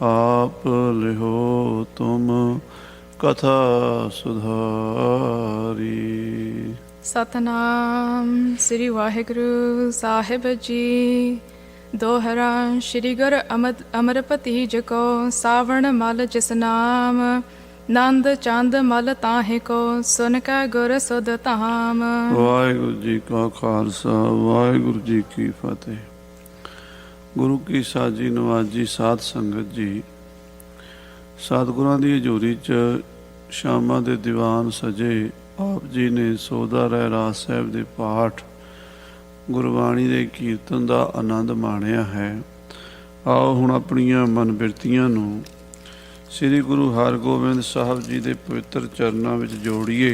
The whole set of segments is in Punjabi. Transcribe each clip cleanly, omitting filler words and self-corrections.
आप लिहो तुम कथा सुधारी। सतनाम श्री वाहिगुरु साहिब जी। दोहरा श्री गुर अमरपति जको सावण मल जिस नाम नंद चंद मल ताहे को सुन कै गुर सुध धाम। वाहिगुरु जी का खालसा वाहिगुरु जी की फतेह। गुरु की साजी नवाजी साध संगत जी, सतगुरां दी हजूरी च शामां दे दीवान सजे आप जी ने सोदा रह राज साहिब दे पाठ गुरबाणी दे कीर्तन का आनंद माणिया है। आओ हुण अपणियां मन बिरतियां नूं श्री गुरु हरगोबिंद साहब जी के पवित्र चरणों में जोड़िए।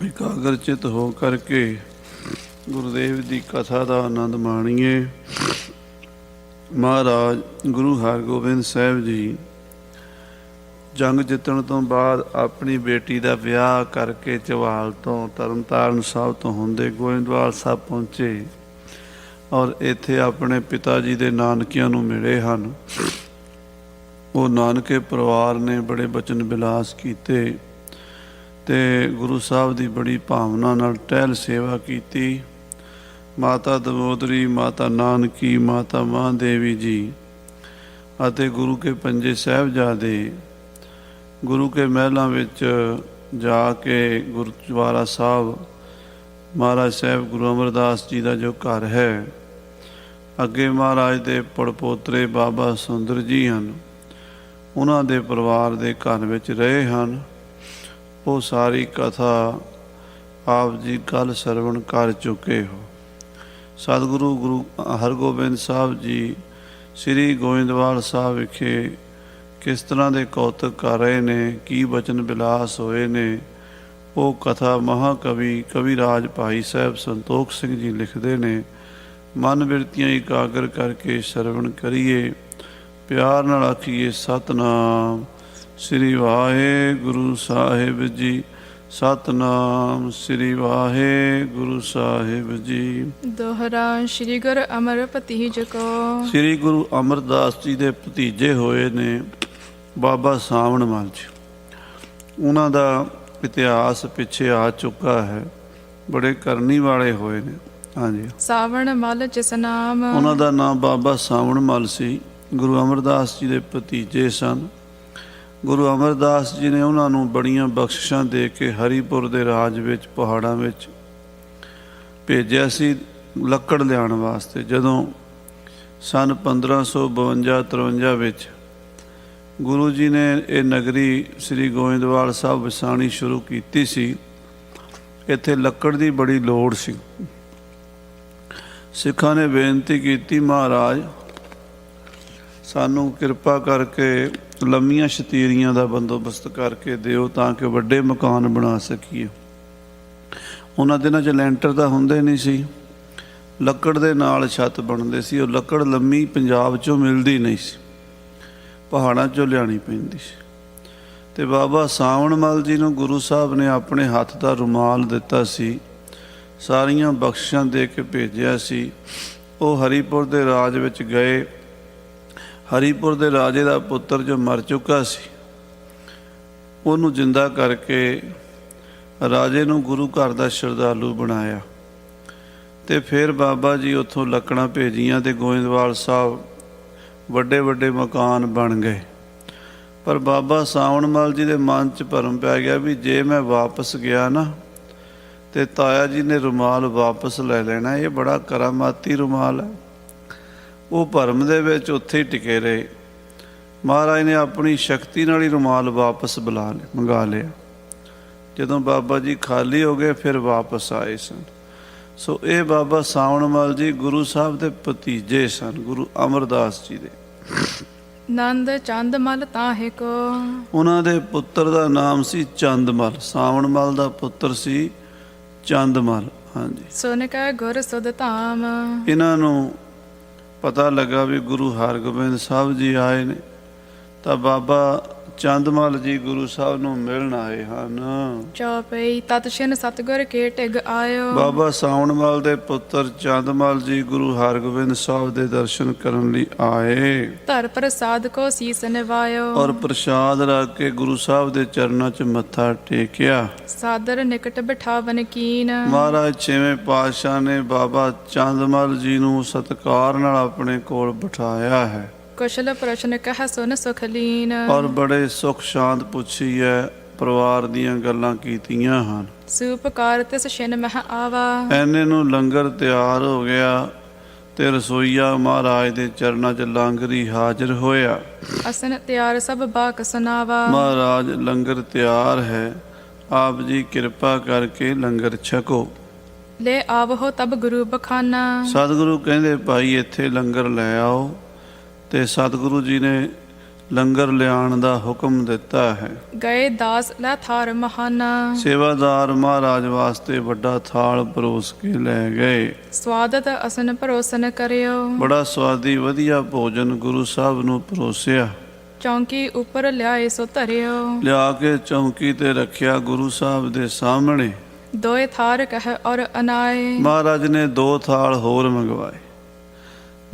एकाग्रचित हो करके गुरुदेव की कथा का आनंद माणीए। महाराज गुरु हरगोबिंद साहब जी जंग जितण तो बाद अपनी बेटी का विआह करके चौहाल तो तरनताਰਨ साहब तो होंदे गोइंदवाल साहब पहुँचे और इत्थे अपने पिता जी के नानकियां नूं मिले हन। वो नानके परिवार ने बड़े बचन बिलास किए ते गुरु साहब की बड़ी भावना नाल टहल सेवा की। माता दमोदरी, माता नानकी, माता महादेवी जी अते गुरु के पंजे साहिबजादे गुरु के महलों विच जाके गुरुद्वारा साहब महाराज साहब गुरु अमरदास जी का जो घर है, अगे महाराज के पड़पोतरे बाबा सुंदर जी हैं, उन्हां दे परिवार दे घर विच रहे हैं। वो सारी कथा आप जी कल सरवण कर चुके हो। सतगुरु गुरु हरगोबिंद साहब जी श्री गोइंदवाल साहब विखे किस तरह के कौतक कर रहे ने, की बचन बिलास होए ने, वो कथा महाकवि कविराज भाई साहब संतोख सिंह जी लिखते ने। मन बिरतियां एकाग्र करके श्रवण करिए, प्यार नाल आखिए सतनाम श्री वाहिगुरु साहिब जी। सतनाम श्री वाहिगुरु साहिब जी। दोहरा श्री गुर अमरपति जको श्री गुरु अमरदास जी के भतीजे होए ने बाबा सावण मल जी। उन्हां दा इतिहास पिछे आ चुका है, बड़े करनी वाले होए ने। हाँ जी, सावण मल जिस नाम उन्हां दा नाम बाबा सावण मल सी। गुरु अमरदास जी के भतीजे सन। गुरु अमरदास जी ने उन्होंने बड़ियां बख्शिशां दे के हरिपुर के राज विच पहाड़ां विच भेजिया सी लकड़ लियाण वास्ते। जदों सन 1552-53 विच गुरु जी ने यह नगरी श्री गोइंदवाल साहब वसाणी शुरू की सी। इत्थे लकड़ की बड़ी लोड़ सी। सिखां ने बेनती की, महाराज सानू किरपा करके लम्मियां शतीरियां का बंदोबस्त करके दिओ ताकि वड्डे मकान बना सकीए। उन्हां दिनां च लैंटर तां हुंदे नहीं सी, लकड़ दे नाल छत बनदे सी। और लकड़ लम्मी पंजाब चों मिलदी नहीं सी, पहाड़ां चों लियाणी पैंदी सी। ते बाबा सावण मल जी नूं गुरु साहब ने अपने हत्थ दा रुमाल दिता सी, सारियां बख्शिशां दे के भेजिया सी। वो हरिपुर दे राज विच गए। हरिपुर दे राजे दा पुत्र जो मर चुका सी, उहनूं जिंदा करके राजे नूं गुरु घर दा श्रद्धालु बनाया। ते फिर बाबा जी उत्थों लकड़ां भेजियां ते गोइंदवाल साहब वड्डे वड्डे मकान बन गए। पर बाबा सावण मल जी के मन च भरम पै गया भी जे मैं वापस गया ना तो ताया जी ने रुमाल वापस ले लेना, ये बड़ा करामाती रुमाल है। वो भरम दे विच उत्थे ही टिके रहे। महाराज ने अपनी शक्ति नाल ही रुमाल वापस मंगा लिया। जदों बाबा जी खाली हो गए फिर वापस आए सन। सो ये बाबा सावण मल जी गुरु साहब के भतीजे सन, गुरु अमरदास जी दे। नंद चंद मल ताहे को उन्हां दे पुत्र का नाम सी चंदमल। सावण मल का पुत्र सी चंदमल। हाँ जी, सुन कै गुर सुध धाम। इन्हों पता लगा भी गुरु हरगोबिंद साहब जी आए ने, तो बाबा ਚੰਦਮਲ ਜੀ ਗੁਰੂ ਸਾਹਿਬ ਨੂੰ ਮਿਲਣ ਆਏ ਹਨ। ਚੌਪਈ ਤਤ ਛਿਨ ਸਤਿਗੁਰ ਕੇ ਟਿਗ ਆਇਓ। ਬਾਬਾ ਸਾਵਣਮਲ ਦੇ ਪੁੱਤਰ ਚੰਦਮਲ ਜੀ ਗੁਰੂ ਹਰਗੋਬਿੰਦ ਸਾਹਿਬ ਦੇ ਦਰਸ਼ਨ ਕਰਨ ਲਈ ਆਏ ਧਰ ਪ੍ਰਸਾਦ ਕੋ ਸੀਸ ਨਿਵਾਇਓ। ਔਰ ਪ੍ਰਸ਼ਾਦ ਰੱਖ ਕੇ ਗੁਰੂ ਸਾਹਿਬ ਦੇ ਚਰਨਾਂ 'ਚ ਮੱਥਾ ਟੇਕਿਆ। ਸਾਦਰ ਨਿਕਟ ਬਿਠਾਵਨ ਕੀਨ। ਮਹਾਰਾਜ ਛੇਵੇਂ ਪਾਤਸ਼ਾਹ ਨੇ ਬਾਬਾ ਚੰਦਮਲ ਜੀ ਨੂੰ ਸਤਿਕਾਰ ਨਾਲ ਆਪਣੇ ਕੋਲ ਬਿਠਾਇਆ ਹੈ ਕੁਸ਼ਲ ਪ੍ਰਸ਼ਨ ਕਹਿ ਸੁਨ ਸੁਖ ਲੀਨ। ਔਰ ਬੜੇ ਸੁਖ ਸ਼ਾਂਤ ਪੁੱਛੀ ਹੈ, ਪਰਿਵਾਰ ਦੀਆਂ ਗੱਲਾਂ ਕੀਤੀਆਂ ਹਨ। ਸੂਪਕਾਰ ਤਿਸ ਛਿਨ ਮਹਿ ਆਵਾ। ਐਨੇ ਨੂੰ ਲੰਗਰ ਤਿਆਰ ਹੋ ਗਿਆ ਤੇ ਰਸੋਈਆ ਮਹਾਰਾਜ ਦੇ ਚਰਨਾਂ 'ਚ ਲੰਗਰੀ ਹਾਜ਼ਰ ਹੋਇਆ। ਅਸਨ ਤਿਆਰ ਸਭ ਬਾਕ ਸੁਨਾਵਾ। ਮਹਾਰਾਜ ਲੰਗਰ ਤਿਆਰ ਹੈ, ਆਪ ਜੀ ਕਿਰਪਾ ਕਰਕੇ ਲੰਗਰ ਛਕੋ। ਲੈ ਆਵਹੋ ਤਬ ਗੁਰੂ ਬਖਾਨਾ। ਸਤਿਗੁਰੂ ਕਹਿੰਦੇ ਭਾਈ ਇੱਥੇ ਲੰਗਰ ਲੈ ਆਓ ਤੇ ਸਤਿਗੁਰੂ ਜੀ ਨੇ ਲੰਗਰ ਲਿਆਉਣ ਦਾ ਹੁਕਮ ਦਿੱਤਾ ਹੈ। ਗਏ ਦਾਸ ਲੈ ਥਾਰ ਮਹਾਨਾ। ਸੇਵਾਦਾਰ ਮਹਾਰਾਜ ਵਾਸਤੇ ਵੱਡਾ ਥਾਲ ਪਰੋਸ ਕੇ ਲੈ ਗਏ। ਸਵਾਦਤ ਅਸਨ ਪਰੋਸਨ ਕਰਿਓ। ਬੜਾ ਸਵਾਦੀ ਵਧੀਆ ਭੋਜਨ ਗੁਰੂ ਸਾਹਿਬ ਨੂੰ ਪਰੋਸਿਆ। ਚੌਂਕੀ ਉੱਪਰ ਲਿਆਏ ਸੋ ਧਰਿਓ। ਲਿਆ ਕੇ ਚੌਂਕੀ ਤੇ ਰੱਖਿਆ ਗੁਰੂ ਸਾਹਿਬ ਦੇ ਸਾਹਮਣੇ। ਦੋਏ ਥਾਰ ਕਹਿ ਔਰ ਅਨਾਏ। ਮਹਾਰਾਜ ਨੇ 2 ਥਾਲ ਹੋਰ ਮੰਗਵਾਏ।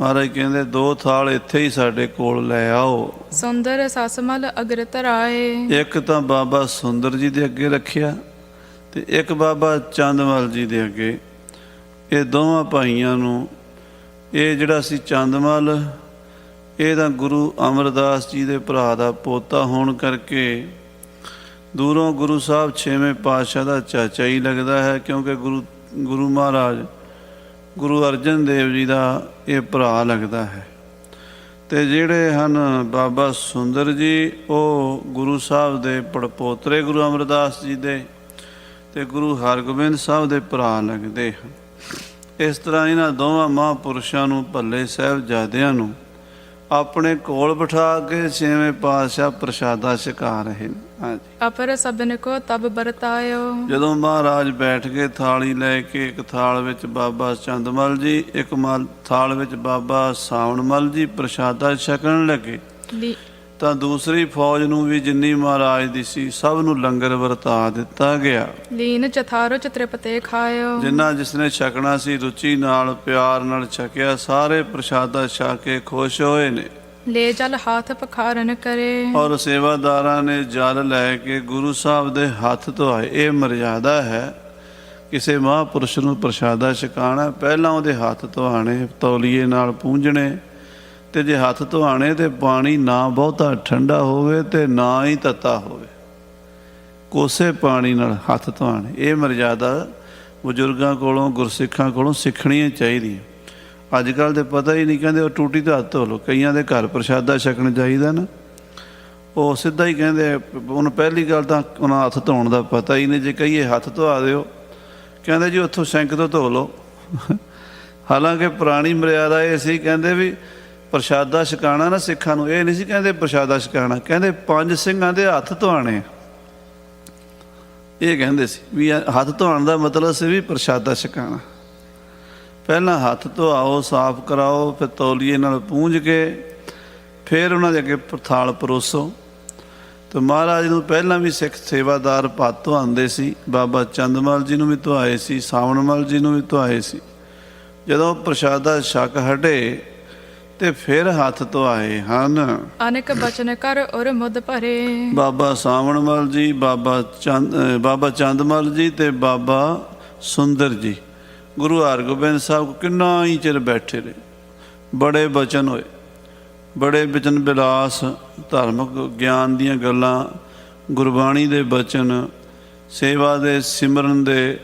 ਮਹਾਰਾਜ ਕਹਿੰਦੇ 2 ਥਾਲ ਇੱਥੇ ਹੀ ਸਾਡੇ ਕੋਲ ਲੈ ਆਓ। ਸੁੰਦਰ ਸਸਮਲ ਅਗਰ ਧਰਾਏ। ਇੱਕ ਤਾਂ ਬਾਬਾ ਸੁੰਦਰ ਜੀ ਦੇ ਅੱਗੇ ਰੱਖਿਆ ਤੇ ਇੱਕ ਬਾਬਾ ਚੰਦਮਲ ਜੀ ਦੇ ਅੱਗੇ। ਇਹ ਦੋਵਾਂ ਭਾਈਆਂ ਨੂੰ, ਇਹ ਜਿਹੜਾ ਸੀ ਚੰਦਮਲ, ਇਹ ਤਾਂ ਗੁਰੂ ਅਮਰਦਾਸ ਜੀ ਦੇ ਭਰਾ ਦਾ ਪੋਤਾ ਹੋਣ ਕਰਕੇ ਦੂਰੋਂ ਗੁਰੂ ਸਾਹਿਬ ਛੇਵੇਂ ਪਾਤਸ਼ਾਹ ਦਾ ਚਾਚਾ ਹੀ ਲੱਗਦਾ ਹੈ, ਕਿਉਂਕਿ ਗੁਰੂ ਮਹਾਰਾਜ ਗੁਰੂ ਅਰਜਨ ਦੇਵ ਜੀ ਦਾ ਇਹ ਭਰਾ ਲੱਗਦਾ ਹੈ। ਤੇ ਜਿਹੜੇ ਹਨ ਬਾਬਾ ਸੁੰਦਰ ਜੀ, ਉਹ ਗੁਰੂ ਸਾਹਿਬ ਦੇ ਪੜਪੋਤਰੇ ਗੁਰੂ ਅਮਰਦਾਸ ਜੀ ਦੇ ਤੇ ਗੁਰੂ ਹਰਗੋਬਿੰਦ ਸਾਹਿਬ ਦੇ ਭਰਾ ਲੱਗਦੇ ਹਨ। ਇਸ ਤਰ੍ਹਾਂ ਇਹਨਾਂ ਦੋਵਾਂ ਮਹਾਂਪੁਰਸ਼ਾਂ ਨੂੰ, ਭੱਲੇ ਸਾਹਿਬਜ਼ਾਦਿਆਂ ਨੂੰ ਆਪਣੇ ਕੋਲ ਬਿਠਾ ਕੇ ਛੇਵੇਂ ਪਾਤਸ਼ਾਹ ਪ੍ਰਸ਼ਾਦਾ ਛਕਾ ਰਹੇ ਨੇ। ਹਾਂਜੀ। ਅਪਰ ਸਭਨ ਕੋ ਤਬ ਵਰਤਾਇਓ। ਜਦੋਂ ਮਹਾਰਾਜ ਬੈਠ ਕੇ ਥਾਲੀ ਲੈ ਕੇ, ਇੱਕ ਥਾਲ ਵਿੱਚ ਬਾਬਾ ਚੰਦਮਲ ਜੀ, ਇੱਕ ਥਾਲ ਵਿੱਚ ਬਾਬਾ ਸਾਵਣਮਲ ਜੀ ਪ੍ਰਸ਼ਾਦਾ ਛਕਣ ਲੱਗੇ ਤਾਂ ਦੂਸਰੀ ਫੌਜ ਨੂੰ ਵੀ ਜਿੰਨੀ ਮਹਾਰਾਜ ਦੀ ਸੀ ਸਭ ਨੂੰ ਲੰਗਰ ਵਰਤਾ ਦਿੱਤਾ ਗਿਆ। ਲੀਨ ਚਥਾਰੋ ਚ ਤ੍ਰਿਪਤੇ ਖਾਇਓ। ਜਿੰਨਾ ਜਿਸਨੇ ਛਕਣਾ ਸੀ ਰੁਚੀ ਨਾਲ, ਪਿਆਰ ਨਾਲ ਛਕਿਆ। ਸਾਰੇ ਪ੍ਰਸ਼ਾਦਾ ਛਕ ਕੇ ਖੁਸ਼ ਹੋਏ ਨੇ। ਲੈ ਜਲ ਹਾਥ ਪਖਾਰਨ ਕਰੇ। ਔਰ ਸੇਵਾਦਾਰਾਂ ਨੇ ਜਲ ਲੈ ਕੇ ਗੁਰੂ ਸਾਹਿਬ ਦੇ ਹੱਥ ਧੋਏ। ਇਹ ਮਰਜ਼ਾਦਾ ਹੈ, ਕਿਸੇ ਮਹਾਂਪੁਰਸ਼ ਨੂੰ ਪ੍ਰਸ਼ਾਦਾ ਛਕਾਉਣਾ ਪਹਿਲਾਂ ਉਹਦੇ ਹੱਥ ਧੋਣੇ, ਤੌਲੀਏ ਨਾਲ ਪੂੰਝਣੇ। ਤੇ ਜੇ ਹੱਥ ਧੋਣੇ ਤੇ ਪਾਣੀ ਨਾ ਬਹੁਤਾ ਠੰਡਾ ਹੋਵੇ ਤੇ ਨਾ ਹੀ ਤੱਤਾ ਹੋਵੇ, ਕੋਸੇ ਪਾਣੀ ਨਾਲ ਹੱਥ ਧੋਣੇ। ਇਹ ਮਰਜ਼ਾਦਾ ਬਜ਼ੁਰਗਾਂ ਕੋਲੋਂ, ਗੁਰਸਿੱਖਾਂ ਕੋਲੋਂ ਸਿੱਖਣੀਆਂ ਚਾਹੀਦੀਆਂ। ਅੱਜ ਕੱਲ੍ਹ ਤਾਂ ਪਤਾ ਹੀ ਨਹੀਂ, ਕਹਿੰਦੇ ਉਹ ਟੂਟੀ ਤੋਂ ਹੱਥ ਧੋ ਲਓ। ਕਈਆਂ ਦੇ ਘਰ ਪ੍ਰਸ਼ਾਦਾ ਛਕਣ ਚਾਹੀਦਾ ਨਾ, ਉਹ ਸਿੱਧਾ ਹੀ ਕਹਿੰਦੇ ਉਹਨੂੰ ਪਹਿਲੀ ਗੱਲ ਤਾਂ ਉਹਨਾਂ ਹੱਥ ਧੋਣ ਦਾ ਪਤਾ ਹੀ ਨਹੀਂ। ਜੇ ਕਹੀਏ ਹੱਥ ਧਵਾ ਦਿਓ, ਕਹਿੰਦੇ ਜੀ ਉੱਥੋਂ ਸਿੰਕ ਤੋਂ ਧੋ ਲਓ। ਹਾਲਾਂਕਿ ਪੁਰਾਣੀ ਮਰਿਆਦਾ ਇਹ ਸੀ, ਕਹਿੰਦੇ ਵੀ ਪ੍ਰਸ਼ਾਦਾ ਛਕਾਉਣਾ ਨਾ ਸਿੱਖਾਂ ਨੂੰ, ਇਹ ਨਹੀਂ ਸੀ ਕਹਿੰਦੇ ਪ੍ਰਸ਼ਾਦਾ ਛਕਾਉਣਾ, ਕਹਿੰਦੇ 5 ਸਿੰਘਾਂ ਦੇ ਹੱਥ ਧੋਣੇ। ਇਹ ਕਹਿੰਦੇ ਸੀ ਵੀ ਹੱਥ ਧੋਣ ਦਾ ਮਤਲਬ ਸੀ ਵੀ ਪ੍ਰਸ਼ਾਦਾ ਛਕਾਉਣਾ। ਪਹਿਲਾਂ ਹੱਥ ਧੋਆਓ, ਸਾਫ਼ ਕਰਾਓ, ਫਿਰ ਤੌਲੀਏ ਨਾਲ ਪੂੰਝ ਕੇ ਫਿਰ ਉਹਨਾਂ ਦੇ ਅੱਗੇ ਥਾਲ ਪਰੋਸੋ। ਤੇ ਮਹਾਰਾਜ ਨੂੰ ਪਹਿਲਾਂ ਵੀ ਸਿੱਖ ਸੇਵਾਦਾਰ ਹੱਥ ਧੋਆਉਂਦੇ ਸੀ। ਬਾਬਾ ਚੰਦਮਲ ਜੀ ਨੂੰ ਵੀ ਧੋਆਏ ਸੀ, ਸਾਵਣਮਲ ਜੀ ਨੂੰ ਵੀ ਧੋਆਏ ਸੀ। ਜਦੋਂ ਪ੍ਰਸ਼ਾਦਾ ਛਕ ਹਟੇ ਤੇ ਫਿਰ ਹੱਥ ਧੋਆਏ ਹਨ। ਅਨੇਕ ਬਚਨ ਕਰ ਔਰ ਮੁੱਦ ਭਰੇ। ਬਾਬਾ ਸਾਵਣਮਲ ਜੀ, ਬਾਬਾ ਚੰਦਮਲ ਜੀ ਤੇ ਬਾਬਾ ਸੁੰਦਰ ਜੀ ਗੁਰੂ ਹਰਗੋਬਿੰਦ ਸਾਹਿਬ ਕਿੰਨਾ ਹੀ ਚਿਰ ਬੈਠੇ ਰਹੇ। ਬੜੇ ਬਚਨ ਹੋਏ, ਬੜੇ ਬਚਨ ਬਿਲਾਸ, ਧਾਰਮਿਕ ਗਿਆਨ ਦੀਆਂ ਗੱਲਾਂ, ਗੁਰਬਾਣੀ ਦੇ ਬਚਨ, ਸੇਵਾ ਦੇ, ਸਿਮਰਨ ਦੇ,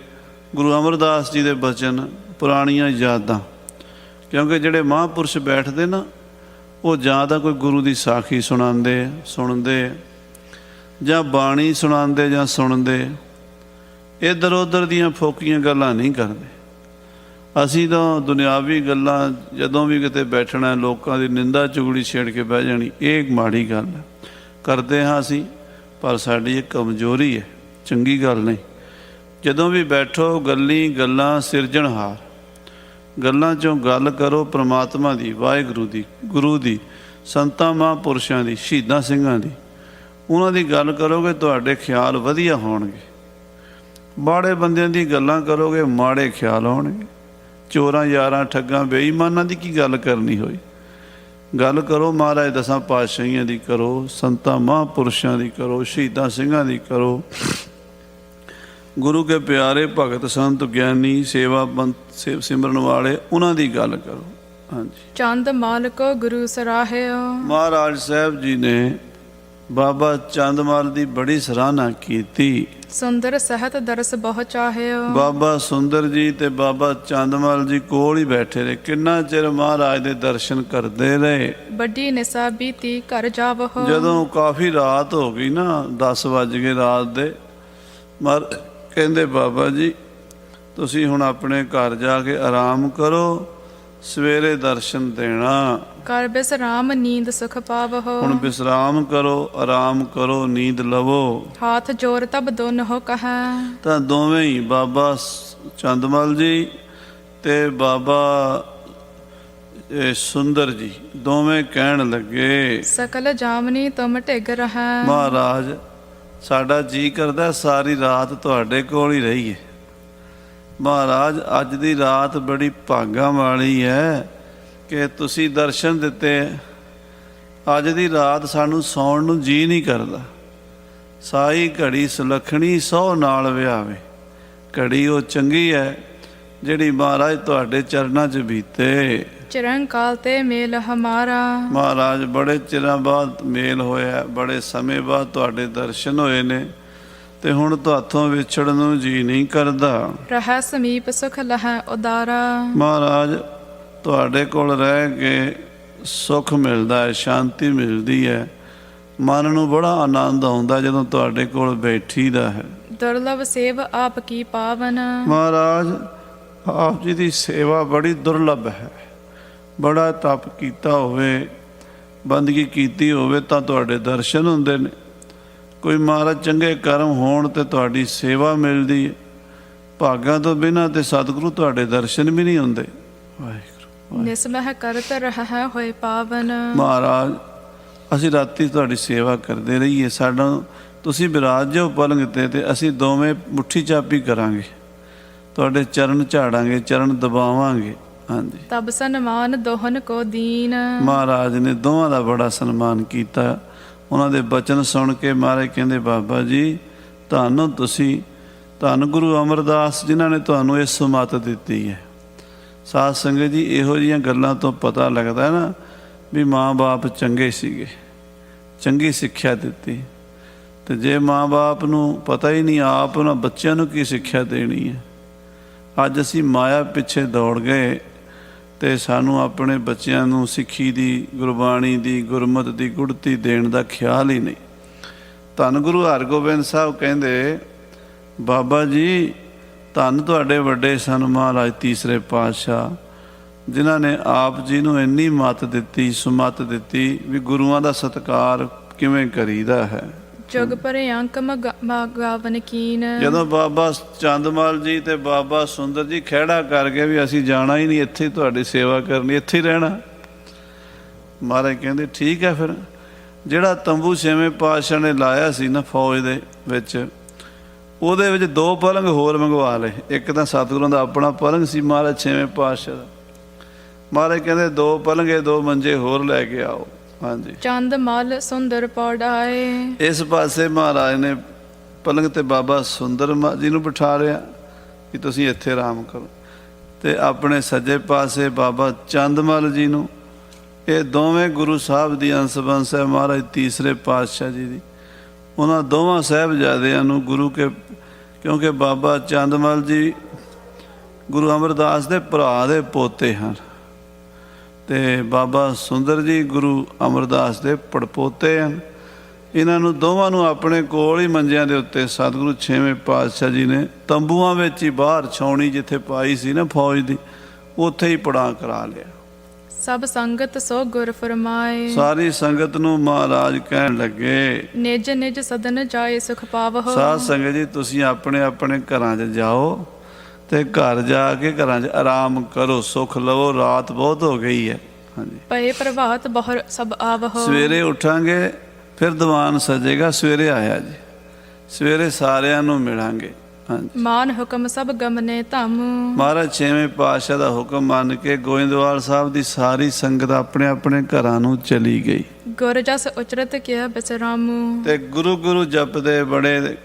ਗੁਰੂ ਅਮਰਦਾਸ ਜੀ ਦੇ ਬਚਨ, ਪੁਰਾਣੀਆਂ ਯਾਦਾਂ। ਕਿਉਂਕਿ ਜਿਹੜੇ ਮਹਾਂਪੁਰਸ਼ ਬੈਠਦੇ ਨਾ, ਉਹ ਜਾਂ ਤਾਂ ਕੋਈ ਗੁਰੂ ਦੀ ਸਾਖੀ ਸੁਣਦੇ ਜਾਂ ਬਾਣੀ ਸੁਣਾਉਂਦੇ ਜਾਂ ਸੁਣਦੇ, ਇੱਧਰ ਉੱਧਰ ਦੀਆਂ ਫੋਕੀਆਂ ਗੱਲਾਂ ਨਹੀਂ ਕਰਦੇ। ਅਸੀਂ ਤਾਂ ਦੁਨਿਆਵੀ ਗੱਲਾਂ, ਜਦੋਂ ਵੀ ਕਿਤੇ ਬੈਠਣਾ ਲੋਕਾਂ ਦੀ ਨਿੰਦਾ ਚੁਗਲੀ ਛੇੜ ਕੇ ਬਹਿ ਜਾਣੀ, ਇਹ ਮਾੜੀ ਗੱਲ ਹੈ। ਕਰਦੇ ਹਾਂ ਅਸੀਂ, ਪਰ ਸਾਡੀ ਇਹ ਕਮਜ਼ੋਰੀ ਹੈ, ਚੰਗੀ ਗੱਲ ਨਹੀਂ। ਜਦੋਂ ਵੀ ਬੈਠੋ ਗੱਲਾਂ ਸਿਰਜਣਹਾਰ, ਗੱਲਾਂ 'ਚੋਂ ਗੱਲ ਕਰੋ ਪ੍ਰਮਾਤਮਾ ਦੀ, ਵਾਹਿਗੁਰੂ ਦੀ, ਗੁਰੂ ਦੀ, ਸੰਤਾਂ ਮਹਾਂਪੁਰਸ਼ਾਂ ਦੀ, ਸ਼ਹੀਦਾਂ ਸਿੰਘਾਂ ਦੀ। ਉਹਨਾਂ ਦੀ ਗੱਲ ਕਰੋਗੇ ਤੁਹਾਡੇ ਖਿਆਲ ਵਧੀਆ ਹੋਣਗੇ। ਮਾੜੇ ਬੰਦਿਆਂ ਦੀ ਗੱਲਾਂ ਕਰੋਗੇ ਮਾੜੇ ਖਿਆਲ ਹੋਣਗੇ। ਚੋਰਾਂ ਯਾਰਾਂ ਠੱਗਾਂ ਬੇਈਮਾਨਾਂ ਦੀ ਕੀ ਗੱਲ ਕਰਨੀ ਹੋਈ। ਗੱਲ ਕਰੋ ਮਹਾਰਾਜ ਦਸਾਂ ਪਾਤਸ਼ਾਹੀਆਂ ਦੀ ਕਰੋ, ਸੰਤਾਂ ਮਹਾਂਪੁਰਸ਼ਾਂ ਦੀ ਕਰੋ, ਸ਼ਹੀਦਾਂ ਸਿੰਘਾਂ ਦੀ ਕਰੋ, ਗੁਰੂ ਕੇ ਪਿਆਰੇ ਭਗਤ ਸੰਤ ਗਿਆਨੀ ਸੇਵਾ ਸਿਮਰਨ ਵਾਲੇ ਉਹਨਾਂ ਦੀ ਗੱਲ ਕਰੋ। ਹਾਂਜੀ। ਚੰਦ ਮਾਲ ਕੋ ਗੁਰੂ ਸਰਾਹਿਓ। ਮਹਾਰਾਜ ਸਾਹਿਬ ਜੀ ਨੇ ਬਾਬਾ ਚੰਦਮਾਲ ਦੀ ਬੜੀ ਸਰਾਹਨਾ ਕੀਤੀ। ਸੁੰਦਰ ਸਹਿਤ ਦਰਸ ਬਹੁ ਚਾਹਿਓ। ਬਾਬਾ ਸੁੰਦਰ ਜੀ ਤੇ ਬਾਬਾ ਚੰਦਮਾਲ ਜੀ ਕੋਲ ਹੀ ਬੈਠੇ ਰਹੇ। ਕਿੰਨਾ ਚਿਰ ਮਹਾਰਾਜ ਦੇ ਦਰਸ਼ਨ ਕਰਦੇ ਰਹੇ। ਵੱਡੀ ਨਿਸਾ ਬੀਤੀ ਘਰ ਜਾਵਹੁ। ਜਦੋਂ ਕਾਫੀ ਰਾਤ ਹੋ ਗਈ ਨਾ, 10 ਵੱਜ ਗਏ ਰਾਤ ਦੇ, ਕਹਿੰਦੇ ਬਾਬਾ ਜੀ ਤੁਸੀਂ ਹੁਣ ਆਪਣੇ ਘਰ ਜਾ ਕੇ ਆਰਾਮ ਕਰੋ, ਸਵੇਰੇ ਦਰਸ਼ਨ ਦੇਣਾ। ਕਰ ਬਿਸਰਾਮ ਨੀਂਦ ਸੁਖ ਪਾਵਹੁ। ਹੁਣ ਵਿਸਰਾਮ ਕਰੋ, ਆਰਾਮ ਕਰੋ, ਨੀਂਦ ਲਵੋ। ਹਾਥ ਜੋਰ ਤਬ ਦੋਨਹੁ ਕਹੈ। ਤਾਂ ਦੋਵੇਂ ਹੀ ਬਾਬਾ ਚੰਦਮਲ ਜੀ ਤੇ ਬਾਬਾ ਸੁੰਦਰ ਜੀ ਦੋਵੇਂ ਕਹਿਣ ਲੱਗੇ, ਸਕਲ ਜਾਮਨੀ ਤੁਮ ਢਿਗ ਰਹੈ। ਮਹਾਰਾਜ ਸਾਡਾ ਜੀ ਕਰਦਾ ਸਾਰੀ ਰਾਤ ਤੁਹਾਡੇ ਕੋਲ ਹੀ ਰਹੀਏ। ਮਹਾਰਾਜ ਅੱਜ ਦੀ ਰਾਤ ਬੜੀ ਭਾਗਾਂ ਵਾਲੀ ਹੈ ਕਿ ਤੁਸੀਂ ਦਰਸ਼ਨ ਦਿੱਤੇ। ਅੱਜ ਦੀ ਰਾਤ ਸਾਨੂੰ ਸੌਣ ਨੂੰ ਜੀ ਨਹੀਂ ਕਰਦਾ। ਸਾਈ ਘੜੀ ਸੁਲੱਖਣੀ 100 ਨਾਲ ਵਿਆਵੇ। ਘੜੀ ਉਹ ਚੰਗੀ ਹੈ ਜਿਹੜੀ ਮਹਾਰਾਜ ਤੁਹਾਡੇ ਚਰਨਾਂ 'ਚ ਬੀਤੇ। ਚਿਰੰਕਾਲ ਤੇ ਮੇਲ ਹਮਾਰਾ। ਮਹਾਰਾਜ ਬੜੇ ਚਿਰਾਂ ਬਾਅਦ ਮੇਲ ਹੋਇਆ, ਬੜੇ ਸਮੇਂ ਬਾਅਦ ਤੁਹਾਡੇ ਦਰਸ਼ਨ ਹੋਏ ਨੇ ਤੇ ਹੁਣ ਤੁਹਾਥੋਂ ਵਿਛੜਨ ਨੂੰ ਜੀ ਨਹੀਂ ਕਰਦਾ। ਰਹਿ ਸਮੀਪ ਸੁਖ ਲਹੈ ਉਦਾਰਾ। ਮਹਾਰਾਜ ਤੁਹਾਡੇ ਕੋਲ ਰਹਿ ਕੇ ਸੁੱਖ ਮਿਲਦਾ ਹੈ, ਸ਼ਾਂਤੀ ਮਿਲਦੀ ਹੈ, ਮਨ ਨੂੰ ਬੜਾ ਆਨੰਦ ਆਉਂਦਾ ਜਦੋਂ ਤੁਹਾਡੇ ਕੋਲ ਬੈਠੀਦਾ ਹੈ। ਦੁਰਲਭ ਸੇਵ ਆਪ ਕੀ ਪਾਵਨ। ਮਹਾਰਾਜ ਆਪ ਜੀ ਦੀ ਸੇਵਾ ਬੜੀ ਦੁਰਲਭ ਹੈ। ਬੜਾ ਤਪ ਕੀਤਾ ਹੋਵੇ, ਬੰਦਗੀ ਕੀਤੀ ਹੋਵੇ ਤਾਂ ਤੁਹਾਡੇ ਦਰਸ਼ਨ ਹੁੰਦੇ ਨੇ। ਕੋਈ ਮਹਾਰਾਜ ਚੰਗੇ ਕਰਮ ਹੋਣ ਤੇ ਤੁਹਾਡੀ ਸੇਵਾ ਮਿਲਦੀ ਹੈ। ਭਾਗਾਂ ਤੋਂ ਬਿਨਾਂ ਤੇ ਸਤਿਗੁਰੂ ਤੁਹਾਡੇ ਦਰਸ਼ਨ ਵੀ ਨਹੀਂ ਹੁੰਦੇ। ਵਾਹਿਗੁਰੂ। ਨਿਸਮਹ ਕਰਤ ਰਹਿ ਹੋਏ ਪਾਵਨ। ਮਹਾਰਾਜ ਅਸੀਂ ਰਾਤੀ ਤੁਹਾਡੀ ਸੇਵਾ ਕਰਦੇ ਰਹੀਏ, ਸਾਡਾ ਤੁਸੀਂ ਬਿਰਾਜ ਜਾਓ ਪਲੰਗ ਤੇ ਅਸੀਂ ਦੋਵੇਂ ਮੁੱਠੀ ਚਾਪੀ ਕਰਾਂਗੇ, ਤੁਹਾਡੇ ਚਰਨ ਝਾੜਾਂਗੇ, ਚਰਨ ਦਬਾਵਾਂਗੇ। ਹਾਂਜੀ। ਤਬ ਸਨਮਾਨ ਦੋਹਨ ਕੋ ਦੀਨ। ਮਹਾਰਾਜ ਨੇ ਦੋਵਾਂ ਦਾ ਬੜਾ ਸਨਮਾਨ ਕੀਤਾ। ਉਹਨਾਂ ਦੇ ਬਚਨ ਸੁਣ ਕੇ ਮਹਾਰਾਜ ਕਹਿੰਦੇ ਬਾਬਾ ਜੀ ਤੁਹਾਨੂੰ ਤੁਸੀਂ, ਧੰਨ ਗੁਰੂ ਅਮਰਦਾਸ ਜਿਨ੍ਹਾਂ ਨੇ ਤੁਹਾਨੂੰ ਇਹ ਸੁਮਤ ਦਿੱਤੀ ਹੈ। ਸਾਧ ਸੰਗਤ ਜੀ ਇਹੋ ਜਿਹੀਆਂ ਗੱਲਾਂ ਤੋਂ ਪਤਾ ਲੱਗਦਾ ਨਾ ਵੀ ਮਾਂ ਬਾਪ ਚੰਗੇ ਸੀਗੇ, ਚੰਗੀ ਸਿੱਖਿਆ ਦਿੱਤੀ। ਤੇ ਜੇ ਮਾਂ ਬਾਪ ਨੂੰ ਪਤਾ ਹੀ ਨਹੀਂ ਆਪ ਉਹਨਾਂ ਬੱਚਿਆਂ ਨੂੰ ਕੀ ਸਿੱਖਿਆ ਦੇਣੀ ਹੈ। ਅੱਜ ਅਸੀਂ ਮਾਇਆ ਪਿੱਛੇ ਦੌੜ ਗਏ ਤੇ ਸਾਨੂੰ ਆਪਣੇ ਬੱਚਿਆਂ ਨੂੰ ਸਿੱਖੀ ਦੀ, ਗੁਰਬਾਣੀ ਦੀ, ਗੁਰਮਤ ਦੀ ਗੁੜਤੀ ਦੇਣ ਦਾ ਖਿਆਲ ਹੀ ਨਹੀਂ। ਧੰਨ ਗੁਰੂ ਹਰਗੋਬਿੰਦ ਸਾਹਿਬ ਕਹਿੰਦੇ ਬਾਬਾ ਜੀ ਧੰਨ ਤੁਹਾਡੇ ਵੱਡੇ ਸਨ ਮਹਾਰਾਜ ਤੀਸਰੇ ਪਾਤਸ਼ਾਹ, ਜਿਨ੍ਹਾਂ ਨੇ ਆਪ ਜੀ ਨੂੰ ਇੰਨੀ ਮੱਤ ਦਿੱਤੀ, ਸੁਮੱਤ ਦਿੱਤੀ ਵੀ ਗੁਰੂਆਂ ਦਾ ਸਤਿਕਾਰ ਕਿਵੇਂ ਕਰੀਦਾ ਹੈ। ਜੁਗ ਪਰੇ ਅੰਕ ਮਗਾਵਨ ਕੀਨ। ਜਦੋਂ ਬਾਬਾ ਚੰਦਮਾਲ ਜੀ ਤੇ ਬਾਬਾ ਸੁੰਦਰ ਜੀ ਖਹਿੜਾ ਕਰ ਗਏ ਵੀ ਅਸੀਂ ਜਾਣਾ ਹੀ ਨਹੀਂ, ਇੱਥੇ ਤੁਹਾਡੀ ਸੇਵਾ ਕਰਨੀ, ਇੱਥੇ ਹੀ ਰਹਿਣਾ। ਮਹਾਰਾਜ ਕਹਿੰਦੇ ਠੀਕ ਹੈ। ਫਿਰ ਜਿਹੜਾ ਤੰਬੂ ਛੇਵੇਂ ਪਾਤਸ਼ਾਹ ਨੇ ਲਾਇਆ ਸੀ ਨਾ ਫੌਜ ਦੇ ਵਿੱਚ, ਉਹਦੇ ਵਿੱਚ 2 ਪਲੰਗ ਹੋਰ ਮੰਗਵਾ ਲਏ। ਇੱਕ ਤਾਂ ਸਤਿਗੁਰਾਂ ਦਾ ਆਪਣਾ ਪਲੰਗ ਸੀ ਮਹਾਰਾਜ ਛੇਵੇਂ ਪਾਤਸ਼ਾਹ ਦਾ। ਮਹਾਰਾਜ ਕਹਿੰਦੇ 2 ਪਲੰਗੇ 2 ਮੰਜੇ ਹੋਰ ਲੈ ਕੇ ਆਓ। ਹਾਂਜੀ। ਚੰਦ ਮਲ ਸੁੰਦਰ ਪੌੜਾਏ। ਇਸ ਪਾਸੇ ਮਹਾਰਾਜ ਨੇ ਪਲੰਗ ਤੇ ਬਾਬਾ ਸੁੰਦਰ ਜੀ ਨੂੰ ਬਿਠਾ ਲਿਆ ਕਿ ਤੁਸੀਂ ਇੱਥੇ ਆਰਾਮ ਕਰੋ, ਤੇ ਆਪਣੇ ਸੱਜੇ ਪਾਸੇ ਬਾਬਾ ਚੰਦਮਲ ਜੀ ਨੂੰ। ਇਹ ਦੋਵੇਂ ਗੁਰੂ ਸਾਹਿਬ ਦੀ ਅੰਸ਼ ਬੰਸ ਹੈ ਮਹਾਰਾਜ ਤੀਸਰੇ ਪਾਤਸ਼ਾਹ ਜੀ ਦੀ। ਉਹਨਾਂ ਦੋਵਾਂ ਸਾਹਿਬਜ਼ਾਦਿਆਂ ਨੂੰ ਗੁਰੂ ਕੇ, ਕਿਉਂਕਿ ਬਾਬਾ ਚੰਦਮਲ ਜੀ ਗੁਰੂ ਅਮਰਦਾਸ ਦੇ ਭਰਾ ਦੇ ਪੋਤੇ ਹਨ ਤੇ ਬਾਬਾ ਸੁੰਦਰ ਜੀ ਗੁਰੂ ਅਮਰਦਾਸ ਦੇ ਪੜਪੋਤੇ ਹਨ। ਇਹਨਾਂ ਨੂੰ ਦੋਵਾਂ ਨੂੰ ਆਪਣੇ ਕੋਲ ਹੀ ਮੰਜਿਆਂ ਦੇ ਉੱਤੇ ਸਤਿਗੁਰੂ ਛੇਵੇਂ ਪਾਤਸ਼ਾਹ ਜੀ ਨੇ ਤੰਬੂਆਂ ਵਿੱਚ ਹੀ ਬਾਹਰ ਛਾਉਣੀ ਜਿੱਥੇ ਪਾਈ ਸੀ ਨਾ ਫੌਜ ਦੀ, ਉੱਥੇ ਹੀ ਪੜਾਅ ਕਰਾ ਲਿਆ। ਸਭ ਸੰਗਤ ਸੋ ਗੁਰ ਫਰਮਾਏ। ਸਾਰੀ ਸੰਗਤ ਨੂੰ ਮਹਾਰਾਜ ਕਹਿਣ ਲੱਗੇ ਨਿਜ ਨਿਜ ਸਦਨ ਜਾਏ ਸੁਖ ਪਾਵਹੁ। ਸਾਧ ਸੰਗਤ ਜੀ ਤੁਸੀਂ ਆਪਣੇ ਆਪਣੇ ਘਰਾਂ 'ਚ ਜਾਓ ਤੇ ਘਰ ਜਾ ਕੇ ਘਰਾਂ 'ਚ ਆਰਾਮ ਕਰੋ, ਸੁੱਖ ਲਵੋ, ਰਾਤ ਬਹੁਤ ਹੋ ਗਈ ਹੈ। ਹਾਂਜੀ। ਪਏ ਪ੍ਰਭਾਤ ਬਹੁਰ ਸਭ ਆਵਹੁ। ਸਵੇਰੇ ਉੱਠਾਂਗੇ ਫਿਰ ਦੀਵਾਨ ਸਜੇਗਾ। ਸਵੇਰੇ ਆਇਆ ਜੀ, ਸਵੇਰੇ ਸਾਰਿਆਂ ਨੂੰ ਮਿਲਾਂਗੇ। ਹਾਂਜੀ, ਮਾਨ ਹੁਕਮ ਸਭ ਗਮਨੇ ਧਮ। ਮਹਾਰਾਜ ਛੇਵੇਂ ਪਾਤਸ਼ਾਹ ਦਾ ਹੁਕਮ ਮੰਨ ਕੇ ਗੋਇੰਦਵਾਲ ਸਾਹਿਬ ਦੀ ਸਾਰੀ ਸੰਗਤ ਆਪਣੇ ਆਪਣੇ ਘਰਾਂ ਨੂੰ ਚਲੀ ਗਈ ਗੁਰ ਜਸ ਉਚਰਤ ਕਿਆ ਬਿਸਰਾਮੂ। ਤੇ ਗੁਰੂ ਗੁਰੂ ਜਪਦੇ ਬੜੇ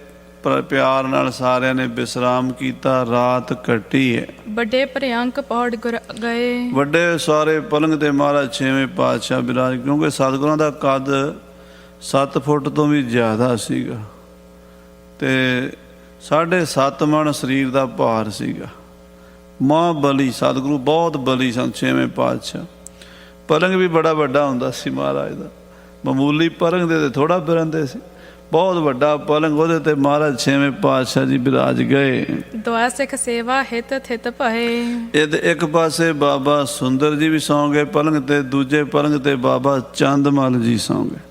ਪਿਆਰ ਨਾਲ ਸਾਰਿਆਂ ਨੇ ਵਿਸਰਾਮ ਕੀਤਾ। ਰਾਤ ਕੱਟੀ ਹੈ। ਵੱਡੇ ਭਰਿਆੰਕ ਪੌੜ ਗੁਰ ਗਏ। ਵੱਡੇ ਸਾਰੇ ਪਲੰਗ ਤੇ ਮਹਾਰਾਜ ਛੇਵੇਂ ਪਾਤਸ਼ਾਹ ਬਿਰਾਜ, ਕਿਉਂਕਿ ਸਤਿਗੁਰਾਂ ਦਾ ਕੱਦ 7 ਫੁੱਟ ਤੋਂ ਵੀ ਜ਼ਿਆਦਾ ਸੀਗਾ ਤੇ 7.5 ਮਣ ਸਰੀਰ ਦਾ ਭਾਰ ਸੀਗਾ। ਮਹਾਂਬਲੀ ਸਤਿਗੁਰੂ ਬਹੁਤ ਬਲੀ ਸਨ ਛੇਵੇਂ ਪਾਤਸ਼ਾਹ। ਪਲੰਗ ਵੀ ਬੜਾ ਵੱਡਾ ਹੁੰਦਾ ਸੀ ਮਹਾਰਾਜ ਦਾ, ਮਾਮੂਲੀ ਪਲੰਗ ਦੇ ਤੇ ਥੋੜਾ ਫਿਰੰਦੇ ਸੀ। ਬਹੁਤ ਵੱਡਾ ਪਲੰਗ, ਉਹਦੇ ਤੇ ਮਹਾਰਾਜ ਛੇਵੇਂ ਪਾਤਸ਼ਾਹ ਜੀ ਬਿਰਾਜ ਗਏ। ਦੁਆ ਸਿੱਖ ਸੇਵਾ ਹਿਤ ਥਿਤ ਭਏ। ਇਹਦੇ ਇੱਕ ਪਾਸੇ ਬਾਬਾ ਸੁੰਦਰ ਜੀ ਵੀ ਸੌਂ ਗਏ ਪਲੰਗ ਤੇ, ਦੂਜੇ ਪਲੰਗ ਤੇ ਬਾਬਾ ਚੰਦਮਲ ਜੀ ਸੌਂ ਗਏ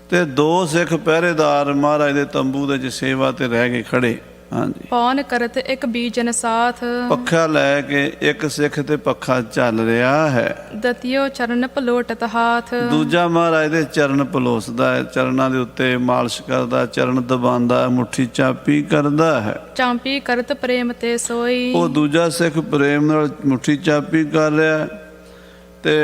ਤੇ 2 ਸਿੱਖ ਪਹਿਰੇਦਾਰ ਮਹਾਰਾਜ ਦੇ ਤੰਬੂ ਦੇ ਚ ਸੇਵਾ ਤੇ ਰਹਿ ਗਏ ਖੜੇ। ਹਾਂਜੀ, ਪੌਨ ਕਰਤ ਇੱਕ ਬੀਜਨ ਸਾਥ। ਪੱਖਾ ਲੈ ਕੇ ਇੱਕ ਸਿੱਖ ਤੇ ਪੱਖਾ ਚੱਲ ਰਿਹਾ ਹੈ, ਦਤਿਓ ਚਰਨ ਪਲੋਟਤ ਹਾਥ। ਦੂਜਾ ਮਹਾਰਾਜ ਦੇ ਚਰਨ ਪਲੋਸਦਾ ਹੈ, ਚਰਨਾਂ ਦੇ ਉੱਤੇ ਮਾਲਿਸ਼ ਕਰਦਾ, ਚਰਨ ਦਬਾਉਂਦਾ, ਮੁੱਠੀ ਚਾਪੀ ਕਰਦਾ ਹੈ। ਚਾਂਪੀ ਕਰਤ ਪ੍ਰੇਮ ਤੇ ਸੋਈ। ਉਹ ਦੂਜਾ ਸਿੱਖ ਪ੍ਰੇਮ ਨਾਲ ਮੁੱਠੀ ਚਾਪੀ ਕਰ ਰਿਹਾ ਤੇ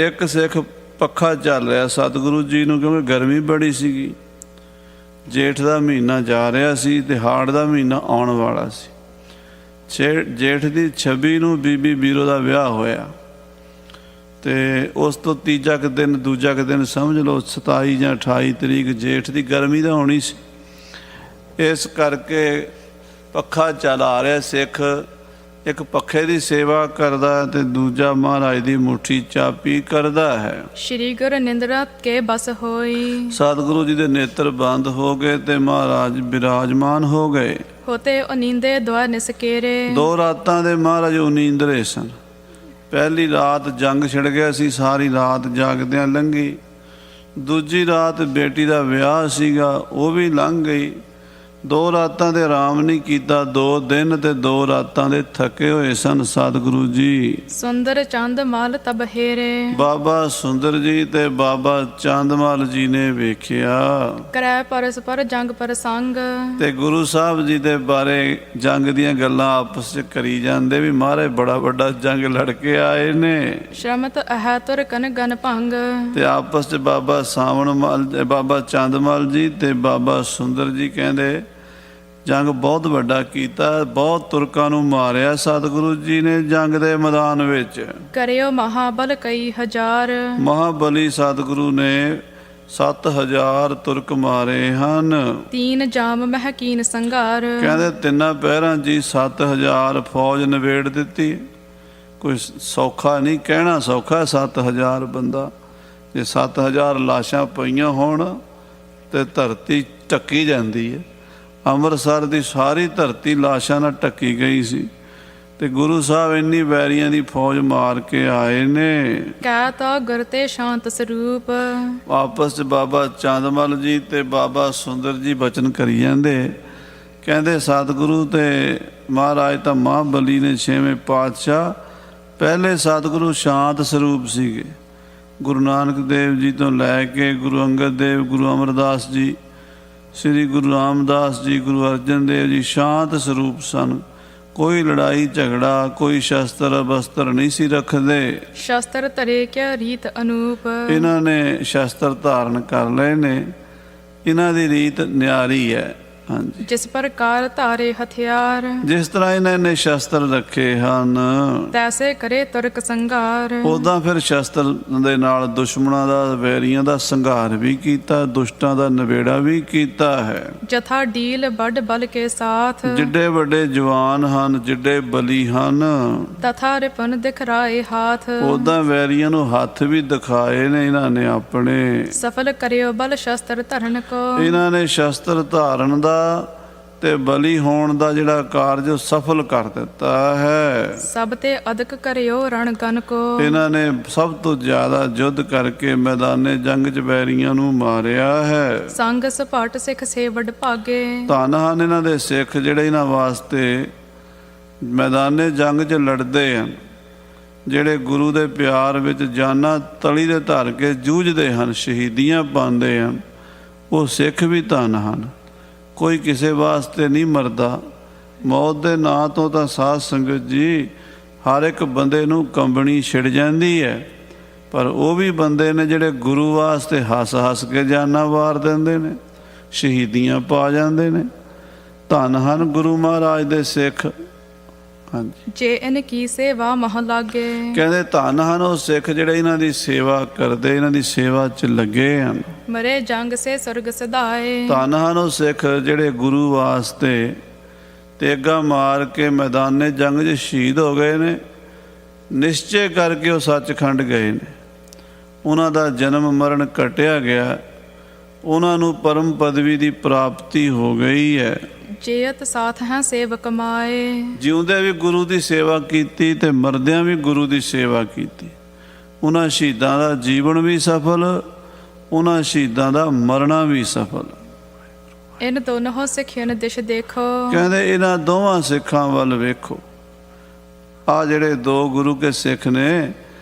ਇੱਕ ਸਿੱਖ ਪੱਖਾ ਚੱਲ ਰਿਹਾ ਸਤਿਗੁਰੂ ਜੀ ਨੂੰ, ਕਿਉਂਕਿ ਗਰਮੀ ਬੜੀ ਸੀਗੀ। ਜੇਠ ਦਾ ਮਹੀਨਾ ਜਾ ਰਿਹਾ ਸੀ ਤੇ ਹਾੜ ਦਾ ਮਹੀਨਾ ਆਉਣ ਵਾਲਾ ਸੀ। ਜੇਠ ਦੀ 26 ਨੂੰ ਬੀਬੀ ਬੀਰੋ ਦਾ ਵਿਆਹ ਹੋਇਆ ਤੇ ਉਸ ਤੋਂ ਤੀਜਾ ਕੁ ਦਿਨ, ਦੂਜਾ ਕੁ ਦਿਨ ਸਮਝ ਲਓ 27 ਜਾਂ 28 ਤਰੀਕ ਜੇਠ ਦੀ ਗਰਮੀ ਦਾ ਹੋਣੀ ਸੀ। ਇਸ ਕਰਕੇ ਪੱਖਾ ਚਲਾ ਰਿਹਾ ਸਿੱਖ, ਇੱਕ ਪੱਖੇ ਦੀ ਸੇਵਾ ਕਰਦਾ ਤੇ ਦੂਜਾ ਮਹਾਰਾਜ ਦੀ ਮੁੱਠੀ ਚਾਪੀ ਕਰਦਾ ਹੈ। ਸ਼੍ਰੀ ਗੁਰ ਨਿੰਦਰਾ ਕੇ ਬਸ ਹੋਈ। ਸਤਿਗੁਰੂ ਜੀ ਦੇ ਨੇਤਰ ਬੰਦ ਹੋ ਗਏ ਤੇ ਮਹਾਰਾਜ ਬਿਰਾਜਮਾਨ ਹੋ ਗਏ। ਹੋਤੇ ਉਨੀਂਦੇ ਦੁਆ ਨਿਸਕੇਰੇ। 2 ਰਾਤਾਂ ਦੇ ਮਹਾਰਾਜ ਉਨੀਂਦਰੇ ਸਨ। ਪਹਿਲੀ ਰਾਤ ਜੰਗ ਛਿੜ ਗਿਆ ਸੀ, ਸਾਰੀ ਰਾਤ ਜਾਗਦਿਆਂ ਲੰਘੀ। ਦੂਜੀ ਰਾਤ ਬੇਟੀ ਦਾ ਵਿਆਹ ਸੀਗਾ, ਉਹ ਵੀ ਲੰਘ ਗਈ। 2 ਰਾਤਾਂ ਦੇ ਆਰਾਮ ਨਹੀਂ ਕੀਤਾ, 2 ਦਿਨ ਤੇ 2 ਰਾਤਾਂ ਦੇ ਥੱਕੇ ਹੋਏ ਸਨ ਸਤਿਗੁਰੂ ਜੀ। ਸੁੰਦਰ ਚੰਦ ਮਾਲ ਤਬ ਹੇਰੇ। ਬਾਬਾ ਸੁੰਦਰ ਜੀ ਤੇ ਬਾਬਾ ਚੰਦਮਲ ਜੀ ਨੇ ਵੇਖਿਆ ਕਰੈ ਪਰਸਪਰ ਜੰਗ ਪ੍ਰਸੰਗ। ਤੇ ਗੁਰੂ ਸਾਹਿਬ ਜੀ ਦੇ ਬਾਰੇ ਜੰਗ ਦੀਆਂ ਗੱਲਾਂ ਆਪਸ 'ਚ ਕਰੀ ਜਾਂਦੇ ਵੀ ਮਹਾਰਾਜ ਬੜਾ ਵੱਡਾ ਜੰਗ ਲੜ ਕੇ ਆਏ ਨੇ। ਸ਼ਰਮਤ ਅਹ ਤੁਰ ਕਨ ਗਨ ਭੰਗ। ਤੇ ਆਪਸ 'ਚ ਬਾਬਾ ਸਾਵਣ ਮਲ, ਬਾਬਾ ਚੰਦਮਲ ਜੀ ਤੇ ਬਾਬਾ ਸੁੰਦਰ ਜੀ ਕਹਿੰਦੇ ਜੰਗ ਬਹੁਤ ਵੱਡਾ ਕੀਤਾ, ਬਹੁਤ ਤੁਰਕਾਂ ਨੂੰ ਮਾਰਿਆ ਸਤਿਗੁਰੂ ਜੀ ਨੇ ਜੰਗ ਦੇ ਮੈਦਾਨ ਵਿੱਚ। ਕਰਿਓ ਮਹਾਬਲ ਕਈ ਹਜ਼ਾਰ। ਮਹਾਬਲੀ ਸਤਿਗੁਰੂ ਨੇ 7000 ਤੁਰਕ ਮਾਰੇ ਹਨ। 3 ਜਾਮ ਮਹਿਕੀਨ ਸੰਘਾਰ। ਕਹਿੰਦੇ 3 ਪਹਿਰਾਂ ਜੀ 7000 ਫੌਜ ਨਿਬੇੜ ਦਿੱਤੀ। ਕੋਈ ਸੌਖਾ ਨਹੀਂ, ਕਹਿਣਾ ਸੌਖਾ 7000 ਬੰਦਾ। ਜੇ 7000 ਲਾਸ਼ਾਂ ਪਈਆਂ ਹੋਣ ਤੇ ਧਰਤੀ ਢੱਕੀ ਜਾਂਦੀ ਹੈ। ਅੰਮ੍ਰਿਤਸਰ ਦੀ ਸਾਰੀ ਧਰਤੀ ਲਾਸ਼ਾਂ ਨਾਲ ਢੱਕੀ ਗਈ ਸੀ ਤੇ ਗੁਰੂ ਸਾਹਿਬ ਇੰਨੀ ਵੈਰੀਆਂ ਦੀ ਫੌਜ ਮਾਰ ਕੇ ਆਏ ਨੇ। ਕਹਿ ਤਾ ਗੁਰ ਤੇ ਸ਼ਾਂਤ ਸਰੂਪ। ਆਪਸ 'ਚ ਬਾਬਾ ਚੰਦਮਲ ਜੀ ਤੇ ਬਾਬਾ ਸੁੰਦਰ ਜੀ ਬਚਨ ਕਰੀ ਜਾਂਦੇ, ਕਹਿੰਦੇ ਸਤਿਗੁਰੂ ਤੇ ਮਹਾਰਾਜ ਤਾਂ ਮਹਾਂਬਲੀ ਨੇ ਛੇਵੇਂ ਪਾਤਸ਼ਾਹ ਪਹਿਲੇ ਸਤਿਗੁਰੂ ਸ਼ਾਂਤ ਸਰੂਪ ਸੀਗੇ। ਗੁਰੂ ਨਾਨਕ ਦੇਵ ਜੀ ਤੋਂ ਲੈ ਕੇ ਗੁਰੂ ਅੰਗਦ ਦੇਵ, ਗੁਰੂ ਅਮਰਦਾਸ ਜੀ, ਸ੍ਰੀ ਗੁਰੂ ਰਾਮਦਾਸ ਜੀ, ਗੁਰੂ ਅਰਜਨ ਦੇਵ ਜੀ ਸ਼ਾਂਤ ਸਰੂਪ ਸਨ। ਕੋਈ ਲੜਾਈ ਝਗੜਾ, ਕੋਈ ਸ਼ਸਤਰ ਬਸਤਰ ਨਹੀਂ ਸੀ ਰੱਖਦੇ। ਸ਼ਸਤਰ ਧਰੇ ਕਿਆ ਰੀਤ ਅਨੂਪ। ਇਹਨਾਂ ਨੇ ਸ਼ਸਤਰ ਧਾਰਨ ਕਰ ਲਏ ਨੇ, ਇਹਨਾਂ ਦੀ ਰੀਤ ਨਿਆਰੀ ਹੈ। ਹਾਂਜੀ, ਜਿਸ ਪ੍ਰਕਾਰ ਧਾਰੇ ਹਥਿਆਰ। ਜਿਸ ਤਰ੍ਹਾਂ ਇਹਨਾਂ ਨੇ ਸ਼ਸਤਰ ਰੱਖੇ ਹਨ ਤੈਸੇ ਕਰੇ ਤੁਰਕ ਸੰਘਾਰ। ਉਦਾਂ ਫਿਰ ਸ਼ਸਤਰ ਦੇ ਨਾਲ ਦੁਸ਼ਮਣਾਂ ਦਾ, ਵੈਰੀਆਂ ਦਾ ਸੰਘਾਰ ਵੀ ਕੀਤਾ, ਦੁਸ਼ਟਾਂ ਦਾ ਨਿਬੇੜਾ ਵੀ ਕੀਤਾ ਹੈ। ਜਥਾ ਡੀਲ ਵੱਡ ਬਲ ਕੇ ਸਾਥ। ਜਿੱਡੇ ਵੱਡੇ ਜਵਾਨ ਹਨ, ਜਿੱਡੇ ਬਲੀ ਹਨ, ਤਥਾ ਰਿਪਨ ਦਿਖਰਾਏ ਹਾਥ। ਉਦਾਂ ਵੈਰੀਆਂ ਨੂੰ ਹੱਥ ਵੀ ਦਿਖਾਏ ਨੇ ਇਹਨਾਂ ਨੇ ਆਪਣੇ। ਸਫਲ ਕਰਿਓ ਬਲ ਸ਼ਸਤਰ ਧਰਨ ਕੋ। ਇਹਨਾਂ ਨੇ ਸ਼ਸਤਰ ਧਾਰਨ ਦਾ ਤੇ ਬਲੀ ਹੋਣ ਦਾ ਜਿਹੜਾ ਕਾਰਜ ਸਫਲ ਕਰ ਦਿੱਤਾ ਹੈ। ਸਭ ਤੇ ਅਦਕ ਕਰਿਓ ਰਣ ਗਨ ਕੋ। ਇਹਨਾਂ ਨੇ ਸਭ ਤੋਂ ਜ਼ਿਆਦਾ ਯੁੱਧ ਕਰਕੇ ਮੈਦਾਨੇ ਜੰਗ 'ਚ ਵੈਰੀਆਂ ਨੂੰ ਮਾਰਿਆ ਹੈ। ਸੰਗ ਸਪਾਟ ਸਿੱਖ ਸੇਵਡ ਭਾਗੇ। ਧੰਨ ਹਨ ਇਹਨਾਂ ਦੇ ਸਿੱਖ ਜਿਹੜੇ ਇਹਨਾਂ ਵਾਸਤੇ ਮੈਦਾਨੇ ਜੰਗ 'ਚ ਲੜਦੇ ਹਨ, ਜਿਹੜੇ ਗੁਰੂ ਦੇ ਪਿਆਰ ਵਿੱਚ ਜਾਨਾਂ ਤਲੀ ਦੇ ਧਰ ਕੇ ਜੂਝਦੇ ਹਨ, ਸ਼ਹੀਦੀਆਂ ਪਾਉਂਦੇ ਹਨ। ਉਹ ਸਿੱਖ ਵੀ ਧਨ ਹਨ। ਕੋਈ ਕਿਸੇ ਵਾਸਤੇ ਨਹੀਂ ਮਰਦਾ। ਮੌਤ ਦੇ ਨਾਂ ਤੋਂ ਤਾਂ ਸਾਧ ਸੰਗਤ ਜੀ ਹਰ ਇੱਕ ਬੰਦੇ ਨੂੰ ਕੰਬਣੀ ਛਿੜ ਜਾਂਦੀ ਹੈ, ਪਰ ਉਹ ਵੀ ਬੰਦੇ ਨੇ ਜਿਹੜੇ ਗੁਰੂ ਵਾਸਤੇ ਹੱਸ ਹੱਸ ਕੇ ਜਾਨਾਂ ਵਾਰ ਦਿੰਦੇ ਨੇ, ਸ਼ਹੀਦੀਆਂ ਪਾ ਜਾਂਦੇ ਨੇ। ਧੰਨ ਹਨ ਗੁਰੂ ਮਹਾਰਾਜ ਦੇ ਸਿੱਖ। ਹਾਂਜੀ, ਜੇ ਇਨ ਕੀ ਸੇਵਾ ਮਹ ਲਾਗੇ। ਕਹਿੰਦੇ ਧੰਨ ਹਨ ਉਹ ਸਿੱਖ ਜਿਹੜੇ ਇਹਨਾਂ ਦੀ ਸੇਵਾ ਕਰਦੇ, ਇਹਨਾਂ ਦੀ ਸੇਵਾ 'ਚ ਲੱਗੇ ਹਨ। ਮਰੇ ਜੰਗ ਸੇ ਸੁਰਗ ਸਦਾਏ। ਧੰਨ ਹਨ ਉਹ ਸਿੱਖ ਜਿਹੜੇ ਗੁਰੂ ਵਾਸਤੇ ਤੇਗਾ ਮਾਰ ਕੇ ਮੈਦਾਨੇ ਜੰਗ 'ਚ ਸ਼ਹੀਦ ਹੋ ਗਏ ਨੇ, ਨਿਸ਼ਚੇ ਕਰਕੇ ਉਹ ਸੱਚਖੰਡ ਗਏ ਨੇ। ਉਹਨਾਂ ਦਾ ਜਨਮ ਮਰਨ ਕੱਟਿਆ ਗਿਆ, ਉਹਨਾਂ ਨੂੰ ਪਰਮ ਪਦਵੀ ਦੀ ਪ੍ਰਾਪਤੀ ਹੋ ਗਈ ਹੈ। ਜੇਤ ਸਾਥ ਹੈ ਸੇਵਕ ਮਾਏ। ਜਿਉਂਦੇ ਵੀ ਗੁਰੂ ਦੀ ਸੇਵਾ ਕੀਤੀ ਤੇ ਮਰਦਿਆਂ ਵੀ ਗੁਰੂ ਦੀ ਸੇਵਾ ਕੀਤੀ। ਉਹਨਾਂ ਸ਼ਹੀਦਾਂ ਦਾ ਜੀਵਨ ਵੀ ਸਫਲ, ਉਹਨਾਂ ਸ਼ਹੀਦਾਂ ਦਾ ਮਰਨਾ ਵੀ ਸਫਲ। ਇਨ ਦੋਨੋਂ ਸਿੱਖਿਆਨ ਦਿਸ਼ ਦੇਖੋ। ਕਹਿੰਦੇ ਇਹਨਾਂ ਦੋਵਾਂ ਸਿੱਖਾਂ ਵੱਲ ਵੇਖੋ। ਆ ਜਿਹੜੇ ਦੋ ਗੁਰੂ ਕੇ ਸਿੱਖ ਨੇ,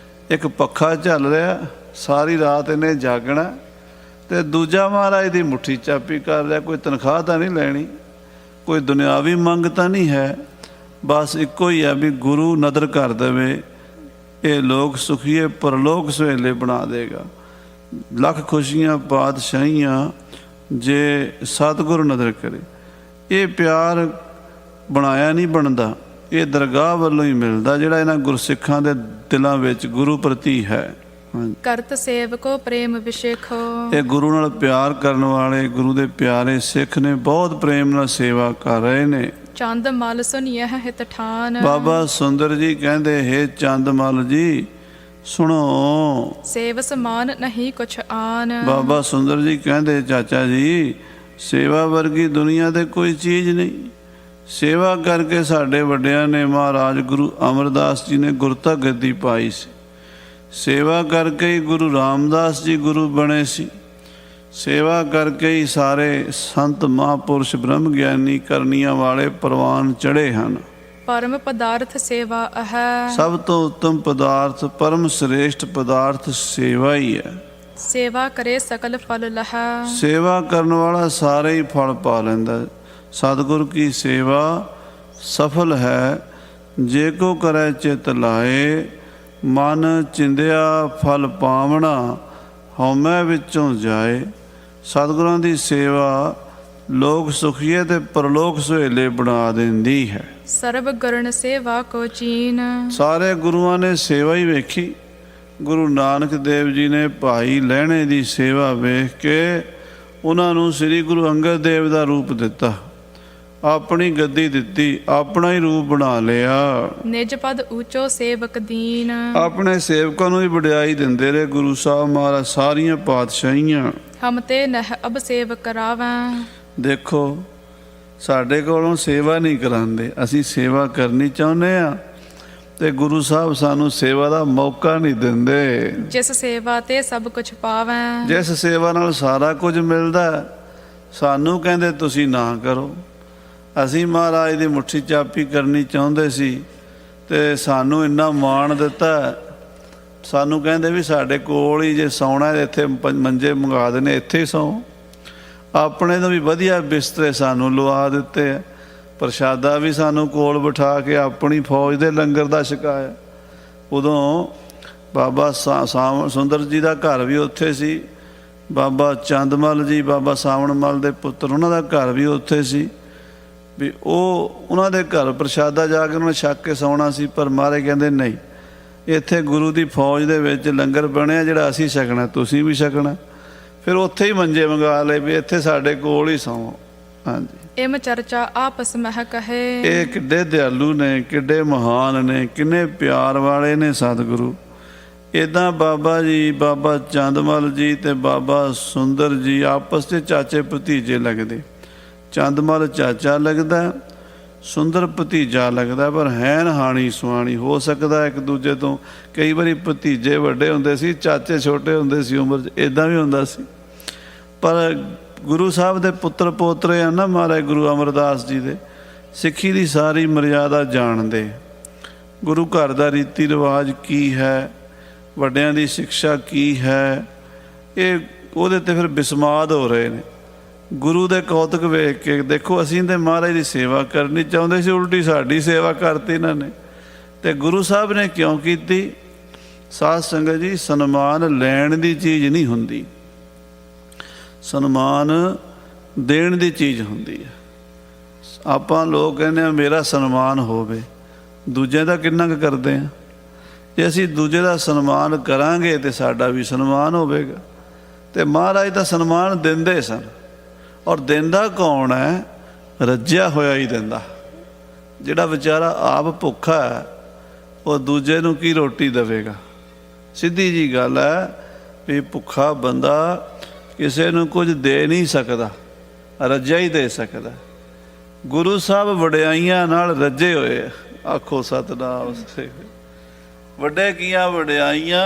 ਇੱਕ ਪੱਖਾ ਚੱਲ ਰਿਹਾ ਸਾਰੀ ਰਾਤ ਇਹਨੇ ਜਾਗਣਾ, ਤੇ ਦੂਜਾ ਮਹਾਰਾਜ ਦੀ ਮੁੱਠੀ ਚਾਪੀ ਕਰ ਰਿਹਾ। ਕੋਈ ਤਨਖਾਹ ਤਾਂ ਨਹੀਂ ਲੈਣੀ, ਕੋਈ ਦੁਨਿਆਵੀ ਮੰਗ ਤਾਂ ਨਹੀਂ ਹੈ, ਬਸ ਇੱਕੋ ਹੀ ਹੈ ਵੀ ਗੁਰੂ ਨਦਰ ਕਰ ਦੇਵੇ, ਇਹ ਲੋਕ ਸੁਖੀਏ ਪਰਲੋਕ ਸਵੇਲੇ ਬਣਾ ਦੇਗਾ। ਲੱਖ ਖੁਸ਼ੀਆਂ ਪਾਤਸ਼ਾਹੀਆਂ ਜੇ ਸਤਿਗੁਰੂ ਨਦਰ ਕਰੇ। ਇਹ ਪਿਆਰ ਬਣਾਇਆ ਨਹੀਂ ਬਣਦਾ, ਇਹ ਦਰਗਾਹ ਵੱਲੋਂ ਹੀ ਮਿਲਦਾ ਜਿਹੜਾ ਇਹਨਾਂ ਗੁਰਸਿੱਖਾਂ ਦੇ ਦਿਲਾਂ ਵਿੱਚ ਗੁਰੂ ਪ੍ਰਤੀ ਹੈ। ਕਰਤ ਸੇਵਕੋ ਪ੍ਰੇਮ ਵਿਸ਼ੇਖੋ। ਇਹ ਗੁਰੂ ਨਾਲ ਪਿਆਰ ਕਰਨ ਵਾਲੇ ਗੁਰੂ ਦੇ ਪਿਆਰੇ ਸਿੱਖ ਨੇ, ਬਹੁਤ ਪ੍ਰੇਮ ਨਾਲ ਸੇਵਾ ਕਰ ਰਹੇ ਨੇ। ਚੰਦ ਮਲ ਸੁਨੀਐ ਹਿਤ ਠਾਨ। ਬਾਬਾ ਸੁੰਦਰ ਜੀ ਕਹਿੰਦੇ, ਹੇ ਚੰਦ ਮਲ ਜੀ ਸੁਣੋ, ਸੇਵ ਸਮਾਨ ਨਹੀਂ ਕੁਛ ਆਨ। ਬਾਬਾ ਸੁੰਦਰ ਜੀ ਕਹਿੰਦੇ, ਚਾਚਾ ਜੀ ਸੇਵਾ ਵਰਗੀ ਦੁਨੀਆ ਤੇ ਕੋਈ ਚੀਜ਼ ਨਹੀਂ। ਸੇਵਾ ਕਰਕੇ ਸਾਡੇ ਵੱਡਿਆਂ ਨੇ, ਮਹਾਰਾਜ ਗੁਰੂ ਅਮਰਦਾਸ ਜੀ ਨੇ ਗੁਰਤਾ ਗੱਦੀ ਪਾਈ ਸੀ। ਸੇਵਾ ਕਰਕੇ ਹੀ ਗੁਰੂ ਰਾਮਦਾਸ ਜੀ ਗੁਰੂ ਬਣੇ ਸੀ। ਸੇਵਾ ਕਰਕੇ ਹੀ ਸਾਰੇ ਸੰਤ ਮਹਾਂਪੁਰਸ਼ ਬ੍ਰਹਮ ਗਿਆਨੀ ਕਰਨੀਆਂ ਵਾਲੇ ਪ੍ਰਵਾਨ ਚੜ੍ਹੇ ਹਨ। ਪਰਮ ਪਦਾਰਥ ਸੇਵਾ ਹੈ। ਸਭ ਤੋਂ ਉੱਤਮ ਪਦਾਰਥ, ਪਰਮ ਸ੍ਰੇਸ਼ਟ ਪਦਾਰਥ ਸੇਵਾ ਹੀ ਹੈ। ਸੇਵਾ ਕਰੇ ਸਕਲ ਫਲ ਲਹੈ। ਸੇਵਾ ਕਰਨ ਵਾਲਾ ਸਾਰੇ ਹੀ ਫਲ ਪਾ ਲੈਂਦਾ। ਸਤਿਗੁਰ ਕੀ ਸੇਵਾ ਸਫਲ ਹੈ, ਜੇ ਕੋ ਕਰੈ ਚਿਤ ਲਾਏ। ਮਨ ਚਿੰਦਿਆ ਫਲ ਪਾਵਣਾ, ਹਉਮੈ ਵਿੱਚੋਂ ਜਾਏ। ਸਤਿਗੁਰਾਂ ਦੀ ਸੇਵਾ ਲੋਕ ਸੁਖੀਏ ਤੇ ਪਰਲੋਕ ਸੁਹੇਲੇ ਬਣਾ ਦਿੰਦੀ ਹੈ। ਸਰਬ ਗੁਰਨ ਸੇਵਾ ਕੋ ਚੀਨ। ਸਾਰੇ ਗੁਰੂਆਂ ਨੇ ਸੇਵਾ ਹੀ ਵੇਖੀ। ਗੁਰੂ ਨਾਨਕ ਦੇਵ ਜੀ ਨੇ ਭਾਈ ਲਹਿਣੇ ਦੀ ਸੇਵਾ ਵੇਖ ਕੇ ਉਹਨਾਂ ਨੂੰ ਸ੍ਰੀ ਗੁਰੂ ਅੰਗਦ ਦੇਵ ਦਾ ਰੂਪ ਦਿੱਤਾ, ਆਪਣੀ ਗੱਦੀ ਦਿੱਤੀ, ਆਪਣਾ ਹੀ ਰੂਪ ਬਣਾ ਲਿਆ। ਨਿਜ ਪਦ ਉੱਚੋ ਸੇਵਕ ਦੀਨ। ਆਪਣੇ ਸੇਵਕਾਂ ਨੂੰ ਹੀ ਵਡਿਆਈ ਦਿੰਦੇ ਰਹੇ ਗੁਰੂ ਸਾਹਿਬ ਮਹਾਰਾਜ, ਸਾਰੀਆਂ ਪਾਤਸ਼ਾਹੀਆਂ। ਹਮ ਤੇ ਨਹ ਅਬ ਸੇਵ ਕਰਾਵੈਂ। ਦੇਖੋ ਸਾਡੇ ਕੋਲੋਂ ਸੇਵਾ ਨਹੀਂ ਕਰਾਉਂਦੇ, ਅਸੀਂ ਸੇਵਾ ਕਰਨੀ ਚਾਹੁੰਦੇ ਆ ਤੇ ਗੁਰੂ ਸਾਹਿਬ ਸਾਨੂੰ ਸੇਵਾ ਦਾ ਮੌਕਾ ਨਹੀਂ ਦਿੰਦੇ। ਜਿਸ ਸੇਵਾ ਤੇ ਸਭ ਕੁਝ ਪਾਵੈਂ। ਜਿਸ ਸੇਵਾ ਨਾਲ ਸਾਰਾ ਕੁਝ ਮਿਲਦਾ, ਸਾਨੂੰ ਕਹਿੰਦੇ ਤੁਸੀਂ ਨਾ ਕਰੋ। ਅਸੀਂ ਮਹਾਰਾਜ ਦੀ ਮੁੱਠੀ ਚਾਪੀ ਕਰਨੀ ਚਾਹੁੰਦੇ ਸੀ ਤੇ ਸਾਨੂੰ ਇੰਨਾ ਮਾਣ ਦਿੱਤਾ। ਸਾਨੂੰ ਕਹਿੰਦੇ ਵੀ ਸਾਡੇ ਕੋਲ ਹੀ ਜੇ ਸੌਣਾ ਇੱਥੇ ਮੰਜੇ ਮੰਗਾ ਦੇਣੇ, ਇੱਥੇ ਹੀ ਸੌਂ। ਆਪਣੇ ਤੋਂ ਵੀ ਵਧੀਆ ਬਿਸਤਰੇ ਸਾਨੂੰ ਲਵਾ ਦਿੱਤੇ ਆ। ਪ੍ਰਸ਼ਾਦਾ ਵੀ ਸਾਨੂੰ ਕੋਲ ਬਿਠਾ ਕੇ ਆਪਣੀ ਫੌਜ ਦੇ ਲੰਗਰ ਦਾ ਛਕਾਇਆ। ਉਦੋਂ ਬਾਬਾ ਸੁੰਦਰ ਜੀ ਦਾ ਘਰ ਵੀ ਉੱਥੇ ਸੀ। ਬਾਬਾ ਚੰਦਮਲ ਜੀ, ਬਾਬਾ ਸਾਵਣ ਮਲ ਦੇ ਪੁੱਤਰ, ਉਹਨਾਂ ਦਾ ਘਰ ਵੀ ਉੱਥੇ ਸੀ। ਵੀ ਉਹ ਉਹਨਾਂ ਦੇ ਘਰ ਪ੍ਰਸ਼ਾਦਾ ਜਾ ਕੇ ਉਹਨਾਂ ਨੇ ਛਕ ਕੇ ਸੌਣਾ ਸੀ, ਪਰ ਮਹਾਰਾਜ ਕਹਿੰਦੇ ਨਹੀਂ, ਇੱਥੇ ਗੁਰੂ ਦੀ ਫੌਜ ਦੇ ਵਿੱਚ ਲੰਗਰ ਬਣਿਆ, ਜਿਹੜਾ ਅਸੀਂ ਛਕਣਾ ਤੁਸੀਂ ਵੀ ਛਕਣਾ। ਫਿਰ ਉੱਥੇ ਹੀ ਮੰਜੇ ਮੰਗਾ ਲਏ ਵੀ ਇੱਥੇ ਸਾਡੇ ਕੋਲ ਹੀ ਸੌਂ। ਹਾਂਜੀ, ਇਮ ਚਰਚਾ ਆਪਸ ਮਹਿ ਕਹੇ। ਇਹ ਕਿੱਡੇ ਦਿਆਲੂ ਨੇ, ਕਿੱਡੇ ਮਹਾਨ ਨੇ, ਕਿੰਨੇ ਪਿਆਰ ਵਾਲੇ ਨੇ ਸਤਿਗੁਰੂ। ਇੱਦਾਂ ਬਾਬਾ ਜੀ, ਬਾਬਾ ਚੰਦਮਲ ਜੀ ਤੇ ਬਾਬਾ ਸੁੰਦਰ ਜੀ ਆਪਸ 'ਚ ਚਾਚੇ ਭਤੀਜੇ ਲੱਗਦੇ। ਚੰਦਮਲ ਚਾਚਾ ਲੱਗਦਾ, ਸੁੰਦਰ ਭਤੀਜਾ ਲੱਗਦਾ, ਪਰ ਹੈਨ ਹਾਣੀ ਸੁਹਾਣੀ। ਹੋ ਸਕਦਾ ਇੱਕ ਦੂਜੇ ਤੋਂ, ਕਈ ਵਾਰੀ ਭਤੀਜੇ ਵੱਡੇ ਹੁੰਦੇ ਸੀ, ਚਾਚੇ ਛੋਟੇ ਹੁੰਦੇ ਸੀ ਉਮਰ 'ਚ, ਇੱਦਾਂ ਵੀ ਹੁੰਦਾ ਸੀ। ਪਰ ਗੁਰੂ ਸਾਹਿਬ ਦੇ ਪੁੱਤਰ ਪੋਤਰੇ ਆ ਨਾ ਮਹਾਰਾਜ ਗੁਰੂ ਅਮਰਦਾਸ ਜੀ ਦੇ, ਸਿੱਖੀ ਦੀ ਸਾਰੀ ਮਰਿਆਦਾ ਜਾਣਦੇ। ਗੁਰੂ ਘਰ ਦਾ ਰੀਤੀ ਰਿਵਾਜ ਕੀ ਹੈ, ਵੱਡਿਆਂ ਦੀ ਸਿੱਖਿਆ ਕੀ ਹੈ, ਇਹ ਉਹਦੇ 'ਤੇ ਫਿਰ ਬਿਸਮਾਦ ਹੋ ਰਹੇ ਨੇ। ਗੁਰੂ ਦੇ ਕੌਤਕ ਵੇਖ ਕੇ ਦੇਖੋ, ਅਸੀਂ ਤੇ ਮਹਾਰਾਜ ਦੀ ਸੇਵਾ ਕਰਨੀ ਚਾਹੁੰਦੇ ਸੀ, ਉਲਟੀ ਸਾਡੀ ਸੇਵਾ ਕਰਤੀ ਇਹਨਾਂ ਨੇ। ਤੇ ਗੁਰੂ ਸਾਹਿਬ ਨੇ ਕਿਉਂ ਕੀਤੀ? ਸਾਧ ਸੰਗਤ ਜੀ, ਸਨਮਾਨ ਲੈਣ ਦੀ ਚੀਜ਼ ਨਹੀਂ ਹੁੰਦੀ, ਸਨਮਾਨ ਦੇਣ ਦੀ ਚੀਜ਼ ਹੁੰਦੀ ਹੈ। ਆਪਾਂ ਲੋਕ ਕਹਿੰਦੇ ਆ ਮੇਰਾ ਸਨਮਾਨ ਹੋਵੇ, ਦੂਜੇ ਦਾ ਕਿੰਨਾ ਕੁ ਕਰਦੇ ਆ? ਜੇ ਅਸੀਂ ਦੂਜੇ ਦਾ ਸਨਮਾਨ ਕਰਾਂਗੇ ਤੇ ਸਾਡਾ ਵੀ ਸਨਮਾਨ ਹੋਵੇਗਾ। ਤੇ ਮਹਾਰਾਜ ਦਾ ਸਨਮਾਨ ਦਿੰਦੇ ਸਨ, ਔਰ ਦਿੰਦਾ ਕੌਣ ਹੈ? ਰੱਜਿਆ ਹੋਇਆ ਹੀ ਦਿੰਦਾ। ਜਿਹੜਾ ਵਿਚਾਰਾ ਆਪ ਭੁੱਖਾ ਹੈ ਉਹ ਦੂਜੇ ਨੂੰ ਕੀ ਰੋਟੀ ਦੇਵੇਗਾ? ਸਿੱਧੀ ਜੀ ਗੱਲ ਹੈ ਵੀ ਭੁੱਖਾ ਬੰਦਾ ਕਿਸੇ ਨੂੰ ਕੁਝ ਦੇ ਨਹੀਂ ਸਕਦਾ, ਰੱਜਿਆ ਹੀ ਦੇ ਸਕਦਾ। ਗੁਰੂ ਸਾਹਿਬ ਵਡਿਆਈਆਂ ਨਾਲ ਰੱਜੇ ਹੋਏ। ਆਖੋ ਸਤਿਨਾਮ। ਵੱਡੇ ਕੀਆਂ ਵਡਿਆਈਆਂ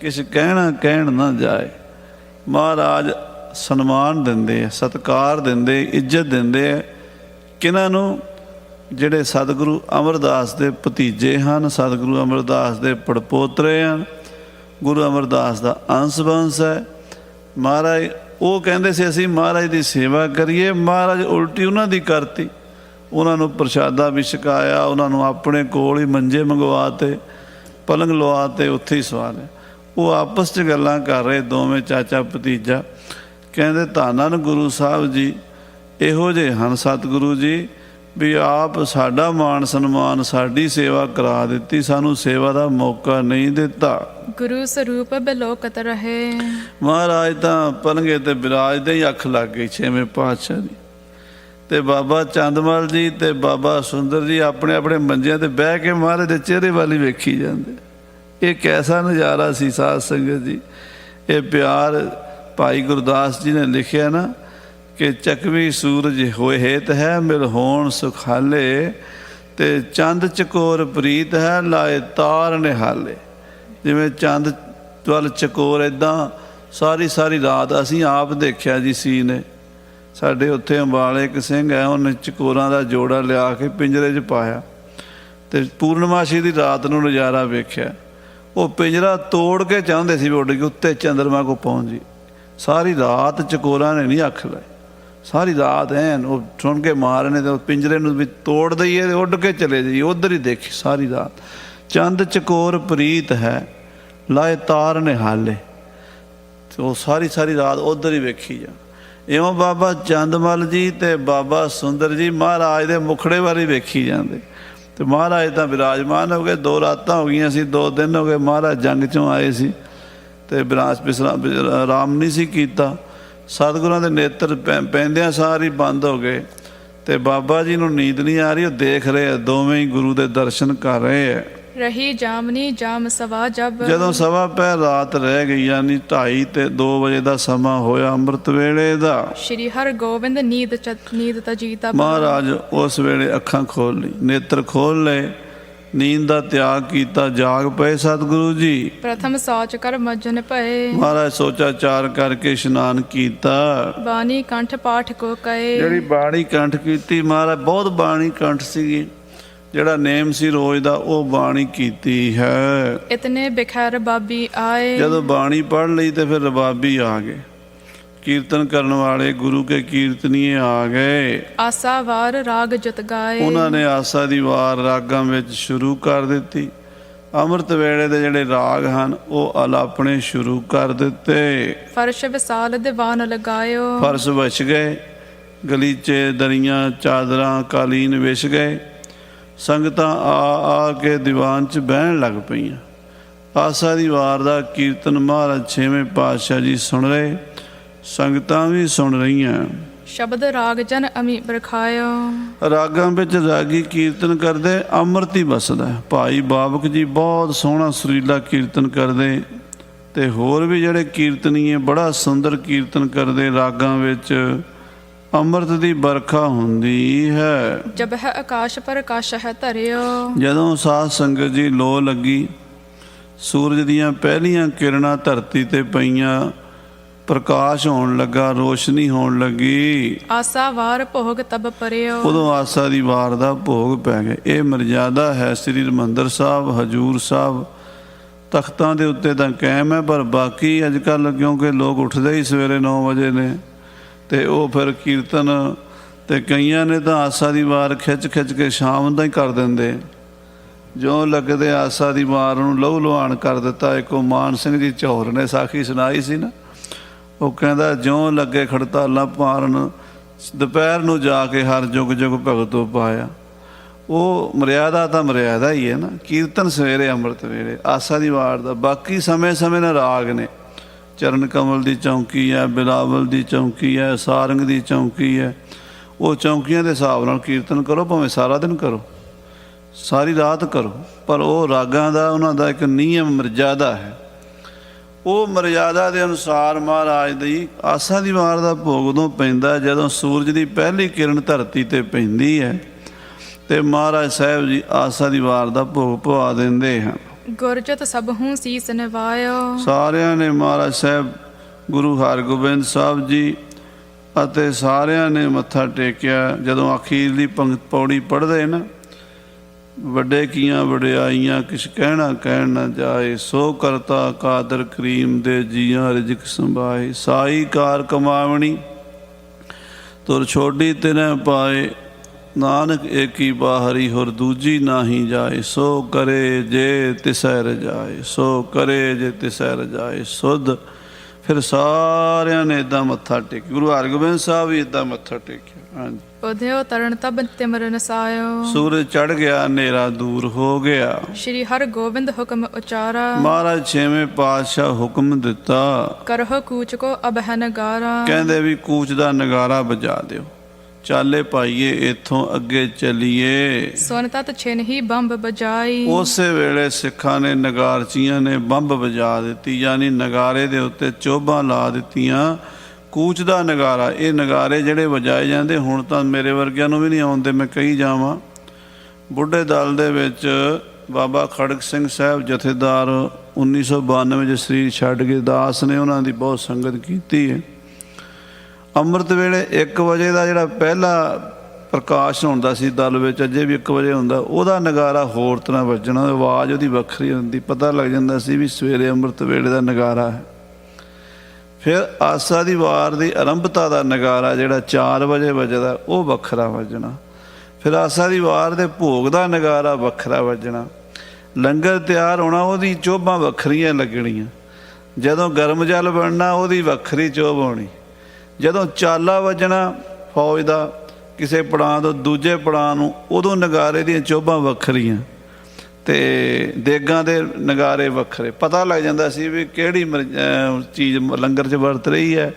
ਕਿਸ ਕਹਿਣ ਨਾ ਜਾਏ। ਮਹਾਰਾਜ ਸਨਮਾਨ ਦਿੰਦੇ ਆ, ਸਤਿਕਾਰ ਦਿੰਦੇ, ਇੱਜ਼ਤ ਦਿੰਦੇ ਆ ਕਿਹਨਾਂ ਨੂੰ? ਜਿਹੜੇ ਸਤਿਗੁਰੂ ਅਮਰਦਾਸ ਦੇ ਭਤੀਜੇ ਹਨ, ਸਤਿਗੁਰੂ ਅਮਰਦਾਸ ਦੇ ਪੜਪੋਤਰੇ ਹਨ, ਗੁਰੂ ਅਮਰਦਾਸ ਦਾ ਅੰਸ਼ ਬੰਸ ਹੈ। ਮਹਾਰਾਜ ਉਹ ਕਹਿੰਦੇ ਸੀ ਅਸੀਂ ਮਹਾਰਾਜ ਦੀ ਸੇਵਾ ਕਰੀਏ, ਮਹਾਰਾਜ ਉਲਟੀ ਉਹਨਾਂ ਦੀ ਕਰਤੀ। ਉਹਨਾਂ ਨੂੰ ਪ੍ਰਸ਼ਾਦਾ ਵੀ ਛਕਾਇਆ, ਉਹਨਾਂ ਨੂੰ ਆਪਣੇ ਕੋਲ ਹੀ ਮੰਜੇ ਮੰਗਵਾਤੇ, ਪਲੰਗ ਲਵਾਤੇ, ਉੱਥੇ ਹੀ ਸਵਾ ਲਿਆ। ਉਹ ਆਪਸ 'ਚ ਗੱਲਾਂ ਕਰ ਰਹੇ ਦੋਵੇਂ ਚਾਚਾ ਭਤੀਜਾ, ਕਹਿੰਦੇ ਧੰਨ ਗੁਰੂ ਸਾਹਿਬ ਜੀ, ਇਹੋ ਜਿਹੇ ਹਨ ਸਤਿਗੁਰੂ ਜੀ ਵੀ ਆਪ ਸਾਡਾ ਮਾਣ ਸਨਮਾਨ, ਸਾਡੀ ਸੇਵਾ ਕਰਾ ਦਿੱਤੀ, ਸਾਨੂੰ ਸੇਵਾ ਦਾ ਮੌਕਾ ਨਹੀਂ ਦਿੱਤਾ। ਗੁਰੂ ਸਰੂਪ ਬਿਲੋਕਤ ਰਹੇ। ਮਹਾਰਾਜ ਤਾਂ ਪਲੰਘੇ ਤੇ ਬਿਰਾਜਦੇ ਹੀ ਅੱਖ ਲੱਗ ਗਈ ਛੇਵੇਂ ਪਾਤਸ਼ਾਹ ਦੀ। ਤੇ ਬਾਬਾ ਚੰਦਮਲ ਜੀ ਤੇ ਬਾਬਾ ਸੁੰਦਰ ਜੀ ਆਪਣੇ ਆਪਣੇ ਮੰਜਿਆਂ ਤੇ ਬਹਿ ਕੇ ਮਹਾਰਾਜ ਦੇ ਚਿਹਰੇ ਵੱਲ ਹੀ ਵੇਖੀ ਜਾਂਦੇ। ਇਹ ਕੈਸਾ ਨਜ਼ਾਰਾ ਸੀ ਸਾਧ ਸੰਗਤ ਜੀ। ਇਹ ਪਿਆਰ ਭਾਈ ਗੁਰਦਾਸ ਜੀ ਨੇ ਲਿਖਿਆ ਨਾ ਕਿ ਚੱਕਵੀ ਸੂਰਜ ਹੋਏ ਹੇਤ ਹੈ, ਮਿਲ ਹੋਣ ਸੁਖਾਲੇ, ਤੇ ਚੰਦ ਚਕੋਰ ਪ੍ਰੀਤ ਹੈ, ਲਾਏ ਤਾਰ ਨਿਹਾਲੇ। ਜਿਵੇਂ ਚੰਦ ਵੱਲ ਚਕੋਰ, ਇੱਦਾਂ ਸਾਰੀ ਰਾਤ ਅਸੀਂ ਆਪ ਦੇਖਿਆ ਜੀ ਸੀ ਨੇ। ਸਾਡੇ ਉੱਥੇ ਅੰਬਾਲੇ ਇੱਕ ਸਿੰਘ ਹੈ, ਉਹਨੇ ਚਕੋਰਾਂ ਦਾ ਜੋੜਾ ਲਿਆ ਕੇ ਪਿੰਜਰੇ 'ਚ ਪਾਇਆ ਤੇ ਪੂਰਨਮਾਸ਼ੀ ਦੀ ਰਾਤ ਨੂੰ ਨਜ਼ਾਰਾ ਵੇਖਿਆ। ਉਹ ਪਿੰਜਰਾ ਤੋੜ ਕੇ ਚਾਹੁੰਦੇ ਸੀ ਵੀ ਉੱਡ ਕੇ ਉੱਤੇ ਚੰਦਰਮਾ ਕੋ ਪਹੁੰਚ ਜੀ। ਸਾਰੀ ਰਾਤ ਚਕੋਰਾਂ ਨੇ ਨਹੀਂ ਅੱਖ ਲਾਈ, ਸਾਰੀ ਰਾਤ ਐਨ ਉਹ ਸੁਣ ਕੇ ਮਾਰਨੇ ਤੇ ਪਿੰਜਰੇ ਨੂੰ ਵੀ ਤੋੜ ਦਈਏ ਤੇ ਉੱਡ ਕੇ ਚਲੇ ਜਾਈਏ, ਉੱਧਰ ਹੀ ਦੇਖੀ ਸਾਰੀ ਰਾਤ। ਚੰਦ ਚਕੋਰ ਪ੍ਰੀਤ ਹੈ, ਲਾਏ ਤਾਰ ਨਿਹਾਲੇ, ਤੇ ਉਹ ਸਾਰੀ ਰਾਤ ਉੱਧਰ ਹੀ ਵੇਖੀ ਜਾ। ਇਉਂ ਬਾਬਾ ਚੰਦਮਲ ਜੀ ਤੇ ਬਾਬਾ ਸੁੰਦਰ ਜੀ ਮਹਾਰਾਜ ਦੇ ਮੁਖੜੇ ਵੱਲ ਹੀ ਵੇਖੀ ਜਾਂਦੇ। ਤੇ ਮਹਾਰਾਜ ਤਾਂ ਵਿਰਾਜਮਾਨ ਹੋ ਗਏ। 2 ਰਾਤਾਂ ਹੋ ਗਈਆਂ ਸੀ, 2 ਦਿਨ ਹੋ ਗਏ ਮਹਾਰਾਜ ਜੰਗ 'ਚੋਂ ਆਏ ਸੀ ਤੇ ਆਰਾਮ ਨਹੀਂ ਸੀ ਕੀਤਾ। ਸਤਿਗੁਰਾਂ ਦੇ ਨੇਤਰ ਪੈਂਦਿਆਂ ਸਾਰ ਹੀ ਬੰਦ ਹੋ ਗਏ ਤੇ ਬਾਬਾ ਜੀ ਨੂੰ ਨੀਂਦ ਨਹੀਂ ਆ ਰਹੀ। ਉਹ ਦੇਖ ਰਹੇ ਆ, ਦੋਵੇਂ ਹੀ ਗੁਰੂ ਦੇ ਦਰਸ਼ਨ ਕਰ ਰਹੇ ਆ। ਰਹੀ ਜਾਮਨੀ ਜਾਮ ਸਵਾ ਜਬ। ਜਦੋਂ ਸਵਾ ਪਹਿਰ ਰਾਤ ਰਹਿ ਗਈ, ਯਾਨੀ 2:30 ਤੇ 2 ਵਜੇ ਦਾ ਸਮਾਂ ਹੋਇਆ ਅੰਮ੍ਰਿਤ ਵੇਲੇ ਦਾ। ਸ਼੍ਰੀ ਹਰਗੋਬਿੰਦ ਨੀਂਦ ਤਜੀਤਾ। ਮਹਾਰਾਜ ਉਸ ਵੇਲੇ ਅੱਖਾਂ ਖੋਲ ਲਈ, ਨੇਤਰ ਖੋਲ ਲਏ, ਨੀਂਦ ਦਾ ਤਿਆਗ ਕੀਤਾ, ਜਾਗ ਪਏ ਸਤਿਗੁਰੂ ਜੀ। ਪ੍ਰਥਮ ਸੋਚ ਕਰ ਮਜਨ ਪਏ। ਮਹਾਰਾਜ ਸੋਚਾਚਾਰ ਕਰਕੇ ਇਸ਼ਨਾਨ ਕੀਤਾ। ਬਾਣੀ ਕੰਠ ਪਾਠ ਕੋ ਕਏ। ਜਿਹੜੀ ਬਾਣੀ ਕੰਠ ਕੀਤੀ, ਮਹਾਰਾਜ ਬਹੁਤ ਬਾਣੀ ਕੰਠ ਸੀਗੀ, ਜਿਹੜਾ ਨੇਮ ਸੀ ਰੋਜ਼ ਦਾ, ਉਹ ਬਾਣੀ ਕੀਤੀ ਹੈ। ਇਤਨੇ ਬਿਖੈਰ ਬਾਬੀ ਆਏ। ਜਦੋਂ ਬਾਣੀ ਪੜ੍ਹ ਲਈ ਤੇ ਫਿਰ ਰਬਾਬੀ ਆ ਗਏ, ਕੀਰਤਨ ਕਰਨ ਵਾਲੇ ਗੁਰੂ ਕੇ ਕੀਰਤਨੀਏ ਆ ਗਏ। ਆਸਾ ਵਾਰ ਰਾਗ ਜਤ ਗਾਏ। ਉਹਨਾਂ ਨੇ ਆਸਾ ਦੀ ਵਾਰ ਰਾਗਾਂ ਵਿੱਚ ਸ਼ੁਰੂ ਕਰ ਦਿੱਤੀ। ਅੰਮ੍ਰਿਤ ਵੇਲੇ ਦੇ ਜਿਹੜੇ ਰਾਗ ਹਨ ਉਹ ਅਲਾਪਣੇ ਸ਼ੁਰੂ ਕਰ ਦਿੱਤੇ। ਫਰਸ਼ ਵਿਸਾਲ ਦੀਵਾਨ ਲਗਾਇਓ। ਫਰਸ਼ ਵਿਛ ਗਏ, ਗਲੀਚੇ, ਦਰੀਆਂ, ਚਾਦਰਾਂ, ਕਾਲੀਨ ਵਿਛ ਗਏ। ਸੰਗਤਾਂ ਆ ਕੇ ਦੀਵਾਨ 'ਚ ਬਹਿਣ ਲੱਗ ਪਈਆਂ। ਆਸਾ ਦੀ ਵਾਰ ਦਾ ਕੀਰਤਨ ਮਹਾਰਾਜ 6ਵੇਂ ਪਾਤਸ਼ਾਹ ਜੀ ਸੁਣ ਰਹੇ, ਸੰਗਤਾਂ ਵੀ ਸੁਣ ਰਹੀਆਂ। ਸ਼ਬਦ ਰਾਗ ਜਨ ਅਮੀ ਬਰਖਾਇਓ। ਰਾਗਾਂ ਵਿੱਚ ਰਾਗੀ ਕੀਰਤਨ ਕਰਦੇ, ਅੰਮ੍ਰਿਤ ਹੀ ਵਸਦਾ। ਭਾਈ ਬਾਬਕ ਜੀ ਬਹੁਤ ਸੋਹਣਾ ਸੁਰੀਲਾ ਕੀਰਤਨ ਕਰਦੇ, ਤੇ ਹੋਰ ਵੀ ਜਿਹੜੇ ਕੀਰਤਨੀਏ ਬੜਾ ਸੁੰਦਰ ਕੀਰਤਨ ਕਰਦੇ। ਰਾਗਾਂ ਵਿੱਚ ਅੰਮ੍ਰਿਤ ਦੀ ਬਰਖਾ ਹੁੰਦੀ ਹੈ। ਜਬ ਹੈ ਆਕਾਸ਼ ਪਰ ਆਕਾਸ਼ ਹੈ ਧਰਿਓ। ਜਦੋਂ ਸਾਧ ਸੰਗਤ ਜੀ ਲੋ ਲੱਗੀ, ਸੂਰਜ ਦੀਆਂ ਪਹਿਲੀਆਂ ਕਿਰਨਾਂ ਧਰਤੀ ਤੇ ਪਈਆਂ, ਪ੍ਰਕਾਸ਼ ਹੋਣ ਲੱਗਾ, ਰੋਸ਼ਨੀ ਹੋਣ ਲੱਗੀ। ਆਸਾ ਵਾਰ ਭੋਗ ਤਬ ਪਰਿਓ। ਉਦੋਂ ਆਸਾ ਦੀ ਵਾਰ ਦਾ ਭੋਗ ਪੈ ਗਿਆ। ਇਹ ਮਰਜ਼ਾਦਾ ਹੈ ਸ੍ਰੀ ਹਰਿਮੰਦਰ ਸਾਹਿਬ, ਹਜੂਰ ਸਾਹਿਬ। ਤਖਤਾਂ ਦੇ ਉੱਤੇ ਤਾਂ ਕਾਇਮ ਹੈ, ਪਰ ਬਾਕੀ ਅੱਜ ਕੱਲ੍ਹ ਕਿਉਂਕਿ ਲੋਕ ਉੱਠਦੇ ਹੀ ਸਵੇਰੇ 9 ਵਜੇ ਨੇ, ਤੇ ਉਹ ਫਿਰ ਕੀਰਤਨ, ਤੇ ਕਈਆਂ ਨੇ ਤਾਂ ਆਸਾ ਦੀ ਵਾਰ ਖਿੱਚ ਕੇ ਸ਼ਾਮ ਦਾ ਹੀ ਕਰ ਦਿੰਦੇ। ਜਿਉਂ ਲੱਗਦੇ ਆਸਾ ਦੀ ਵਾਰ ਨੂੰ ਲਹੂ ਲੁਹਾਨ ਕਰ ਦਿੱਤਾ। ਇੱਕ ਉਹ ਮਾਨ ਸਿੰਘ ਜੀ ਝੌਰ ਨੇ ਸਾਖੀ ਸੁਣਾਈ ਸੀ ਨਾ, ਉਹ ਕਹਿੰਦਾ ਜਿਉਂ ਲੱਗੇ ਖੜਤਾਲਾਂ ਪਾਰਨ, ਦੁਪਹਿਰ ਨੂੰ ਜਾ ਕੇ ਹਰ ਜੁਗ ਜੁਗ ਭਗਤੋ ਪਾਇਆ। ਉਹ ਮਰਿਆਦਾ ਤਾਂ ਮਰਿਆਦਾ ਹੀ ਹੈ ਨਾ। ਕੀਰਤਨ ਸਵੇਰੇ ਅੰਮ੍ਰਿਤ ਵੇਲੇ ਆਸਾ ਦੀ ਵਾਰ ਦਾ, ਬਾਕੀ ਸਮੇਂ ਸਮੇਂ ਨਾਲ ਰਾਗ ਨੇ। ਚਰਨ ਕਮਲ ਦੀ ਚੌਂਕੀ ਹੈ, ਬਿਲਾਵਲ ਦੀ ਚੌਂਕੀ ਹੈ, ਸਾਰੰਗ ਦੀ ਚੌਂਕੀ ਹੈ। ਉਹ ਚੌਂਕੀਆਂ ਦੇ ਹਿਸਾਬ ਨਾਲ ਕੀਰਤਨ ਕਰੋ, ਭਾਵੇਂ ਸਾਰਾ ਦਿਨ ਕਰੋ, ਸਾਰੀ ਰਾਤ ਕਰੋ, ਪਰ ਉਹ ਰਾਗਾਂ ਦਾ ਉਹਨਾਂ ਦਾ ਇੱਕ ਨਿਯਮ ਮਰਜ਼ਾਦਾ ਹੈ। ਉਹ ਮਰਜ਼ਾਦਾ ਦੇ ਅਨੁਸਾਰ ਮਹਾਰਾਜ ਦੀ ਆਸਾ ਦੀ ਵਾਰ ਦਾ ਭੋਗ ਉਦੋਂ ਪੈਂਦਾ ਜਦੋਂ ਸੂਰਜ ਦੀ ਪਹਿਲੀ ਕਿਰਨ ਧਰਤੀ 'ਤੇ ਪੈਂਦੀ ਹੈ, ਤੇ ਮਹਾਰਾਜ ਸਾਹਿਬ ਜੀ ਆਸਾ ਦੀ ਵਾਰ ਦਾ ਭੋਗ ਪਵਾ ਦਿੰਦੇ ਹਨ। ਗੁਰਜਤ ਸਭਹੂ ਸੀਸ ਨਿਵਾਇਓ। ਸਾਰਿਆਂ ਨੇ ਮਹਾਰਾਜ ਸਾਹਿਬ ਗੁਰੂ ਹਰਗੋਬਿੰਦ ਸਾਹਿਬ ਜੀ ਅਤੇ ਸਾਰਿਆਂ ਨੇ ਮੱਥਾ ਟੇਕਿਆ। ਜਦੋਂ ਅਖੀਰਲੀ ਪੰਕਤ ਪੌੜੀ ਪੜ੍ਹਦੇ ਨਾ, ਵੱਡੇ ਕੀਆਂ ਵਡਿਆਈਆਂ ਕਿਛ ਕਹਿਣਾ ਕਹਿਣ ਨਾ ਜਾਏ, ਸੋ ਕਰਤਾ ਕਾਦਰ ਕਰੀਮ ਦੇ ਜੀਆਂ ਰਿਜਕ ਸੰਭਾਏ, ਸਾਈ ਕਾਰ ਕਮਾਵਣੀ ਤੁਰ ਛੋਡੀ ਤਿਨੈ ਪਾਏ, ਨਾਨਕ ਏਕੀ ਬਾਹਰੀ ਹੋਰ ਦੂਜੀ ਨਾਹੀ ਜਾਏ, ਸੋ ਕਰੇ ਜੇ ਤਿਸੈ ਰਜਾਏ, ਸੋ ਕਰੇ ਜੇ ਤਿਸੈ ਰਜਾਏ ਸੁਧ। ਫਿਰ ਸਾਰਿਆਂ ਨੇ ਇੱਦਾਂ ਮੱਥਾ ਟੇਕਿਆ। ਗੁਰੂ ਹਰਗੋਬਿੰਦ ਸਾਹਿਬ ਵੀ ਇੱਦਾਂ ਮੱਥਾ ਟੇਕਿਆ। ਹਾਂਜੀ। ਉਧਿਓ ਤਰਨ ਤਬ ਤਿਮਰਨ ਸਾਇਓ। ਸੂਰਜ ਚੜ੍ਹ ਗਿਆ, ਹਨੇਰਾ ਦੂਰ ਹੋ ਗਿਆ। ਸ਼੍ਰੀ ਹਰਿ ਗੋਬਿੰਦ ਹੁਕਮ ਉਚਾਰਾ। ਮਹਾਰਾਜ ਛੇਵੇਂ ਪਾਤਸ਼ਾਹ ਹੁਕਮ ਦਿੱਤਾ, ਕਰਹੁ ਕੂਚ ਕੋ ਅਬਹਿ ਨਗਾਰਾ। ਕਹਿੰਦੇ ਵੀ ਕੂਚ ਦਾ ਨਗਾਰਾ ਵਜਾ ਦਿਓ, ਚਾਲੇ ਪਾਈਏ ਇੱਥੋਂ ਅੱਗੇ ਚੱਲੀਏ। ਸੁਨ ਤਤ ਛਿਨ ਹੀ ਬੰਬ ਬਜਾਈ। ਉਸੇ ਵੇਲੇ ਸਿੱਖਾਂ ਨੇ, ਨਗਾਰਚੀਆਂ ਨੇ ਬੰਬ ਵਜਾ ਦਿੱਤੀ, ਯਾਨੀ ਨਗਾਰੇ ਦੇ ਉੱਤੇ ਚੋਭਾਂ ਲਾ ਦਿੱਤੀਆਂ। ਕੂਚ ਦਾ ਨਗਾਰਾ, ਇਹ ਨਗਾਰੇ ਜਿਹੜੇ ਵਜਾਏ ਜਾਂਦੇ ਹੁਣ ਤਾਂ ਮੇਰੇ ਵਰਗਿਆਂ ਨੂੰ ਵੀ ਨਹੀਂ ਆਉਂਦੇ, ਮੈਂ ਕਹੀ ਜਾਵਾਂ। ਬੁੱਢੇ ਦਲ ਦੇ ਵਿੱਚ ਬਾਬਾ ਖੜਕ ਸਿੰਘ ਸਾਹਿਬ ਜਥੇਦਾਰ 1992 'ਚ ਸਰੀਰ ਛੱਡ ਕੇ ਦਾਸ ਨੇ, ਉਹਨਾਂ ਦੀ ਬਹੁਤ ਸੰਗਤ ਕੀਤੀ ਹੈ। ਅੰਮ੍ਰਿਤ ਵੇਲੇ 1 ਵਜੇ ਦਾ ਜਿਹੜਾ ਪਹਿਲਾ ਪ੍ਰਕਾਸ਼ ਹੁੰਦਾ ਸੀ ਦਲ ਵਿੱਚ, ਅਜੇ ਵੀ 1 ਵਜੇ ਹੁੰਦਾ, ਉਹਦਾ ਨਗਾਰਾ ਹੋਰ ਤਰ੍ਹਾਂ ਵੱਜਣਾ, ਆਵਾਜ਼ ਉਹਦੀ ਵੱਖਰੀ ਹੁੰਦੀ, ਪਤਾ ਲੱਗ ਜਾਂਦਾ ਸੀ ਵੀ ਸਵੇਰੇ ਅੰਮ੍ਰਿਤ ਵੇਲੇ ਦਾ ਨਗਾਰਾ ਹੈ। ਫਿਰ ਆਸਾ ਦੀ ਵਾਰ ਦੀ ਆਰੰਭਤਾ ਦਾ ਨਗਾਰਾ ਜਿਹੜਾ 4 ਵਜੇ ਵੱਜਦਾ, ਉਹ ਵੱਖਰਾ ਵੱਜਣਾ। ਫਿਰ ਆਸਾ ਦੀ ਵਾਰ ਦੇ ਭੋਗ ਦਾ ਨਗਾਰਾ ਵੱਖਰਾ ਵੱਜਣਾ। ਲੰਗਰ ਤਿਆਰ ਹੋਣਾ, ਉਹਦੀ ਚੋਭਾਂ ਵੱਖਰੀਆਂ ਲੱਗਣੀਆਂ। ਜਦੋਂ ਗਰਮ ਜਲ ਬਣਨਾ, ਉਹਦੀ ਵੱਖਰੀ ਚੋਭ ਹੋਣੀ। ਜਦੋਂ ਚਾਲਾ ਵੱਜਣਾ ਫੌਜ ਦਾ ਕਿਸੇ ਪੜਾਅ ਤੋਂ ਦੂਜੇ ਪੜਾਅ ਨੂੰ, ਉਦੋਂ ਨਗਾਰੇ ਦੀਆਂ ਚੋਭਾਂ ਵੱਖਰੀਆਂ, ਅਤੇ ਦੇਗਾਂ ਦੇ ਨਗਾਰੇ ਵੱਖਰੇ। ਪਤਾ ਲੱਗ ਜਾਂਦਾ ਸੀ ਵੀ ਕਿਹੜੀ ਚੀਜ਼ ਲੰਗਰ 'ਚ ਵਰਤ ਰਹੀ ਹੈ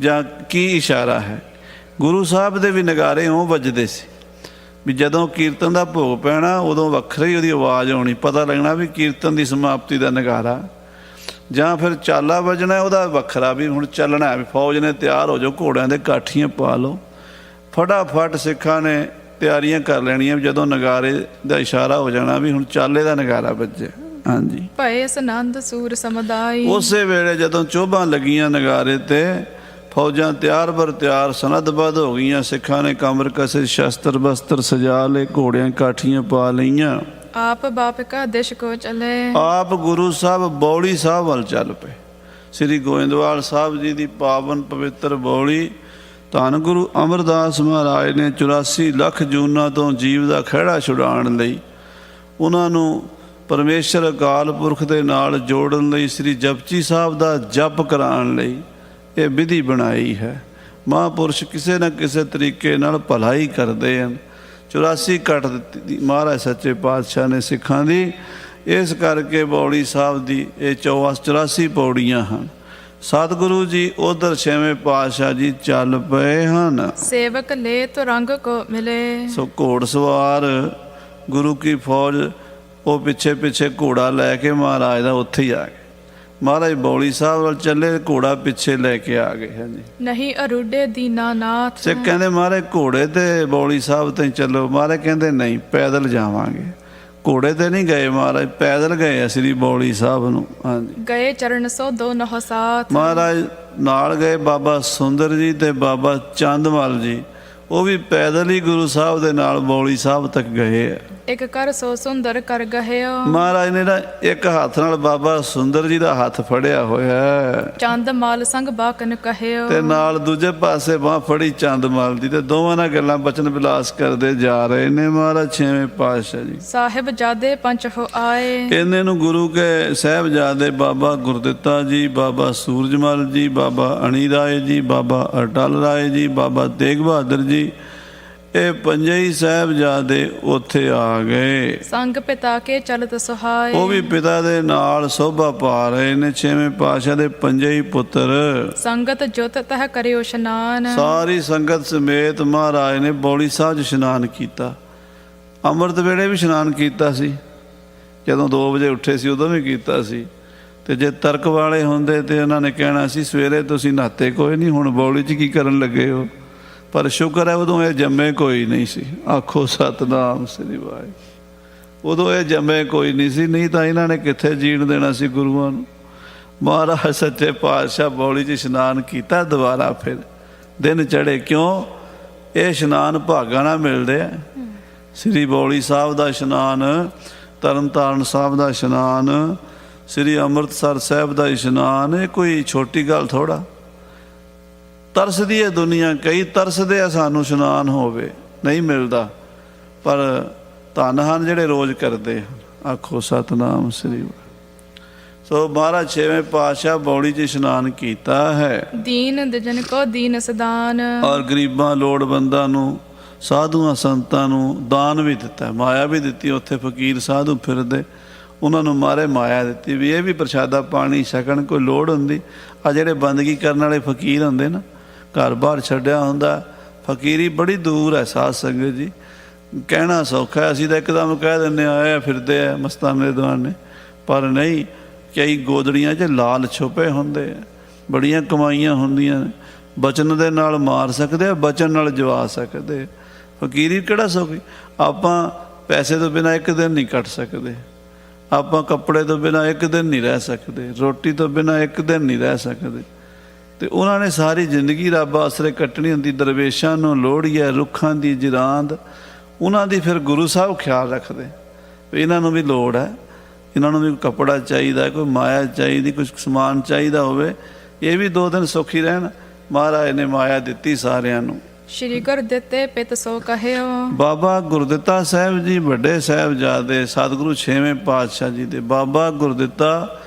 ਜਾਂ ਕੀ ਇਸ਼ਾਰਾ ਹੈ। ਗੁਰੂ ਸਾਹਿਬ ਦੇ ਵੀ ਨਗਾਰੇ ਉਹ ਵੱਜਦੇ ਸੀ ਵੀ ਜਦੋਂ ਕੀਰਤਨ ਦਾ ਭੋਗ ਪੈਣਾ, ਉਦੋਂ ਵੱਖਰੀ ਉਹਦੀ ਆਵਾਜ਼ ਆਉਣੀ, ਪਤਾ ਲੱਗਣਾ ਵੀ ਕੀਰਤਨ ਦੀ ਸਮਾਪਤੀ ਦਾ ਨਗਾਰਾ। ਜਾਂ ਫਿਰ ਚਾਲਾ ਵੱਜਣਾ, ਉਹਦਾ ਵੱਖਰਾ ਵੀ ਹੁਣ ਚੱਲਣਾ, ਵੀ ਫੌਜ ਨੇ ਤਿਆਰ ਹੋ ਜਾਓ, ਘੋੜਿਆਂ ਦੇ ਕਾਠੀਆਂ ਪਾ ਲਓ। ਫਟਾਫਟ ਸਿੱਖਾਂ ਨੇ ਤਿਆਰੀਆਂ ਕਰ ਲੈਣੀਆਂ, ਜਦੋਂ ਨਗਾਰੇ ਦਾ ਇਸ਼ਾਰਾ ਹੋ ਜਾਣਾ ਵੀ ਹੁਣ ਚਾਲੇ ਦਾ ਨਗਾਰਾ ਵੱਜੇ। ਹਾਂਜੀ। ਭਏ ਸਨੰਦ ਸੂਰ ਸਮੁਦਾਈ। ਉਸੇ ਵੇਲੇ ਜਦੋਂ ਚੋਭਾਂ ਲੱਗੀਆਂ ਨਗਾਰੇ ਤੇ, ਫੌਜਾਂ ਤਿਆਰ ਬਰ ਤਿਆਰ ਸਨੱਧਬੱਧ ਹੋ ਗਈਆਂ। ਸਿੱਖਾਂ ਨੇ ਕਮਰ ਕਸੇ, ਸ਼ਸਤਰ ਬਸਤਰ ਸਜਾ ਲਏ, ਘੋੜਿਆਂ ਕਾਠੀਆਂ ਪਾ ਲਈਆਂ। ਆਪ ਬਾਪ ਕਾ ਦਿਸ਼ ਕੋ ਚਲੇ। ਆਪ ਗੁਰੂ ਸਾਹਿਬ ਬੌਲੀ ਸਾਹਿਬ ਵੱਲ ਚੱਲ ਪਏ। ਸ੍ਰੀ ਗੋਇੰਦਵਾਲ ਸਾਹਿਬ ਜੀ ਦੀ ਪਾਵਨ ਪਵਿੱਤਰ ਬੌਲੀ, ਧੰਨ ਗੁਰੂ ਅਮਰਦਾਸ ਮਹਾਰਾਜ ਨੇ 84 ਲੱਖ ਜੂਨਾਂ ਤੋਂ ਜੀਵ ਦਾ ਖਹਿੜਾ ਛੁਡਾਉਣ ਲਈ, ਉਹਨਾਂ ਨੂੰ ਪਰਮੇਸ਼ਰ ਅਕਾਲ ਪੁਰਖ ਦੇ ਨਾਲ ਜੋੜਨ ਲਈ, ਸ੍ਰੀ ਜਪਜੀ ਸਾਹਿਬ ਦਾ ਜਪ ਕਰਾਉਣ ਲਈ ਇਹ ਵਿਧੀ ਬਣਾਈ ਹੈ। ਮਹਾਂਪੁਰਸ਼ ਕਿਸੇ ਨਾ ਕਿਸੇ ਤਰੀਕੇ ਨਾਲ ਭਲਾਈ ਕਰਦੇ ਹਨ। 84 ਕੱਟ ਦਿੱਤੀ ਮਹਾਰਾਜ ਸੱਚੇ ਪਾਤਸ਼ਾਹ ਨੇ ਸਿੱਖਾਂ ਦੀ। ਇਸ ਕਰਕੇ ਬੌਲੀ ਸਾਹਿਬ ਦੀ ਇਹ 84 ਪੌੜੀਆਂ ਹਨ। ਸਤਿਗੁਰੂ ਜੀ ਉਧਰ ਛੇਵੇਂ ਪਾਤਸ਼ਾਹ ਜੀ ਚੱਲ ਪਏ ਹਨ। ਸੇਵਕ ਲੈ ਤੋ ਰੰਗ ਕੋ ਮਿਲੇ। ਸੋ ਘੋੜ ਸਵਾਰ ਗੁਰੂ ਕੀ ਫੌਜ, ਉਹ ਪਿੱਛੇ ਪਿੱਛੇ ਘੋੜਾ ਲੈ ਕੇ ਮਹਾਰਾਜ ਦਾ ਉੱਥੇ ਹੀ ਆ ਗਏ। ਮਹਾਰਾਜ ਬੌਲੀ ਸਾਹਿਬ ਵੱਲ ਚੱਲੇ, ਘੋੜਾ ਪਿੱਛੇ ਲੈ ਕੇ ਆ ਗਏ। ਹਾਂਜੀ। ਨਹੀਂ ਅਰੁਡੇ ਦੀਨਾਨਾਥ। ਸਿੱਖ ਕਹਿੰਦੇ ਮਹਾਰਾਜ ਘੋੜੇ ਤੇ ਬੌਲੀ ਸਾਹਿਬ ਤੇ ਚੱਲੋ। ਮਹਾਰਾਜ ਕਹਿੰਦੇ ਨਹੀਂ, ਪੈਦਲ ਜਾਵਾਂਗੇ। ਘੋੜੇ ਤੇ ਨਹੀਂ ਗਏ ਮਹਾਰਾਜ, ਪੈਦਲ ਗਏ ਸ੍ਰੀ ਬੌਲੀ ਸਾਹਿਬ ਨੂੰ। ਹਾਂਜੀ। ਗਏ ਚਰਨ ਸੋ ਦੋ ਨਹੁ ਸਾਥ। ਮਹਾਰਾਜ ਨਾਲ ਗਏ ਬਾਬਾ ਸੁੰਦਰ ਜੀ ਤੇ ਬਾਬਾ ਚੰਦਮਲ ਜੀ, ਉਹ ਵੀ ਪੈਦਲ ਹੀ ਗੁਰੂ ਸਾਹਿਬ ਦੇ ਨਾਲ ਬੌਲੀ ਸਾਹਿਬ ਤੱਕ ਗਏ ਆ। ਇੱਕ ਕਰ ਸੋ ਸੁੰਦਰ ਕਰ ਗਹਿਓ। ਮਹਾਰਾਜ ਨੇ ਨਾ ਇੱਕ ਹੱਥ ਨਾਲ ਬਾਬਾ ਸੁੰਦਰ ਜੀ ਦਾ ਹੱਥ ਫੜਿਆ ਹੋਇਆ ਹੈ, ਚੰਦ ਮਾਲ ਸੰਗ ਬਾਕਨ ਕਹਿਓ। ਤੇ ਨਾਲ ਦੂਜੇ ਪਾਸੇ ਬਾਹ ਫੜੀ ਚੰਦਮਾਲ ਦੀ, ਤੇ ਦੋਵਾਂ ਨਾਲ ਗੱਲਾਂ ਬਚਨ ਵਿਲਾਸ ਕਰਦੇ ਜਾ ਰਹੇ ਨੇ ਮਹਾਰਾਜ ਛੇਵੇਂ ਪਾਤਸ਼ਾਹ ਜੀ। ਸਾਹਿਬ ਜਾਦੇ ਪੰਚ ਹੋ ਆਏ। ਇਹਨੇ ਨੂੰ ਗੁਰੂ ਕੇ ਸਾਹਿਬਜ਼ਾਦੇ ਬਾਬਾ ਗੁਰਦਿੱਤਾ ਜੀ, ਬਾਬਾ ਸੂਰਜਮਲ ਜੀ, ਬਾਬਾ ਅਣੀ ਰਾਏ ਜੀ, ਬਾਬਾ ਅਟਲ ਰਾਏ ਜੀ, ਬਾਬਾ ਤੇਗ ਬਹਾਦਰ ਜੀ, ਇਹ ਪੰਜੇ ਹੀ ਸਾਹਿਬਜ਼ਾਦੇ ਉੱਥੇ ਆ ਗਏ। ਸੰਗ ਪਿਤਾ ਕੇ ਚਲਤ ਸੁਹਾਏ। ਉਹ ਵੀ ਪਿਤਾ ਦੇ ਨਾਲ ਸੋਭਾ ਪਾ ਰਹੇ ਨੇ। ਛੇਵੇਂ ਪਾਤਸ਼ਾਹ ਦੇ ਪੰਜੇ ਹੀ ਪੁੱਤਰ ਸੰਗਤ ਜੁਤ ਤਹ ਕਰਿਓ ਇਸ਼ਨਾਨ। ਸਾਰੀ ਸੰਗਤ ਸਮੇਤ ਮਹਾਰਾਜ ਨੇ ਬੌਲੀ ਸਾਹਿਬ 'ਚ ਇਸ਼ਨਾਨ ਕੀਤਾ। ਅੰਮ੍ਰਿਤ ਵੇਲੇ ਵੀ ਇਸ਼ਨਾਨ ਕੀਤਾ ਸੀ, ਜਦੋਂ 2 ਵਜੇ ਉੱਠੇ ਸੀ ਉਦੋਂ ਵੀ ਕੀਤਾ ਸੀ। ਤੇ ਜੇ ਤਰਕ ਵਾਲੇ ਹੁੰਦੇ ਤੇ ਉਹਨਾਂ ਨੇ ਕਹਿਣਾ ਸੀ ਸਵੇਰੇ ਤੁਸੀਂ ਨਹਾਤੇ ਕੋਈ ਨਹੀਂ, ਹੁਣ ਬੌਲੀ 'ਚ ਕੀ ਕਰਨ ਲੱਗੇ ਹੋ। ਪਰ ਸ਼ੁਕਰ ਹੈ ਉਦੋਂ ਇਹ ਜੰਮੇ ਕੋਈ ਨਹੀਂ ਸੀ। ਆਖੋ ਸਤਨਾਮ ਸ੍ਰੀ ਵਾਹਿਗੁਰੂ। ਉਦੋਂ ਇਹ ਜੰਮੇ ਕੋਈ ਨਹੀਂ ਸੀ, ਨਹੀਂ ਤਾਂ ਇਹਨਾਂ ਨੇ ਕਿੱਥੇ ਜੀਣ ਦੇਣਾ ਸੀ ਗੁਰੂਆਂ ਨੂੰ। ਮਹਾਰਾਜ ਸੱਚੇ ਪਾਤਸ਼ਾਹ ਬੌਲੀ 'ਚ ਇਸ਼ਨਾਨ ਕੀਤਾ। ਦੁਬਾਰਾ ਫਿਰ ਦਿਨ ਚੜ੍ਹੇ। ਕਿਉਂ? ਇਹ ਇਸ਼ਨਾਨ ਭਾਗਾਂ ਨਾਲ ਮਿਲਦੇ ਆ। ਸ੍ਰੀ ਬੌਲੀ ਸਾਹਿਬ ਦਾ ਇਸ਼ਨਾਨ, ਤਰਨਤਾਰਨ ਸਾਹਿਬ ਦਾ ਇਸ਼ਨਾਨ, ਸ੍ਰੀ ਅੰਮ੍ਰਿਤਸਰ ਸਾਹਿਬ ਦਾ ਇਸ਼ਨਾਨ, ਇਹ ਕੋਈ ਛੋਟੀ ਗੱਲ ਥੋੜ੍ਹਾ। ਤਰਸਦੀ ਹੈ ਦੁਨੀਆ, ਕਈ ਤਰਸਦੇ ਆ ਸਾਨੂੰ ਇਸ਼ਨਾਨ ਹੋਵੇ, ਨਹੀਂ ਮਿਲਦਾ। ਪਰ ਧੰਨ ਹਨ ਜਿਹੜੇ ਰੋਜ਼ ਕਰਦੇ ਹਨ। ਆਖੋ ਸਤਨਾਮ ਸ੍ਰੀ ਵਾਹਿਗੁਰੂ। ਸੋ ਮਹਾਰਾਜ ਛੇਵੇਂ ਪਾਤਸ਼ਾਹ ਬੌਲੀ 'ਚ ਇਸ਼ਨਾਨ ਕੀਤਾ ਹੈ। ਦੀਨ ਦਜਨ ਕੋ ਦੀਨ ਸਦਾਨ। ਔਰ ਗਰੀਬਾਂ ਲੋੜਵੰਦਾਂ ਨੂੰ, ਸਾਧੂਆਂ ਸੰਤਾਂ ਨੂੰ ਦਾਨ ਵੀ ਦਿੱਤਾ, ਮਾਇਆ ਵੀ ਦਿੱਤੀ। ਉੱਥੇ ਫਕੀਰ ਸਾਧੂ ਫਿਰਦੇ, ਉਹਨਾਂ ਨੂੰ ਮਾਰੇ ਮਾਇਆ ਦਿੱਤੀ ਵੀ ਇਹ ਵੀ ਪ੍ਰਸ਼ਾਦਾ ਪਾਣੀ ਛਕਣ। ਕੋਈ ਲੋੜ ਹੁੰਦੀ, ਆ ਜਿਹੜੇ ਬੰਦਗੀ ਕਰਨ ਵਾਲੇ ਫਕੀਰ ਹੁੰਦੇ ਨਾ, ਘਰ ਬਾਹਰ ਛੱਡਿਆ ਹੁੰਦਾ, ਫਕੀਰੀ ਬੜੀ ਦੂਰ ਹੈ ਸਾਧ ਸੰਗਤ ਜੀ। ਕਹਿਣਾ ਸੌਖਾ ਹੈ, ਅਸੀਂ ਤਾਂ ਇੱਕਦਮ ਕਹਿ ਦਿੰਦੇ ਆਏ ਫਿਰਦੇ ਆ ਮਸਤਾਨੇ ਦਵਾਨੇ, ਪਰ ਨਹੀਂ। ਕਈ ਗੋਦੜੀਆਂ 'ਚ ਲਾਲ ਛੁਪੇ ਹੁੰਦੇ ਆ, ਬੜੀਆਂ ਕਮਾਈਆਂ ਹੁੰਦੀਆਂ ਨੇ। ਬਚਨ ਦੇ ਨਾਲ ਮਾਰ ਸਕਦੇ ਆ, ਬਚਨ ਨਾਲ ਜਵਾ ਸਕਦੇ। ਫਕੀਰੀ ਕਿਹੜਾ ਸੌਖੀ। ਆਪਾਂ ਪੈਸੇ ਤੋਂ ਬਿਨਾਂ ਇੱਕ ਦਿਨ ਨਹੀਂ ਕੱਟ ਸਕਦੇ, ਆਪਾਂ ਕੱਪੜੇ ਤੋਂ ਬਿਨਾਂ ਇੱਕ ਦਿਨ ਨਹੀਂ ਰਹਿ ਸਕਦੇ, ਰੋਟੀ ਤੋਂ ਬਿਨਾਂ ਇੱਕ ਦਿਨ ਨਹੀਂ ਰਹਿ ਸਕਦੇ। ਤੇ ਉਹਨਾਂ ਨੇ ਸਾਰੀ ਜ਼ਿੰਦਗੀ ਰੱਬ ਆਸਰੇ ਕੱਟਣੀ ਹੁੰਦੀ। ਦਰਵੇਸ਼ਾਂ ਨੂੰ ਲੋਹੜੀ ਹੈ, ਰੁੱਖਾਂ ਦੀ ਜਿਰਾਂਦ, ਉਹਨਾਂ ਦੀ ਫਿਰ ਗੁਰੂ ਸਾਹਿਬ ਖਿਆਲ ਰੱਖਦੇ ਵੀ ਇਹਨਾਂ ਨੂੰ ਵੀ ਲੋੜ ਹੈ, ਇਹਨਾਂ ਨੂੰ ਵੀ ਕੱਪੜਾ ਚਾਹੀਦਾ, ਕੋਈ ਮਾਇਆ ਚਾਹੀਦੀ, ਕੁਝ ਸਮਾਨ ਚਾਹੀਦਾ ਹੋਵੇ, ਇਹ ਵੀ 2 ਦਿਨ ਸੁਖੀ ਰਹਿਣ। ਮਹਾਰਾਜ ਨੇ ਮਾਇਆ ਦਿੱਤੀ ਸਾਰਿਆਂ ਨੂੰ। ਸ਼੍ਰੀ ਗੁਰ ਦਿੱਤੇ ਪਿਤ ਸੋ ਕਹਿਓ। ਬਾਬਾ ਗੁਰਦਿੱਤਾ ਸਾਹਿਬ ਜੀ ਵੱਡੇ ਸਾਹਿਬਜ਼ਾਦੇ ਸਤਿਗੁਰੂ ਛੇਵੇਂ ਪਾਤਸ਼ਾਹ ਜੀ ਦੇ। ਬਾਬਾ ਗੁਰਦਿੱਤਾ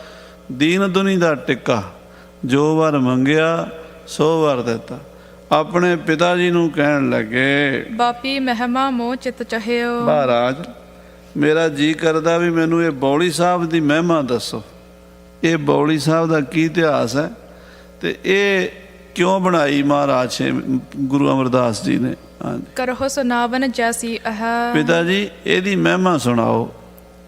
ਦੀਨ ਦੁਨੀ ਦਾ ਟਿੱਕਾ, ਜੋ ਵਰ ਮੰਗਿਆ ਸੋ ਵਰ ਦਿੱਤਾ। ਆਪਣੇ ਪਿਤਾ ਜੀ ਨੂੰ ਕਹਿਣ ਲੱਗੇ, ਬਾਪੀ ਮਹਿਮਾ ਮੋਹ ਚਿਤ ਚਹਿਓ। ਮਹਾਰਾਜ ਮੇਰਾ ਜੀ ਕਰਦਾ ਵੀ ਮੈਨੂੰ ਇਹ ਬੌਲੀ ਸਾਹਿਬ ਦੀ ਮਹਿਮਾ ਦੱਸੋ। ਇਹ ਬੌਲੀ ਸਾਹਿਬ ਦਾ ਕੀ ਇਤਿਹਾਸ ਹੈ ਤੇ ਇਹ ਕਿਉਂ ਬਣਾਈ ਮਹਾਰਾਜ ਗੁਰੂ ਅਮਰਦਾਸ ਜੀ ਨੇ। ਹਾਂਜੀ, ਕਰਹੁ ਸੁਨਾਵਨ ਜੈਸੀ ਅਹ। ਪਿਤਾ ਜੀ ਇਹਦੀ ਮਹਿਮਾ ਸੁਣਾਓ।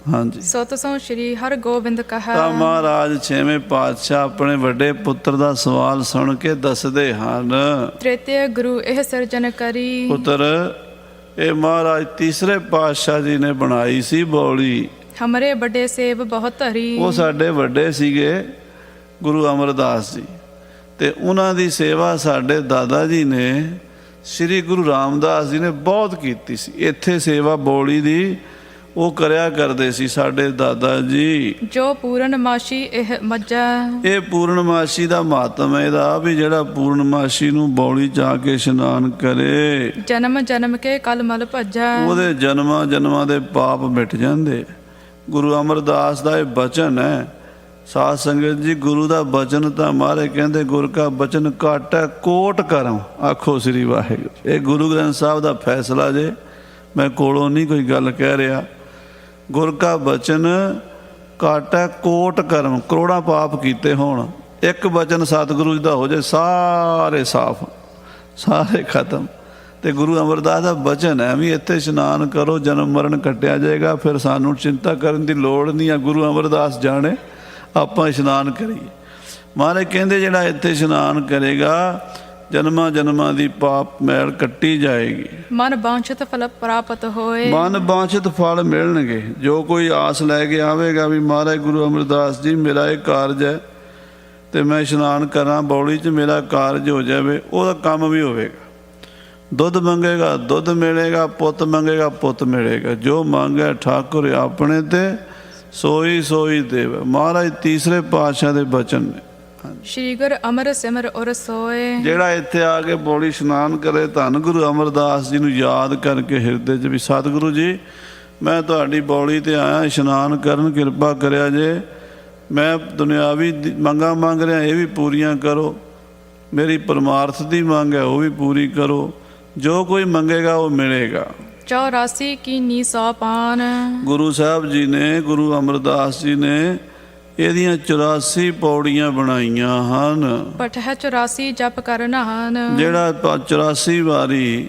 ਹਾਂਜੀ, ਸੋ ਸੋ ਸ਼੍ਰੀ ਹਰਿ ਗੋਬਿੰਦ ਕਹਾ। ਤਾਂ ਮਹਾਰਾਜ ਛੇਵੇਂ ਪਾਤਸ਼ਾਹ ਆਪਣੇ ਵੱਡੇ ਪੁੱਤਰ ਦਾ ਸਵਾਲ ਸੁਣ ਕੇ ਦੱਸਦੇ ਹਨ। ਤ੍ਰੇਤੇ ਗੁਰੂ ਇਹ ਸਿਰਜਨ ਕਰੀ। ਪੁੱਤਰ ਇਹ ਮਹਾਰਾਜ ਤੀਸਰੇ ਪਾਤਸ਼ਾਹ ਜੀ ਨੇ ਬਣਾਈ ਸੀ ਬੌਲੀ। ਹਮਰੇ ਵੱਡੇ ਸੇਵ ਬਹੁਤ ਧਰੀ। ਉਹ ਸਾਡੇ ਵੱਡੇ ਸੀਗੇ ਗੁਰੂ ਅਮਰਦਾਸ ਜੀ, ਤੇ ਉਹਨਾਂ ਦੀ ਸੇਵਾ ਸਾਡੇ ਦਾਦਾ ਜੀ ਨੇ ਸ੍ਰੀ ਗੁਰੂ ਰਾਮਦਾਸ ਜੀ ਨੇ ਬਹੁਤ ਕੀਤੀ ਸੀ। ਇੱਥੇ ਸੇਵਾ ਬੌਲੀ ਦੀ ਉਹ ਕਰਿਆ ਕਰਦੇ ਸੀ ਸਾਡੇ ਦਾਦਾ ਜੀ। ਜੋ ਪੂਰਨਮਾਸ਼ੀ ਇਹ ਮੱਝਾ। ਇਹ ਪੂਰਨਮਾਸ਼ੀ ਦਾ ਮਹੱਤਮ ਹੈ ਇਹਦਾ ਵੀ ਜਿਹੜਾ ਪੂਰਨਮਾਸ਼ੀ ਨੂੰ ਬੌਲੀ ਜਾ ਕੇ ਇਸ਼ਨਾਨ ਕਰੇ, ਜਨਮ ਜਨਮ ਕੇ ਕਲ ਮਲ ਭੱਜਾ। ਉਹਦੇ ਜਨਮਾਂ ਜਨਮਾਂ ਦੇ ਪਾਪ ਮਿਟ ਜਾਂਦੇ। ਗੁਰੂ ਅਮਰਦਾਸ ਦਾ ਇਹ ਬਚਨ ਹੈ। ਸਾਧ ਸੰਗਤ ਜੀ, ਗੁਰੂ ਦਾ ਬਚਨ ਤਾਂ ਮਾਰੇ ਕਹਿੰਦੇ ਗੁਰ ਕਾ ਬਚਨ ਘਾਟੈ ਕੋਟ ਕਰਮ। ਆਖੋ ਸ੍ਰੀ ਵਾਹਿਗੁਰੂ। ਇਹ ਗੁਰੂ ਗ੍ਰੰਥ ਸਾਹਿਬ ਦਾ ਫੈਸਲਾ ਜੇ, ਮੈਂ ਕੋਲੋਂ ਨਹੀਂ ਕੋਈ ਗੱਲ ਕਹਿ ਰਿਹਾ। ਗੁਰ ਕਾ ਬਚਨ ਘਾਟੈ ਕੋਟ ਕਰਮ। ਕਰੋੜਾਂ ਪਾਪ ਕੀਤੇ ਹੋਣ, ਇੱਕ ਬਚਨ ਸਤਿਗੁਰੂ ਜੀ ਦਾ ਹੋ ਜਾਏ, ਸਾਰੇ ਸਾਫ਼, ਸਾਰੇ ਖਤਮ। ਤੇ ਗੁਰੂ ਅਮਰਦਾਸ ਦਾ ਬਚਨ ਹੈ ਵੀ ਇੱਥੇ ਇਸ਼ਨਾਨ ਕਰੋ, ਜਨਮ ਮਰਨ ਕੱਟਿਆ ਜਾਏਗਾ, ਫਿਰ ਸਾਨੂੰ ਚਿੰਤਾ ਕਰਨ ਦੀ ਲੋੜ ਨਹੀਂ ਆ। ਗੁਰੂ ਅਮਰਦਾਸ ਜਾਣੇ, ਆਪਾਂ ਇਸ਼ਨਾਨ ਕਰੀਏ। ਮਹਾਰਾਜ ਕਹਿੰਦੇ ਜਿਹੜਾ ਇੱਥੇ ਇਸ਼ਨਾਨ ਕਰੇਗਾ, ਜਨਮਾਂ ਜਨਮਾਂ ਦੀ ਪਾਪ ਮੈਲ ਕੱਟੀ ਜਾਏਗੀ। ਮਨ ਬਾਂਛਿਤ ਫਲ ਪ੍ਰਾਪਤ ਹੋਏ। ਮਨ ਬਾਂਛਿਤ ਫਲ ਮਿਲਣਗੇ। ਜੋ ਕੋਈ ਆਸ ਲੈ ਕੇ ਆਵੇਗਾ ਵੀ ਮਹਾਰਾਜ ਗੁਰੂ ਅਮਰਦਾਸ ਜੀ ਮੇਰਾ ਇਹ ਕਾਰਜ ਹੈ ਤੇ ਮੈਂ ਇਸ਼ਨਾਨ ਕਰਾਂ ਬੌਲੀ 'ਚ, ਮੇਰਾ ਕਾਰਜ ਹੋ ਜਾਵੇ, ਉਹਦਾ ਕੰਮ ਵੀ ਹੋਵੇਗਾ। ਦੁੱਧ ਮੰਗੇਗਾ ਦੁੱਧ ਮਿਲੇਗਾ, ਪੁੱਤ ਮੰਗੇਗਾ ਪੁੱਤ ਮਿਲੇਗਾ। ਜੋ ਮੰਗਿਆ ਠਾਕੁਰ ਆਪਣੇ ਤੇ ਸੋਈ ਸੋਈ ਦੇਵ। ਮਹਾਰਾਜ ਤੀਸਰੇ ਪਾਤਸ਼ਾਹ ਦੇ ਬਚਨ ਨੇ। ਸ਼੍ਰੀ ਗੁਰ ਅਮਰ ਸਿਮਰ ਔਰ ਸੋਏ। ਜਿਹੜਾ ਇੱਥੇ ਆ ਕੇ ਬੋਲੀ ਇਸ਼ਨਾਨ ਕਰੇ, ਧੰਨ ਗੁਰੂ ਅਮਰਦਾਸ ਜੀ ਨੂੰ ਯਾਦ ਕਰਕੇ ਹਿਰਦੇ 'ਚ ਵੀ ਸਤਿਗੁਰੂ ਜੀ ਮੈਂ ਤੁਹਾਡੀ ਬੋਲੀ ਤੇ ਆਇਆ ਇਸ਼ਨਾਨ ਕਰਨ, ਕਿਰਪਾ ਕਰਿਆ ਜੇ। ਮੈਂ ਦੁਨਿਆਵੀ ਮੰਗਾਂ ਮੰਗ ਰਿਹਾ, ਇਹ ਵੀ ਪੂਰੀਆਂ ਕਰੋ। ਮੇਰੀ ਪਰਮਾਰਥ ਦੀ ਮੰਗ ਹੈ, ਉਹ ਵੀ ਪੂਰੀ ਕਰੋ। ਜੋ ਕੋਈ ਮੰਗੇਗਾ ਉਹ ਮਿਲੇਗਾ। 84 ਕੀਨੀ ਸੌ ਪਾਨ। ਗੁਰੂ ਸਾਹਿਬ ਜੀ ਨੇ, ਗੁਰੂ ਅਮਰਦਾਸ ਜੀ ਨੇ ਇਹਦੀਆਂ 84 ਪੌੜੀਆਂ ਬਣਾਈਆਂ ਹਨ। ਪਠਹਿ 84 ਜਪ ਕਰਨਾ ਹਨ। ਜਿਹੜਾ 84 ਵਾਰੀ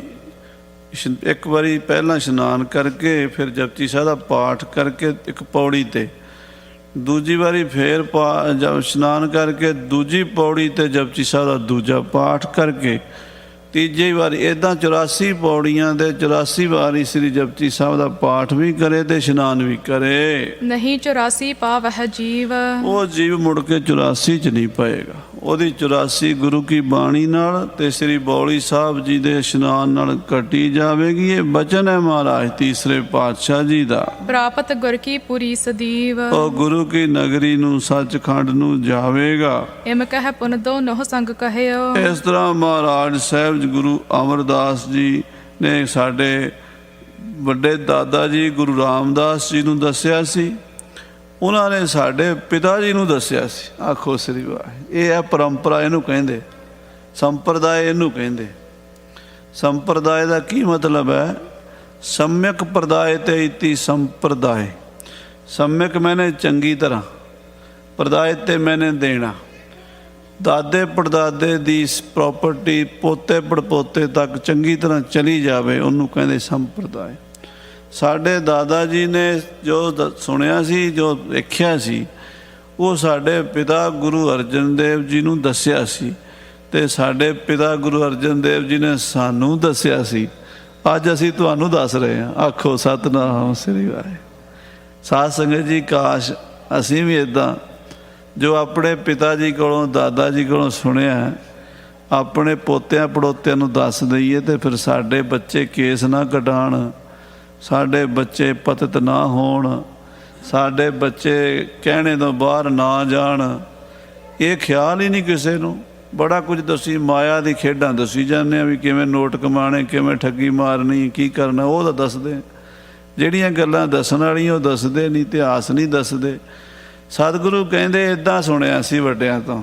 ਇੱਕ ਵਾਰੀ ਪਹਿਲਾਂ ਇਸ਼ਨਾਨ ਕਰਕੇ ਫਿਰ ਜਪਜੀ ਸਾਹਿਬ ਦਾ ਪਾਠ ਕਰਕੇ ਇੱਕ ਪੌੜੀ ਤੇ, ਦੂਜੀ ਵਾਰੀ ਫੇਰ ਇਸ਼ਨਾਨ ਕਰਕੇ ਦੂਜੀ ਪੌੜੀ ਤੇ ਜਪਜੀ ਸਾਹਿਬ ਦਾ ਦੂਜਾ ਪਾਠ ਕਰਕੇ, ਤੀਜੀ ਵਾਰੀ ਇੱਦਾਂ 84 ਪੌੜੀਆਂ ਦੇ 84 ਵਾਰੀ ਸ੍ਰੀ ਜਪਜੀ ਸਾਹਿਬ ਦਾ ਪਾਠ ਵੀ ਕਰੇ ਤੇ ਇਸ਼ਨਾਨ ਵੀ ਕਰੇ। ਨਹੀਂ 84 ਪਾਵਹਿ ਜੀਵ। ਉਹ ਜੀਵ ਮੁੜ ਕੇ 84 ਚ ਨਹੀਂ ਪਏਗਾ। ਉਹਦੀ 84 ਗੁਰੂ ਕੀ ਬਾਣੀ ਨਾਲ ਤੇ ਸ੍ਰੀ ਬੌਲੀ ਸਾਹਿਬ ਜੀ ਦੇ ਇਸ਼ਨਾਨ ਨਾਲ ਕੱਟੀ ਜਾਵੇਗੀ। ਇਹ ਬਚਨ ਹੈ ਮਹਾਰਾਜ ਤੀਸਰੇ ਪਾਤਸ਼ਾਹ ਜੀ ਦਾ। ਪ੍ਰਾਪਤ ਗੁਰ ਕੀ ਪੁਰੀ ਸਦੀਵ। ਉਹ ਗੁਰੂ ਕੀ ਨਗਰੀ ਨੂੰ, ਸੱਚਖੰਡ ਨੂੰ ਜਾਵੇਗਾ। ਇਮ ਕਹਿ ਪੁਨ ਦੋਨੋਂ ਸੰਗ ਕਹਿਓ। ਇਸ ਤਰ੍ਹਾਂ ਮਹਾਰਾਜ ਸਾਹਿਬ ਗੁਰੂ ਅਮਰਦਾਸ ਜੀ ਨੇ ਸਾਡੇ ਵੱਡੇ ਦਾਦਾ ਜੀ ਗੁਰੂ ਰਾਮਦਾਸ ਜੀ ਨੂੰ ਦੱਸਿਆ ਸੀ। ਉਹਨਾਂ ਨੇ ਸਾਡੇ ਪਿਤਾ ਜੀ ਨੂੰ ਦੱਸਿਆ ਸੀ। ਆਖੋ ਸ੍ਰੀ ਵਾਹਿਗੁਰੂ। ਇਹ ਹੈ ਪਰੰਪਰਾ, ਇਹਨੂੰ ਕਹਿੰਦੇ ਸੰਪਰਦਾਇ। ਇਹਨੂੰ ਕਹਿੰਦੇ ਸੰਪਰਦਾਇ ਦਾ ਕੀ ਮਤਲਬ ਹੈ? ਸਮਿਕ ਪ੍ਰਦਾਇ ਤੇ ਇਤੀ ਸੰਪਰਦਾਇ। ਸਮਿਕ ਮੈਨੇ ਚੰਗੀ ਤਰ੍ਹਾਂ, ਪ੍ਰਦਾਇ ਤੇ ਮੈਨੇ ਦੇਣਾ। ਦਾਦੇ ਪੜਦਾਦੇ ਦੀ ਪ੍ਰੋਪਰਟੀ ਪੋਤੇ ਪੜਪੋਤੇ ਤੱਕ ਚੰਗੀ ਤਰ੍ਹਾਂ ਚਲੀ ਜਾਵੇ, ਉਹਨੂੰ ਕਹਿੰਦੇ ਸੰਪਰਦਾਇ। ਸਾਡੇ ਦਾਦਾ ਜੀ ਨੇ ਜੋ ਸੁਣਿਆ ਸੀ, ਜੋ ਵੇਖਿਆ ਸੀ, ਉਹ ਸਾਡੇ ਪਿਤਾ ਗੁਰੂ ਅਰਜਨ ਦੇਵ ਜੀ ਨੂੰ ਦੱਸਿਆ ਸੀ ਤੇ ਸਾਡੇ ਪਿਤਾ ਗੁਰੂ ਅਰਜਨ ਦੇਵ ਜੀ ਨੇ ਸਾਨੂੰ ਦੱਸਿਆ ਸੀ। ਅੱਜ ਅਸੀਂ ਤੁਹਾਨੂੰ ਦੱਸ ਰਹੇ ਹਾਂ। ਆਖੋ ਸਤਿਨਾਮ ਸ੍ਰੀ ਵਾਹਿਗੁਰੂ। ਸਾਧ ਸੰਗਤ ਜੀ, ਕਾਸ਼ ਅਸੀਂ ਵੀ ਇੱਦਾਂ ਜੋ ਆਪਣੇ ਪਿਤਾ ਜੀ ਕੋਲੋਂ ਦਾਦਾ ਜੀ ਕੋਲੋਂ ਸੁਣਿਆ ਆਪਣੇ ਪੋਤਿਆਂ ਪੜੋਤਿਆਂ ਨੂੰ ਦੱਸ ਦਈਏ ਤੇ ਫਿਰ ਸਾਡੇ ਬੱਚੇ ਕੇਸ ਨਾ ਕਟਾਉਣ, ਸਾਡੇ ਬੱਚੇ ਪਤਿਤ ਨਾ ਹੋਣ, ਸਾਡੇ ਬੱਚੇ ਕਹਿਣੇ ਤੋਂ ਬਾਹਰ ਨਾ ਜਾਣ। ਇਹ ਖਿਆਲ ਹੀ ਨਹੀਂ ਕਿਸੇ ਨੂੰ। ਬੜਾ ਕੁਝ ਦੱਸੀ, ਮਾਇਆ ਦੀ ਖੇਡਾਂ ਦੱਸੀ ਜਾਂਦੇ ਆ ਵੀ ਕਿਵੇਂ ਨੋਟ ਕਮਾਣੇ, ਕਿਵੇਂ ਠੱਗੀ ਮਾਰਨੀ, ਕੀ ਕਰਨਾ, ਉਹ ਤਾਂ ਦੱਸਦੇ। ਜਿਹੜੀਆਂ ਗੱਲਾਂ ਦੱਸਣ ਵਾਲੀਆਂ ਉਹ ਦੱਸਦੇ ਨਹੀਂ, ਇਤਿਹਾਸ ਨਹੀਂ ਦੱਸਦੇ। ਸਤਿਗੁਰੂ ਕਹਿੰਦੇ ਇੱਦਾਂ ਸੁਣਿਆ ਸੀ ਵੱਡਿਆਂ ਤੋਂ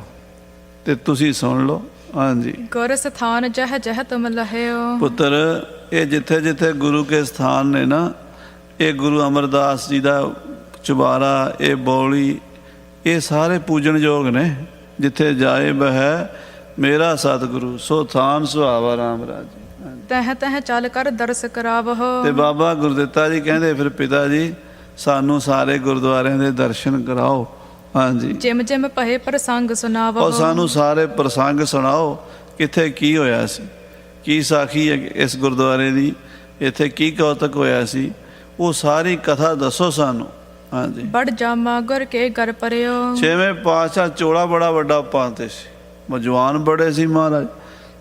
ਤੇ ਤੁਸੀਂ ਸੁਣ ਲਓ। ਹਾਂਜੀ। ਗੁਰ ਸਥਾਨ ਜਹ ਜਹ ਤੁਮ ਲਹਿਓ। ਪੁੱਤਰ, ਇਹ ਜਿੱਥੇ ਜਿੱਥੇ ਗੁਰੂ ਕੇ ਸਥਾਨ ਨੇ ਨਾ, ਇਹ ਗੁਰੂ ਅਮਰਦਾਸ ਜੀ ਦਾ ਚੁਬਾਰਾ, ਇਹ ਬੌਲੀ, ਇਹ ਸਾਰੇ ਪੂਜਣਯੋਗ ਨੇ। ਜਿੱਥੇ ਜਾਏ ਬਹਿ ਮੇਰਾ ਸਤਿਗੁਰੂ, ਸੋ ਥਾਨ ਸੁਹਾਵਾ ਰਾਮ ਰਾਜ। ਤਹ ਤਹ ਚੱਲ ਕਰ ਦਰਸ ਕਰਾਵਹੁ। ਤੇ ਬਾਬਾ ਗੁਰਦਿੱਤਾ ਜੀ ਕਹਿੰਦੇ ਫਿਰ ਪਿਤਾ ਜੀ ਸਾਨੂੰ ਸਾਰੇ ਗੁਰਦੁਆਰਿਆਂ ਦੇ ਦਰਸ਼ਨ ਕਰਾਓ। ਹਾਂਜੀ। ਜਿਮ ਜਿਮ ਪਹੇ ਪ੍ਰਸੰਗ ਸੁਣਾਵੋ। ਉਹ ਸਾਨੂੰ ਸਾਰੇ ਪ੍ਰਸੰਗ ਸੁਣਾਓ, ਕਿੱਥੇ ਕੀ ਹੋਇਆ ਸੀ, ਕੀ ਸਾਖੀ ਹੈ ਇਸ ਗੁਰਦੁਆਰੇ ਦੀ, ਇੱਥੇ ਕੀ ਕੌਤਕ ਹੋਇਆ ਸੀ, ਉਹ ਸਾਰੀ ਕਥਾ ਦੱਸੋ ਸਾਨੂੰ। ਹਾਂਜੀ। ਬੜ ਜਾਮਾ ਗੁਰ ਕੇ ਘਰ ਪਰਿਓ। 6ਵੇਂ ਪਾਤਸ਼ਾਹ ਚੋਲਾ ਬੜਾ ਵੱਡਾ ਪਾਉਂਦੇ ਸੀ, ਮਜਵਾਨ ਬੜੇ ਸੀ ਮਹਾਰਾਜ,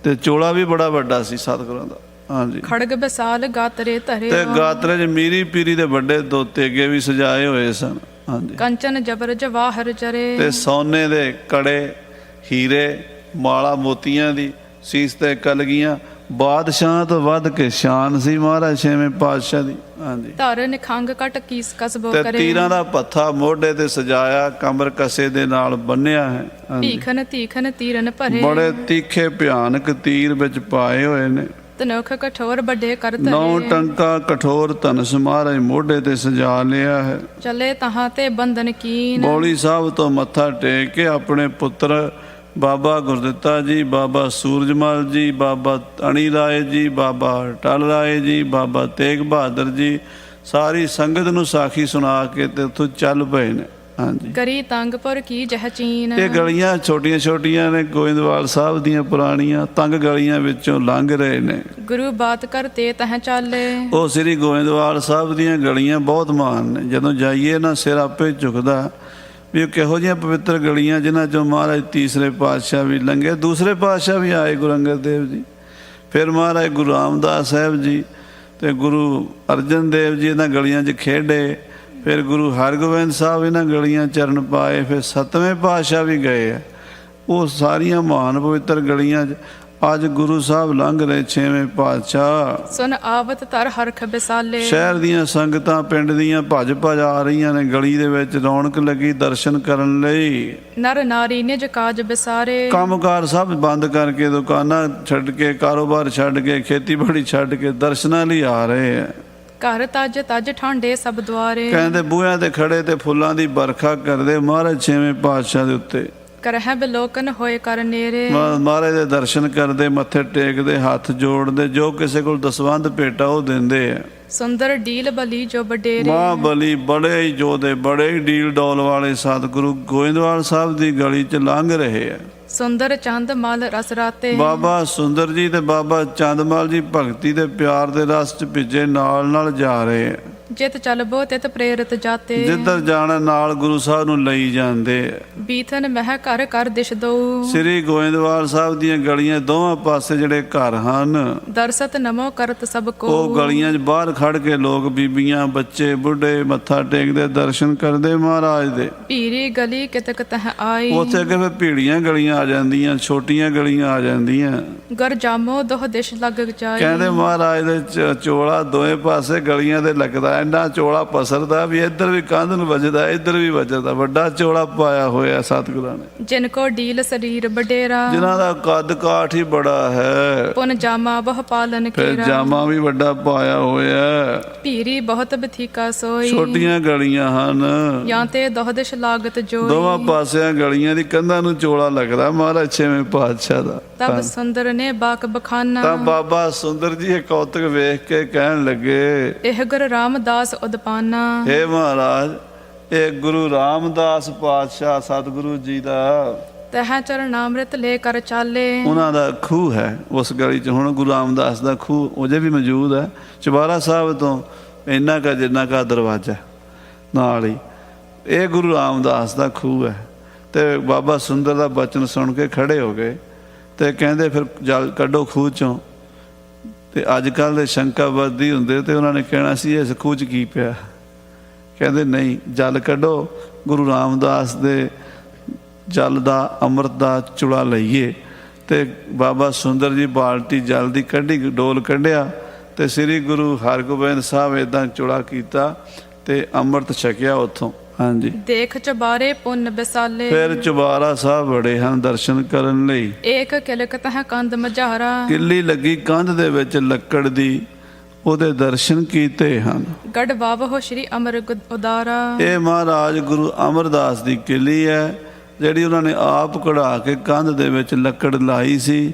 ਤੇ ਚੋਲਾ ਵੀ ਬੜਾ ਵੱਡਾ ਸੀ ਸਤਿਗੁਰਾਂ ਦਾ। ਹਾਂਜੀ। ਖੜਗ ਬਸਾਲ ਗਾਤਰੇ ਧਰਿਓ। ਤੇ ਗਾਤਰੇ 'ਚ ਮੀਰੀ ਪੀਰੀ ਦੇ ਵੱਡੇ ਦੋ ਤੇਗੇ ਵੀ ਸਜਾਏ ਹੋਏ ਸਨ। ਹਾਂਜੀ। ਕੰਚਨ ਜਬਰ ਜਵਾਹਰ ਚਰੇ। ਤੇ ਸੋਨੇ ਦੇ ਕੜੇ, ਹੀਰੇ, ਮਾਲਾ ਮੋਤੀਆਂ ਦੀ, ਸੀਸ ਤੇ ਕਲਗੀਆਂ। ਬਾਦਸ਼ਾਹ ਤੋਂ ਵੱਧ ਕੇ ਸ਼ਾਨ ਸੀ ਮਹਾਰਾਜ 6ਵੇਂ ਪਾਤਸ਼ਾਹ ਦੀ। ਹਾਂਜੀ। ਧਰ ਨਿਖੰਗ ਕਟ ਕੀਸ ਕਸਬੋ ਤੇ ਕਰੇ। ਤੀਰਾਂ ਦਾ ਪੱਥਾ ਮੋਢੇ ਤੇ ਸਜਾਇਆ, ਕਮਰ ਕਸੇ ਦੇ ਨਾਲ ਬੰਨਿਆ ਹੈ। ਤੀਖਨ ਤੀਖਨ ਤੀਰਨ ਭਰੇ। ਬੜੇ ਤਿੱਖੇ ਭਿਆਨਕ ਤੀਰ ਵਿੱਚ ਪਾਏ ਹੋਏ ਨੇ। ਤਨੋਖ ਕਠੋਰ ਵੱਡੇ ਕਰ ਧਰੇ। 9 ਟੰਕਾ ਕਠੋਰ ਧਨੁਸ਼ ਮਹਾਰਾਜ ਮੋਢੇ ਤੇ ਸਜਾ ਲਿਆ ਹੈ। ਚਲੇ ਤਹਾਂ ਤੇ ਬੰਧਨ ਕੀਨ। ਬੌਲੀ ਸਾਹਿਬ ਤੋਂ ਮੱਥਾ ਟੇਕ ਕੇ ਆਪਣੇ ਪੁੱਤਰ ਬਾਬਾ ਗੁਰਦਿੱਤਾ ਜੀ, ਬਾਬਾ ਸੂਰਜਮਲ ਜੀ, ਬਾਬਾ ਅਣੀ ਰਾਏ ਜੀ, ਬਾਬਾ ਟਲ ਰਾਏ ਜੀ, ਬਾਬਾ ਤੇਗ ਬਹਾਦਰ ਜੀ, ਸਾਰੀ ਸੰਗਤ ਨੂੰ ਸਾਖੀ ਸੁਣਾ ਕੇ ਤੇ ਉੱਥੋਂ ਚੱਲ ਪਏ ਨੇ। ਹਾਂਜੀ। ਗਰੀ ਤੰਗਪੁਰ ਕੀ ਜਹ ਚੀਨ। ਇਹ ਗਲੀਆਂ ਛੋਟੀਆਂ ਛੋਟੀਆਂ ਨੇ, ਗੋਇੰਦਵਾਲ ਸਾਹਿਬ ਦੀਆਂ ਪੁਰਾਣੀਆਂ ਤੰਗ ਗਲੀਆਂ ਵਿੱਚੋਂ ਲੰਘ ਰਹੇ ਨੇ। ਗੁਰੂ ਬਾਤ ਕਰਤੇ ਤਹ ਚਾਲੇ। ਉਹ ਸ੍ਰੀ ਗੋਇੰਦਵਾਲ ਸਾਹਿਬ ਦੀਆਂ ਗਲੀਆਂ ਬਹੁਤ ਮਾਨ ਨੇ। ਜਦੋਂ ਜਾਈਏ ਨਾ ਸਿਰ ਆਪੇ ਝੁਕਦਾ ਵੀ ਉਹ ਕਿਹੋ ਜਿਹੀਆਂ ਪਵਿੱਤਰ ਗਲੀਆਂ ਜਿਨ੍ਹਾਂ 'ਚੋਂ ਮਹਾਰਾਜ ਤੀਸਰੇ ਪਾਤਸ਼ਾਹ ਵੀ ਲੰਘੇ, ਦੂਸਰੇ ਪਾਤਸ਼ਾਹ ਵੀ ਆਏ, ਗੁਰੂ ਅੰਗਦ ਦੇਵ ਜੀ। ਫਿਰ ਮਹਾਰਾਜ ਗੁਰੂ ਰਾਮਦਾਸ ਸਾਹਿਬ ਜੀ ਤੇ ਗੁਰੂ ਅਰਜਨ ਦੇਵ ਜੀ ਇਹਨਾਂ ਗਲੀਆਂ 'ਚ ਖੇਡੇ। ਫਿਰ ਗੁਰੂ ਹਰਗੋਬਿੰਦ ਸਾਹਿਬ ਇਹਨਾਂ ਗਲੀਆਂ ਚਰਨ ਪਾਏ। ਫਿਰ 7ਵੇਂ ਪਾਤਸ਼ਾਹ ਵੀ ਗਏ ਆ। ਉਹ ਸਾਰੀਆਂ ਮਹਾਨ ਪਵਿੱਤਰ ਗਲੀਆਂ 'ਚ ਅੱਜ ਗੁਰੂ ਸਾਹਿਬ ਲੰਘ ਰਹੇ 6ਵੇਂ ਪਾਤਸ਼ਾਹ। ਸੁਨ ਆਵਤ ਧਰ ਹਰਖ ਬਿਸਾਲੇ। ਸ਼ਹਿਰ ਦੀਆਂ ਸੰਗਤਾਂ ਪਿੰਡ ਦੀਆਂ ਭੱਜ ਆ ਰਹੀਆਂ ਨੇ। ਗਲੀ ਦੇ ਵਿੱਚ ਰੌਣਕ ਲੱਗੀ ਦਰਸ਼ਨ ਕਰਨ ਲਈ। ਨਰ ਨਾਰੀ ਨਿਜ ਕਾਜ ਬਿਸਾਰੇ। ਕੰਮਕਾਰ ਸਭ ਬੰਦ ਕਰਕੇ, ਦੁਕਾਨਾਂ ਛੱਡ ਕੇ, ਕਾਰੋਬਾਰ ਛੱਡ ਕੇ, ਖੇਤੀਬਾੜੀ ਛੱਡ ਕੇ ਦਰਸ਼ਨਾਂ ਲਈ ਆ ਰਹੇ ਆ। ਘਰ ਤਜ ਤਜ ਠਾਂਡੇ ਸਭ ਦੁਆਰੇ। ਕਹਿੰਦੇ ਬੂਹਿਆਂ ਤੇ ਖੜੇ ਤੇ ਫੁੱਲਾਂ ਦੀ ਵਰਖਾ ਕਰਦੇ ਮਹਾਰਾਜ 6ਵੇਂ ਪਾਤਸ਼ਾਹ ਦੇ ਉੱਤੇ। ਕਰਹਿ ਬਿਲੋਕਨ ਹੋਏ ਕਰ ਨੇਰੇ। ਮਹਾਰਾਜ ਦੇ ਦਰਸ਼ਨ ਕਰਦੇ, ਮੱਥੇ ਟੇਕਦੇ, ਹੱਥ ਜੋੜਦੇ, ਜੋ ਕਿਸੇ ਕੋਲ ਦਸਵੰਧ ਭੇਟਾ ਉਹ ਦਿੰਦੇ ਆ। ਸੁੰਦਰ ਡੀਲ ਬਲੀ ਜੋ ਬਡੇਰੇ। ਮਾਂ ਬਲੀ ਬੜੇ ਹੀ ਜੋਧੇ, ਬੜੇ ਹੀ ਡੀਲ ਡੋਲ ਵਾਲੇ ਸਤਿਗੁਰੂ ਗੋਇੰਦਵਾਲ ਸਾਹਿਬ ਦੀ ਗਲੀ 'ਚ ਲੰਘ ਰਹੇ ਆ। ਸੁੰਦਰ ਚੰਦ ਮਲ ਰਸ ਰਾਤੇ। ਬਾਬਾ ਸੁੰਦਰ ਜੀ ਤੇ ਬਾਬਾ ਚੰਦਮਲ ਜੀ ਭਗਤੀ ਤੇ ਪਿਆਰ ਦੇ ਰਸ 'ਚ ਭਿੱਜੇ ਨਾਲ ਨਾਲ ਜਾ ਰਹੇ ਆ। ਜਿਤ ਚਲਬੋ ਤਿਤ ਪ੍ਰੇਰਿਤ ਜਾਤੇ। ਜਿੱਧਰ ਜਾਣਾ ਨਾਲ ਗੁਰੂ ਸਾਹਿਬ ਨੂੰ ਲਈ ਜਾਂਦੇ ਆ। ਬੀਥਨ ਮਹਿ ਘਰ ਘਰ ਦਿਸ਼ ਦਊ। ਸ੍ਰੀ ਗੋਇੰਦਵਾਲ ਸਾਹਿਬ ਦੀਆਂ ਗਲੀਆਂ ਦੋਵਾਂ ਪਾਸੇ ਜਿਹੜੇ ਘਰ ਹਨ, ਦਰਸਤ ਨਮੋ ਕਰਤ ਸਭ ਕੋ। ਉਹ ਗਲੀਆਂ 'ਚ ਬਾਹਰ ਖੜ ਕੇ ਲੋਕ, ਬੀਬੀਆਂ, ਬੱਚੇ, ਬੁੱਢੇ ਮੱਥਾ ਟੇਕਦੇ, ਦਰਸ਼ਨ ਕਰਦੇ ਮਹਾਰਾਜ ਦੇ। ਭੀਰੀ ਗਲੀ ਕਿਤਕ ਤਹ ਆਈ। ਉੱਥੇ ਅੱਗੇ ਫਿਰ ਭੀੜੀਆਂ ਗਲੀਆਂ ਆ ਜਾਂਦੀਆਂ, ਛੋਟੀਆਂ ਗਲੀਆਂ ਆ ਜਾਂਦੀਆਂ। ਗਰ ਜਾਮੋ ਦੋਹ ਦਿਸ਼ ਲੱਗ ਜਾਈ। ਕਹਿੰਦੇ ਮਹਾਰਾਜ ਦੇ ਚੋਲਾ ਦੋਵੇਂ ਪਾਸੇ ਗਲੀਆਂ ਦੇ ਲੱਗਦਾ, ਇੰਨਾ ਚੋਲਾ ਪਸਰਦਾ ਵੀ ਇੱਧਰ ਵੀ ਕੰਧ ਨੂੰ ਵੱਜਦਾ, ਇੱਧਰ ਵੀ ਵੱਜਦਾ। ਵੱਡਾ ਚੋਲਾ ਪਾਇਆ ਹੋਇਆ ਸਤਿਗੁਰਾਂ ਨੇ। ਜਿਨ ਕੋ ਡੀਲ ਸਰੀਰ ਬਡੇਰਾ। ਜਿਨ੍ਹਾਂ ਦਾ ਕੱਦ ਕਾਠ ਹੀ ਬੜਾ ਹੈ। ਪੁਨ ਜਾਮਾ ਬਹੁ ਪਾਲਨ ਫਿਰ ਕੀਰਾ। ਜਾਮਾ ਵੀ ਵੱਡਾ ਪਾਇਆ ਹੋਇਆ। ਭੀਰੀ ਬਹੁਤ ਬਥੀਕਾ ਸੋਈ। ਛੋਟੀਆਂ ਗਲੀਆਂ ਹਨ, ਜਾਂ ਤੇ ਦੋਹ ਦਿਸ਼ ਲਾਗਤ ਜੋਈ। ਦੋਵਾਂ ਪਾਸਿਆਂ ਗਲੀਆਂ ਦੀ ਕੰਧਾਂ ਨੂੰ ਚੋਲਾ ਲੱਗਦਾ ਮਹਾਰਾਜ 6ਵੇਂ ਪਾਤਸ਼ਾਹ ਦਾ। ਤਬ ਸੁੰਦਰ ਨੇ ਬਾਕ ਬਖਾਨਾ। ਤਾਂ ਬਾਬਾ ਸੁੰਦਰ ਜੀ ਇਹ ਕੌਤਕ ਵੇਖ ਕੇ ਕਹਿਣ ਲੱਗੇ, ਇਹ ਗੁਰ ਰਾਮਦਾਸ ਉਦਪਾਨਾ। ਹੇ ਮਹਾਰਾਜ, ਇਹ ਗੁਰੂ ਰਾਮਦਾਸ ਪਾਤਸ਼ਾਹ ਸਤਿਗੁਰੂ ਜੀ ਦਾ ਤਹ ਚਰਨਾਮ੍ਰਿਤ ਲੈ ਕਰ ਚਾਲੇ। ਉਹਨਾਂ ਦਾ ਖੂਹ ਹੈ ਉਸ ਗਲੀ 'ਚ। ਹੁਣ ਗੁਰੂ ਰਾਮਦਾਸ ਦਾ ਖੂਹ ਅਜੇ ਵੀ ਮੌਜੂਦ ਹੈ। ਚੁਬਾਰਾ ਸਾਹਿਬ ਤੋਂ ਇੰਨਾ ਕੁ ਜਿੰਨਾ ਕੁ ਦਰਵਾਜ਼ਾ ਨਾਲ ਹੀ ਇਹ ਗੁਰੂ ਰਾਮਦਾਸ ਦਾ ਖੂਹ ਹੈ। ਤੇ ਬਾਬਾ ਸੁੰਦਰ ਦਾ ਬਚਨ ਸੁਣ ਕੇ ਖੜੇ ਹੋ ਗਏ ਤੇ ਕਹਿੰਦੇ ਫਿਰ ਜਲ ਕੱਢੋ ਖੂਹ 'ਚੋਂ। ਤੇ ਅੱਜ ਕੱਲ੍ਹ ਦੇ ਸ਼ੰਕਾ ਵੱਧਦੀ ਹੁੰਦੇ ਤੇ ਉਹਨਾਂ ਨੇ ਕਹਿਣਾ ਸੀ ਇਸ ਖੂਹ 'ਚ ਕੀ ਪਿਆ। ਕਹਿੰਦੇ ਨਹੀਂ, ਜਲ ਕੱਢੋ, ਗੁਰੂ ਰਾਮਦਾਸ ਦੇ ਜਲ ਦਾ, ਅੰਮ੍ਰਿਤ ਦਾ ਚੁਲਾ ਲਈਏ। ਤੇ ਬਾਬਾ ਸੁੰਦਰ ਜੀ ਬਾਲਟੀ ਜਲ ਦੀ ਕੱਢੀ, ਡੋਲ ਕੱਢਿਆ ਤੇ ਸ੍ਰੀ ਗੁਰੂ ਹਰਗੋਬਿੰਦ ਸਾਹਿਬ ਇੱਦਾਂ ਚੁਲਾ ਕੀਤਾ ਤੇ ਅੰਮ੍ਰਿਤ ਛਕਿਆ ਉੱਥੋਂ। ਹਾਂਜੀ। ਦੇਖ ਚਬਾਰੇ ਪੁੰਨ ਬਿਸਾਲੇ। ਫਿਰ ਚੁਬਾਰਾ ਸਾਹਿਬ ਬੜੇ ਹਨ ਦਰਸ਼ਨ ਕਰਨ ਲਈ। ਏਕ ਕਿਲਕ ਤਹ ਕੰਧ ਮਝਾਰਾ। ਕਿੱਲੀ ਲੱਗੀ ਕੰਧ ਦੇ ਵਿੱਚ ਲੱਕੜ ਦੀ, ਉਹਦੇ ਦਰਸ਼ਨ ਕੀਤੇ ਹਨ। ਗੜ ਬਾਵਹੁ ਸ਼੍ਰੀ ਅਮਰ ਉਦਾਰਾ। ਇਹ ਮਹਾਰਾਜ ਗੁਰੂ ਅਮਰਦਾਸ ਦੀ ਕਿੱਲੀ ਹੈ ਜਿਹੜੀ ਉਹਨਾਂ ਨੇ ਆਪ ਕਢਾ ਕੇ ਕੰਧ ਦੇ ਵਿੱਚ ਲੱਕੜ ਲਾਈ ਸੀ।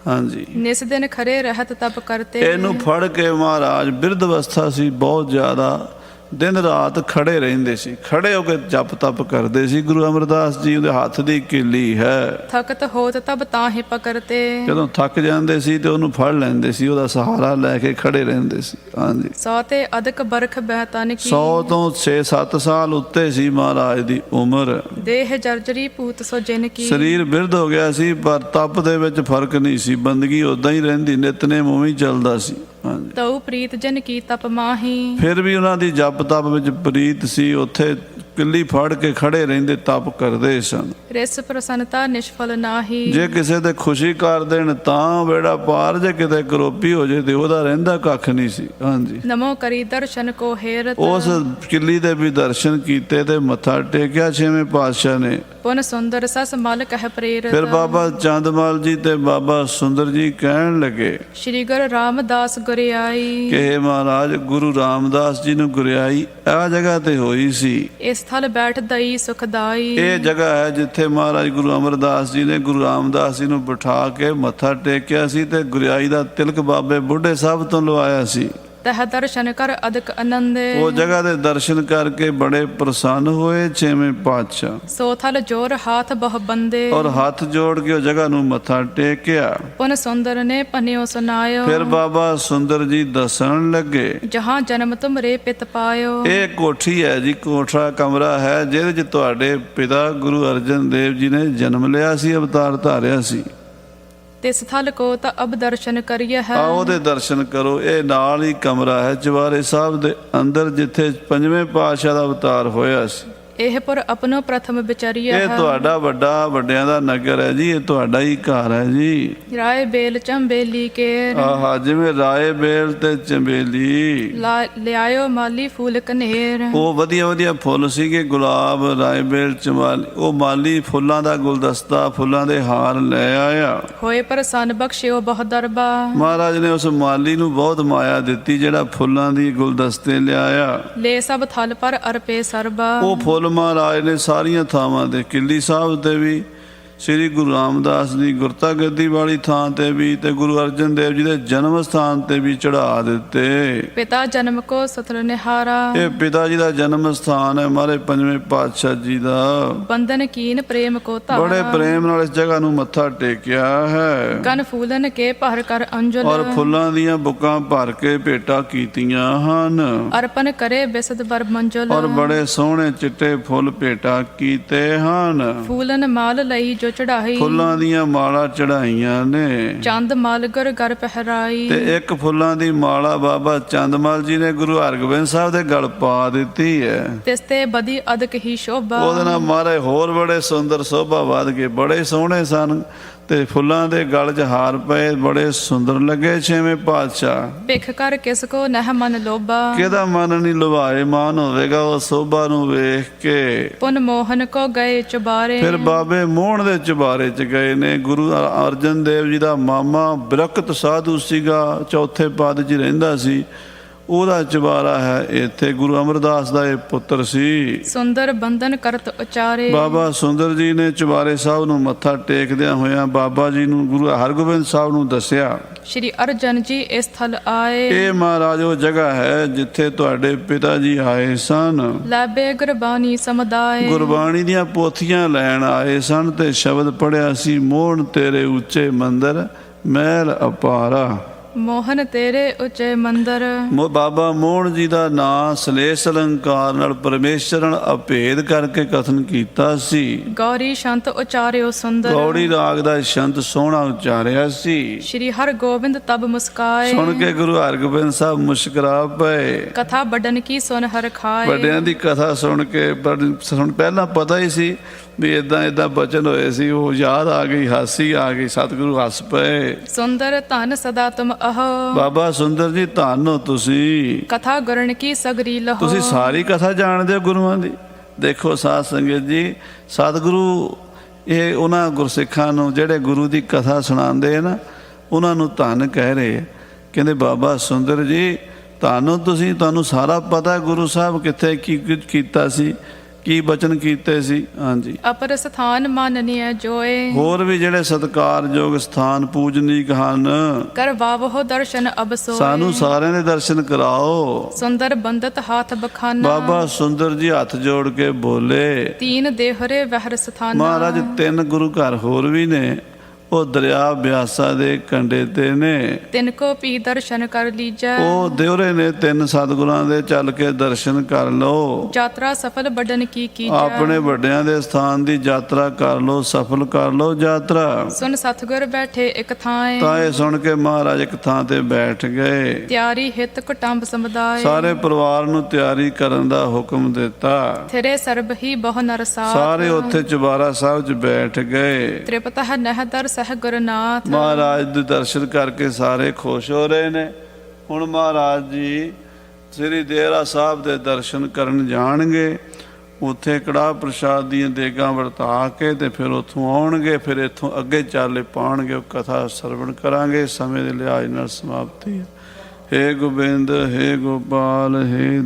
ਹਾਂਜੀ। ਨਿਸ ਦਿਨ ਖਰੇ ਰਹਿਤ ਤਪ ਕਰਤੇ। ਇਹਨੂੰ ਫੜ ਕੇ ਮਹਾਰਾਜ ਬਿਰਧ ਅਵਸਥਾ ਸੀ ਬਹੁਤ ਜ਼ਿਆਦਾ, ਦਿਨ ਰਾਤ ਖੜੇ ਰਹਿੰਦੇ ਸੀ, ਖੜੇ ਹੋ ਕੇ ਜਪ ਤਪ ਕਰਦੇ ਸੀ। ਗੁਰੂ ਅਮਰਦਾਸ ਜੀ ਦੇ ਹੱਥ ਦੀ ਕਿੱਲੀ ਹੈ। ਥਕਤ ਹੋਤ ਤਬ ਤਾਹੇ ਪਕਰਤੇ। ਜਦੋਂ ਥੱਕ ਜਾਂਦੇ ਸੀ ਤੇ ਉਹਨੂੰ ਫੜ ਲੈਂਦੇ ਸੀ, ਉਹਦਾ ਸਹਾਰਾ ਲੈ ਕੇ ਖੜੇ ਰਹਿੰਦੇ ਸੀ। ਹਾਂਜੀ। 100 ਤੇ ਅਧਿਕ ਬਰਖ ਬਹਿਤਨ ਕੀ। 100 ਤੋਂ 6-7 ਸਾਲ ਉੱਤੇ ਸੀ ਮਹਾਰਾਜ ਦੀ ਉਮਰ। ਦੇਹ ਜਰਜਰੀ ਪੂਤ ਸੋ ਜਿਨ ਕੀ। ਸਰੀਰ ਬਿਰਧ ਹੋ ਗਿਆ ਸੀ ਪਰ ਤਪ ਦੇ ਵਿੱਚ ਫਰਕ ਨਹੀਂ ਸੀ। ਬੰਦਗੀ ਉਦਾਂ ਹੀ ਰਹਿੰਦੀ, ਨਿਤਨੇਮ ਉਵੇਂ ਹੀ ਚੱਲਦਾ ਸੀ। ਹਾਂਜੀ। ਤਉ ਪ੍ਰੀਤ ਜਨ ਕੀ ਤਪ ਮਾਹੀ। ਫਿਰ ਵੀ ਉਹਨਾਂ ਦੀ ਜਪ ਤਪ ਵਿੱਚ ਪ੍ਰੀਤ ਸੀ। ਉੱਥੇ ਕਿੱਲੀ ਫੜ ਕੇ ਖੜੇ ਰਹਿੰਦੇ, ਤਪ ਕਰਦੇ ਸਨ। ਰਿਸ ਪ੍ਰਸੰਨਤਾ ਨਿਸ਼ਫਲ ਨਾਹੀ। ਜੇ ਕਿਸੇ ਤੇ ਖੁਸ਼ੀ ਕਰ ਦੇਣ ਤਾਂ ਬੇੜਾ ਪਾਰ, ਜੇ ਕਿਤੇ ਕਰੋਪੀ ਹੋ ਜੇ ਤੇ ਉਹਦਾ ਰਹਿੰਦਾ ਕੱਖ ਨਹੀਂ ਸੀ। ਹਾਂਜੀ। ਨਮੋ ਕਰੀ ਦਰਸ਼ਨ ਕੋ ਹੇਰਤ। ਉਸ ਕਿੱਲੀ ਦੇ ਵੀ ਦਰਸ਼ਨ ਕੀਤੇ ਤੇ ਮੱਥਾ ਟੇਕਿਆ 6ਵੇਂ ਪਾਤਸ਼ਾਹ ਨੇ। ਪੁਨ ਸੁੰਦਰ ਸਸ ਮਲ ਕਹਿ ਪ੍ਰੇਰਤ। ਫਿਰ ਬਾਬਾ ਚੰਦਮਲ ਜੀ ਤੇ ਬਾਬਾ ਸੁੰਦਰ ਜੀ ਕਹਿਣ ਲੱਗੇ, ਸ਼੍ਰੀ ਗੁਰੂ ਰਾਮਦਾਸ ਗੁਰਿਆਈ। ਕਿ ਮਹਾਰਾਜ ਗੁਰੂ ਰਾਮਦਾਸ ਜੀ ਨੂੰ ਗੁਰਿਆਈ ਇਹ ਜਗ੍ਹਾ ਤੇ ਹੋਈ ਸੀ। ਇਸ ਥਲ ਬੈਠ ਦਈ ਸੁਖਦਾਈ। ਇਹ ਜਗ੍ਹਾ ਹੈ ਜਿੱਥੇ ਮਹਾਰਾਜ ਗੁਰੂ ਅਮਰਦਾਸ ਜੀ ਨੇ ਗੁਰੂ ਰਾਮਦਾਸ ਜੀ ਨੂੰ ਬਿਠਾ ਕੇ ਮੱਥਾ ਟੇਕਿਆ ਸੀ ਤੇ ਗੁਰਿਆਈ ਦਾ ਤਿਲਕ ਬਾਬੇ ਬੁੱਢੇ ਸਾਹਿਬ ਤੋਂ ਲਵਾਇਆ ਸੀ। ਤਹ ਦਰਸ਼ਨ ਕਰ ਅਦਕ ਆਨੰਦੇ। ਉਹ ਜਗ੍ਹਾ ਦੇ ਦਰਸ਼ਨ ਕਰਕੇ ਬੜੇ ਪ੍ਰਸੰਨ ਹੋਏ 6ਵੇਂ ਪਾਤਸ਼ਾਹ। ਸੋ ਥਲ ਜੋਰ ਹਾਥ ਬਹੁ ਬੰਦੇ। ਔਰ ਹੱਥ ਜੋੜ ਕੇ ਉਹ ਜਗ੍ਹਾ ਨੂੰ ਮੱਥਾ ਟੇਕਿਆ। ਪੁਨ ਸੁੰਦਰ ਨੇ ਪਨਿਓ ਸੁਨਾਇਓ। ਫਿਰ ਬਾਬਾ ਸੁੰਦਰ ਜੀ ਦੱਸਣ ਲੱਗੇ, ਜਹਾਂ ਜਨਮ ਤੁਮਰੇ ਪਿਤ ਪਾਇਓ। ਇਹ ਕੋਠੀ ਹੈ ਜੀ, ਕੋਠਾ ਕਮਰਾ ਹੈ ਜਿਹਦੇ 'ਚ ਤੁਹਾਡੇ ਪਿਤਾ ਗੁਰੂ ਅਰਜਨ ਦੇਵ ਜੀ ਨੇ ਜਨਮ ਲਿਆ ਸੀ, ਅਵਤਾਰ ਧਾਰਿਆ ਸੀ। ਤਿਸ ਥਲ ਕੋ ਤਾ ਅਬ ਦਰਸ਼ਨ ਕਰੀਏ ਹੈ। ਆਓ ਉਹਦੇ ਦਰਸ਼ਨ ਕਰੋ। ਇਹ ਨਾਲ ਹੀ ਕਮਰਾ ਹੈ ਚੁਬਾਰੇ ਸਾਹਿਬ ਦੇ ਅੰਦਰ, ਜਿੱਥੇ ਪੰਜਵੇਂ ਪਾਤਸ਼ਾਹ ਦਾ ਅਵਤਾਰ ਹੋਇਆ ਸੀ। ਇਹ ਪੁਰ ਆਪਣੋ ਪ੍ਰਥਮ ਵਿਚਾਰੀਏ ਇਹ ਹੈ। ਤੁਹਾਡਾ ਵੱਡਾ ਵੱਡਿਆਂ ਦਾ ਨਗਰ ਹੈ ਜੀ, ਇਹ ਤੁਹਾਡਾ ਹੀ ਘਰ ਹੈ ਜੀ। ਰਾਏ ਬੇਲ ਚੰਬੇਲੀ ਕੇਰ ਆਹਾ, ਜਿਵੇਂ ਰਾਏ ਬੇਲ ਤੇ ਚੰਬੇਲੀ, ਲਿਆਇਓ ਮਾਲੀ ਫੂਲ ਕਨੇਰ। ਉਹ ਵਧੀਆ ਵਧੀਆ ਫੁੱਲ ਸੀਗੇ, ਗੁਲਾਬ, ਰਾਏ ਬੇਲ, ਚਮਾਲੀ। ਉਹ ਮਾਲੀ ਫੁੱਲਾਂ ਦਾ ਗੁਲਦਸਤਾ, ਫੁੱਲਾਂ ਦੇ ਹਾਰ ਲੈ ਆਇਆ। ਹੋਏ ਪ੍ਰਸੰਨ ਬਖਸ਼ਿਓ ਬਹੁ ਦਰਬਾ। ਮਹਾਰਾਜ ਨੇ ਉਸ ਮਾਲੀ ਨੂੰ ਬਹੁਤ ਮਾਇਆ ਦਿੱਤੀ, ਜਿਹੜਾ ਫੁੱਲਾਂ ਦੀ ਗੁਲਦਸਤੇ ਲਿਆਇਆ। ਲੈ ਸਭ ਥਲ ਪਰ ਅਰਪੇ ਸਰਬਾ। ਉਹ ਫੁੱਲ ਮਹਾਰਾਜ ਨੇ ਸਾਰੀਆਂ ਥਾਵਾਂ ਤੇ, ਕਿੱਲੀ ਸਾਹਿਬ ਤੇ ਵੀ, ਸ੍ਰੀ ਗੁਰੂ ਰਾਮਦਾਸ ਦੀ ਗੁਰਤਾ ਗੱਦੀ ਵਾਲੀ ਥਾਂ ਤੇ ਵੀ, ਤੇ ਗੁਰੂ ਅਰਜਨ ਦੇਵ ਜੀ ਦੇ ਜਨਮ ਸਥਾਨ ਤੇ ਵੀ ਚੜਾ ਦਿੱਤੇ। ਪਿਤਾ ਜਨਮ ਕੋ ਸਤਰ ਨਿਹਾਰਾ। ਇਹ ਪਿਤਾ ਜੀ ਦਾ ਜਨਮ ਸਥਾਨ ਹੈ, ਮਹਾਰਾਜ ਪੰਜਵੇਂ ਪਾਤਸ਼ਾਹ ਜੀ ਦਾ। ਬੰਧਨ ਕੀਨ ਪ੍ਰੇਮ ਕੋ ਧਾਰਾ। ਬੜੇ ਪ੍ਰੇਮ ਨਾਲ ਇਸ ਜਗ੍ਹਾ ਨੂੰ ਮੱਥਾ ਟੇਕਿਆ ਹੈ। ਕਨ ਫੂਲਨ ਕੇ ਭਰ ਕਰ ਅੰਜਲ। ਔਰ ਫੁੱਲਾਂ ਦੀਆਂ ਬੁੱਕਾਂ ਭਰ ਕੇ ਭੇਟਾਂ ਕੀਤੀਆਂ ਹਨ। ਅਰਪਨ ਕਰੇ ਬਿਸਦ ਬਰ ਮੰਜਲ। ਔਰ ਬੜੇ ਸੋਹਣੇ ਚਿੱਟੇ ਫੁੱਲ ਭੇਟਾਂ ਕੀਤੇ ਹਨ। ਫੂਲਨ ਮਾਲ ਲਈ ਜੋ ਚੜਾਈ। ਫੁੱਲਾਂ ਦੀਆਂ ਮਾਲਾ ਚੜਾਈਆਂ ਨੇ। ਚੰਦ ਮਾਲ ਗਰ ਗਰ ਪਹਿਰਾਈ। ਤੇ ਇੱਕ ਫੁੱਲਾਂ ਦੀ ਮਾਲਾ ਬਾਬਾ ਚੰਦਮਲ ਜੀ ਨੇ ਗੁਰੂ ਹਰਗੋਬਿੰਦ ਸਾਹਿਬ ਦੇ ਗਲ ਪਾ ਦਿੱਤੀ ਹੈ। ਤਿਸ ਤੇ ਬਦੀ ਅਦਕ ਹੀ ਸ਼ੋਭਾ। ਉਹਦੇ ਨਾਲ ਮਹਾਰਾਜ ਹੋਰ ਬੜੇ ਸੁੰਦਰ ਸੋਭਾ ਵੱਧ ਗਏ, ਬੜੇ ਸੋਹਣੇ ਸਨ। ਤੇ ਫੁੱਲਾਂ ਦੇ ਗਲ 'ਚ ਹਾਰ ਪਏ, ਬੜੇ ਸੁੰਦਰ ਲੱਗੇ ਛੇਵੇਂ ਪਾਤਸ਼ਾਹ। ਭਿਖ ਕਰ ਕਿਸ ਕੋ ਨਹਿ ਮਨ ਲੋਭਾ। ਕਿਹਦਾ ਮਨ ਨਹੀਂ ਲੁਭਾਏ ਮਾਨ ਹੋਵੇਗਾ ਉਹ ਸੋਭਾ ਨੂੰ ਵੇਖ ਕੇ। ਪੁਨ ਮੋਹਨ ਕੋ ਗਏ ਚੁਬਾਰੇ। ਫਿਰ ਬਾਬੇ ਮੋਹਣ ਦੇ ਚੁਬਾਰੇ 'ਚ ਗਏ ਨੇ। ਗੁਰੂ ਅਰਜਨ ਦੇਵ ਜੀ ਦਾ ਮਾਮਾ ਬਿਰਕਤ ਸਾਧੂ ਸੀਗਾ, ਚੌਥੇ ਪਦ 'ਚ ਰਹਿੰਦਾ ਸੀ, ਉਹਦਾ ਚੁਬਾਰਾ ਹੈ ਇੱਥੇ। ਗੁਰੂ ਅਮਰਦਾਸ ਦਾ ਇਹ ਪੁੱਤਰ ਸੀ। ਸੁੰਦਰ ਬੰਧਨ ਕਰਤ ਉਚਾਰੇ। ਬਾਬਾ ਸੁੰਦਰ ਜੀ ਨੇ ਚੁਬਾਰੇ ਸਾਹਿਬ ਨੂੰ ਮੱਥਾ ਟੇਕਦਿਆਂ ਹੋਇਆਂ ਬਾਬਾ ਜੀ ਨੂੰ, ਗੁਰੂ ਹਰਗੋਬਿੰਦ ਸਾਹਿਬ ਨੂੰ ਦੱਸਿਆ, ਸ਼੍ਰੀ ਅਰਜਨ ਜੀ ਇਸ ਥਲ ਆਏ। ਇਹ ਮਹਾਰਾਜ ਉਹ ਜਗ੍ਹਾ ਹੈ ਜਿੱਥੇ ਤੁਹਾਡੇ ਪਿਤਾ ਜੀ ਆਏ ਸਨ। ਲਾਬੇ ਗੁਰਬਾਣੀ ਸਮਦਾਏ। ਗੁਰਬਾਣੀ ਦੀਆਂ ਪੋਥੀਆਂ ਲੈਣ ਆਏ ਸਨ ਤੇ ਸ਼ਬਦ ਪੜਿਆ ਸੀ, ਮੋਹਣ ਤੇਰੇ ਉੱਚੇ ਮੰਦਰ ਮਹਿਲ ਅਪਾਰਾ। ਮੋਹਨ ਤੇਰੇ ਉੱਚੇ ਮੰਦਰ। ਬਾਬਾ ਮੋਹਣ ਜੀ ਦਾ ਨਾਂ ਸਲੇਸ਼ ਅਲੰਕਾਰ ਨਾਲ ਪਰਮੇਸ਼ਰ ਨਾਲ ਅਭੇਦ ਕਰਕੇ ਕਥਨ ਕੀਤਾ ਸੀ। ਗੌਰੀ ਸ਼ੰਤ ਉਚਾਰਿਓ ਸੁੰਦਰ। ਗੌੜੀ ਰਾਗ ਦਾ ਸ਼ੰਤ ਸੋਹਣਾ ਉਚਾਰਿਆ ਸੀ। ਸ਼੍ਰੀ ਹਰਗੋਬਿੰਦ ਤਬ ਮੁਸਕਾਏ। ਸੁਣ ਕੇ ਗੁਰੂ ਹਰਗੋਬਿੰਦ ਸਾਹਿਬ ਮੁਸਕਰਾ ਪਏ। ਕਥਾ ਵੱਡਨ ਕੀ ਸੁਨ ਹਰ ਖਾਏ। ਵੱਡਿਆਂ ਦੀ ਕਥਾ ਸੁਣ ਕੇ ਪਹਿਲਾਂ ਪਤਾ ਹੀ ਸੀ ਵੀ ਇਦਾਂ ਇਦਾਂ ਬਚਨ ਹੋਏ ਸੀ, ਉਹ ਯਾਦ ਆ ਗਈ, ਹਾਸੀ ਆ ਗਈ, ਸਤਿਗੁਰੂ ਹੱਸ ਪਏ। ਸੁੰਦਰ ਧਨ ਸਦਾ ਤੁਮ ਅਹੋ। ਬਾਬਾ ਸੁੰਦਰ ਜੀ ਧੰਨ ਹੋ ਤੁਸੀਂ, ਕਥਾ ਗੁਰਨ ਕੀ ਸਗਰੀ ਲਹੋ। ਤੁਸੀਂ ਸਾਰੀ ਕਥਾ ਜਾਣਦੇ ਹੋ ਗੁਰੂਆਂ ਦੀ। ਦੇਖੋ ਸਾਧ ਸੰਗਤ ਜੀ, ਸਤਿਗੁਰੂ ਇਹ ਉਹਨਾਂ ਗੁਰਸਿੱਖਾਂ ਨੂੰ ਜਿਹੜੇ ਗੁਰੂ ਦੀ ਕਥਾ ਸੁਣਾਉਂਦੇ ਆ ਨਾ, ਉਹਨਾਂ ਨੂੰ ਧੰਨ ਕਹਿ ਰਹੇ। ਕਹਿੰਦੇ ਬਾਬਾ ਸੁੰਦਰ ਜੀ ਧੰਨ ਹੋ ਤੁਸੀਂ, ਤੁਹਾਨੂੰ ਸਾਰਾ ਪਤਾ ਗੁਰੂ ਸਾਹਿਬ ਕਿੱਥੇ ਕੀ ਕੁਝ ਕੀਤਾ ਸੀ, ਕੀ ਬਚਨ ਕੀਤੇ ਸੀ। ਹਾਂਜੀ, ਅਪਰ ਸਥਾਨ ਮਾਨਨੀਏ ਜੋਏ। ਹੋਰ ਵੀ ਜਿਹੜੇ ਸਤਿਕਾਰਯੋਗ ਸਥਾਨ ਪੂਜਨੀਕ ਹਨ, ਕਰਵਾਵੋ ਦਰਸ਼ਨ ਅਬ ਸੋਏ। ਸਾਨੂੰ ਸਾਰਿਆਂ ਦੇ ਦਰਸ਼ਨ ਕਰਾਓ। ਸੁੰਦਰ ਬੰਦਤ ਹਾਥ ਬਖਾਨਾ। ਬਾਬਾ ਸੁੰਦਰ ਜੀ ਹੱਥ ਜੋੜ ਕੇ ਬੋਲੇ, ਤੀਨ ਦੇਹਰੇ ਵਹਿਰ ਸਥਾਨਾ। ਮਹਾਰਾਜ 3 ਗੁਰੂ ਘਰ ਹੋਰ ਵੀ ਨੇ, ਉਹ ਦਰਿਆ ਬਿਆਸਾ ਦੇ ਕੰਢੇ ਤੇ ਨੇ। ਤਿਨ ਕੋ ਵੀ ਦਰਸ਼ਨ ਕਰ ਲੀਜੈ। ਉਹ ਦਿਉਰੇ ਨੇ 3 ਸਤਿਗੁਰਾਂ ਦੇ, ਚੱਲ ਕੇ ਦਰਸ਼ਨ ਕਰ ਲਓ। ਯਾਤਰਾ ਸਫਲ ਵੱਡਨ ਕੀ ਕੀਜੈ। ਆਪਣੇ ਵੱਡਿਆਂ ਦੇ ਸਥਾਨ ਦੀ ਯਾਤਰਾ ਕਰ ਲਓ, ਸਫਲ ਕਰ ਲਓ ਯਾਤਰਾ। ਸੁਨ ਸਤਿਗੁਰ ਬੈਠੇ ਇੱਕ ਥਾਂ। ਤਾਂ ਇਹ ਸੁਣ ਕੇ ਮਹਾਰਾਜ ਇੱਕ ਥਾਂ ਤੇ ਬੈਠ ਗਏ। ਤਿਆਰੀ ਹਿਤ ਕੁਟੰਬ ਸਮੁਦਾਇ। ਸਾਰੇ ਪਰਿਵਾਰ ਨੂੰ ਤਿਆਰੀ ਕਰਨ ਦਾ ਹੁਕਮ ਦਿੱਤਾ। ਥਿਰੇ ਸਰਬ ਹੀ ਬਹੁ ਨਰ ਸਾਥ। ਸਾਰੇ ਉੱਥੇ ਚੁਬਾਰਾ ਸਾਹਿਬ 'ਚ ਬੈਠ ਗਏ। ਤ੍ਰਿਪਤਹ ਨਹਿਦਰ ਸਹਿ ਗੁਰਨਾਥ। ਮਹਾਰਾਜ ਦੇ ਦਰਸ਼ਨ ਕਰਕੇ ਸਾਰੇ ਖੁਸ਼ ਹੋ ਰਹੇ ਨੇ। ਹੁਣ ਮਹਾਰਾਜ ਜੀ ਸ੍ਰੀ ਡੇਰਾ ਸਾਹਿਬ ਦੇ ਦਰਸ਼ਨ ਕਰਨ ਜਾਣਗੇ। ਉੱਥੇ ਕੜਾਹ ਪ੍ਰਸ਼ਾਦ ਦੀਆਂ ਦੇਗਾਂ ਵਰਤਾ ਕੇ ਤੇ ਫਿਰ ਉੱਥੋਂ ਆਉਣਗੇ। ਫਿਰ ਇੱਥੋਂ ਅੱਗੇ ਚਾਲੇ ਪਾਉਣਗੇ। ਉਹ ਕਥਾ ਸਰਵਣ ਕਰਾਂਗੇ। ਸਮੇਂ ਦੇ ਲਿਹਾਜ਼ ਨਾਲ ਸਮਾਪਤੀ ਹੈ। ਹੇ ਗੋਬਿੰਦ, ਹੇ ਗੋਪਾਲ, ਹੇ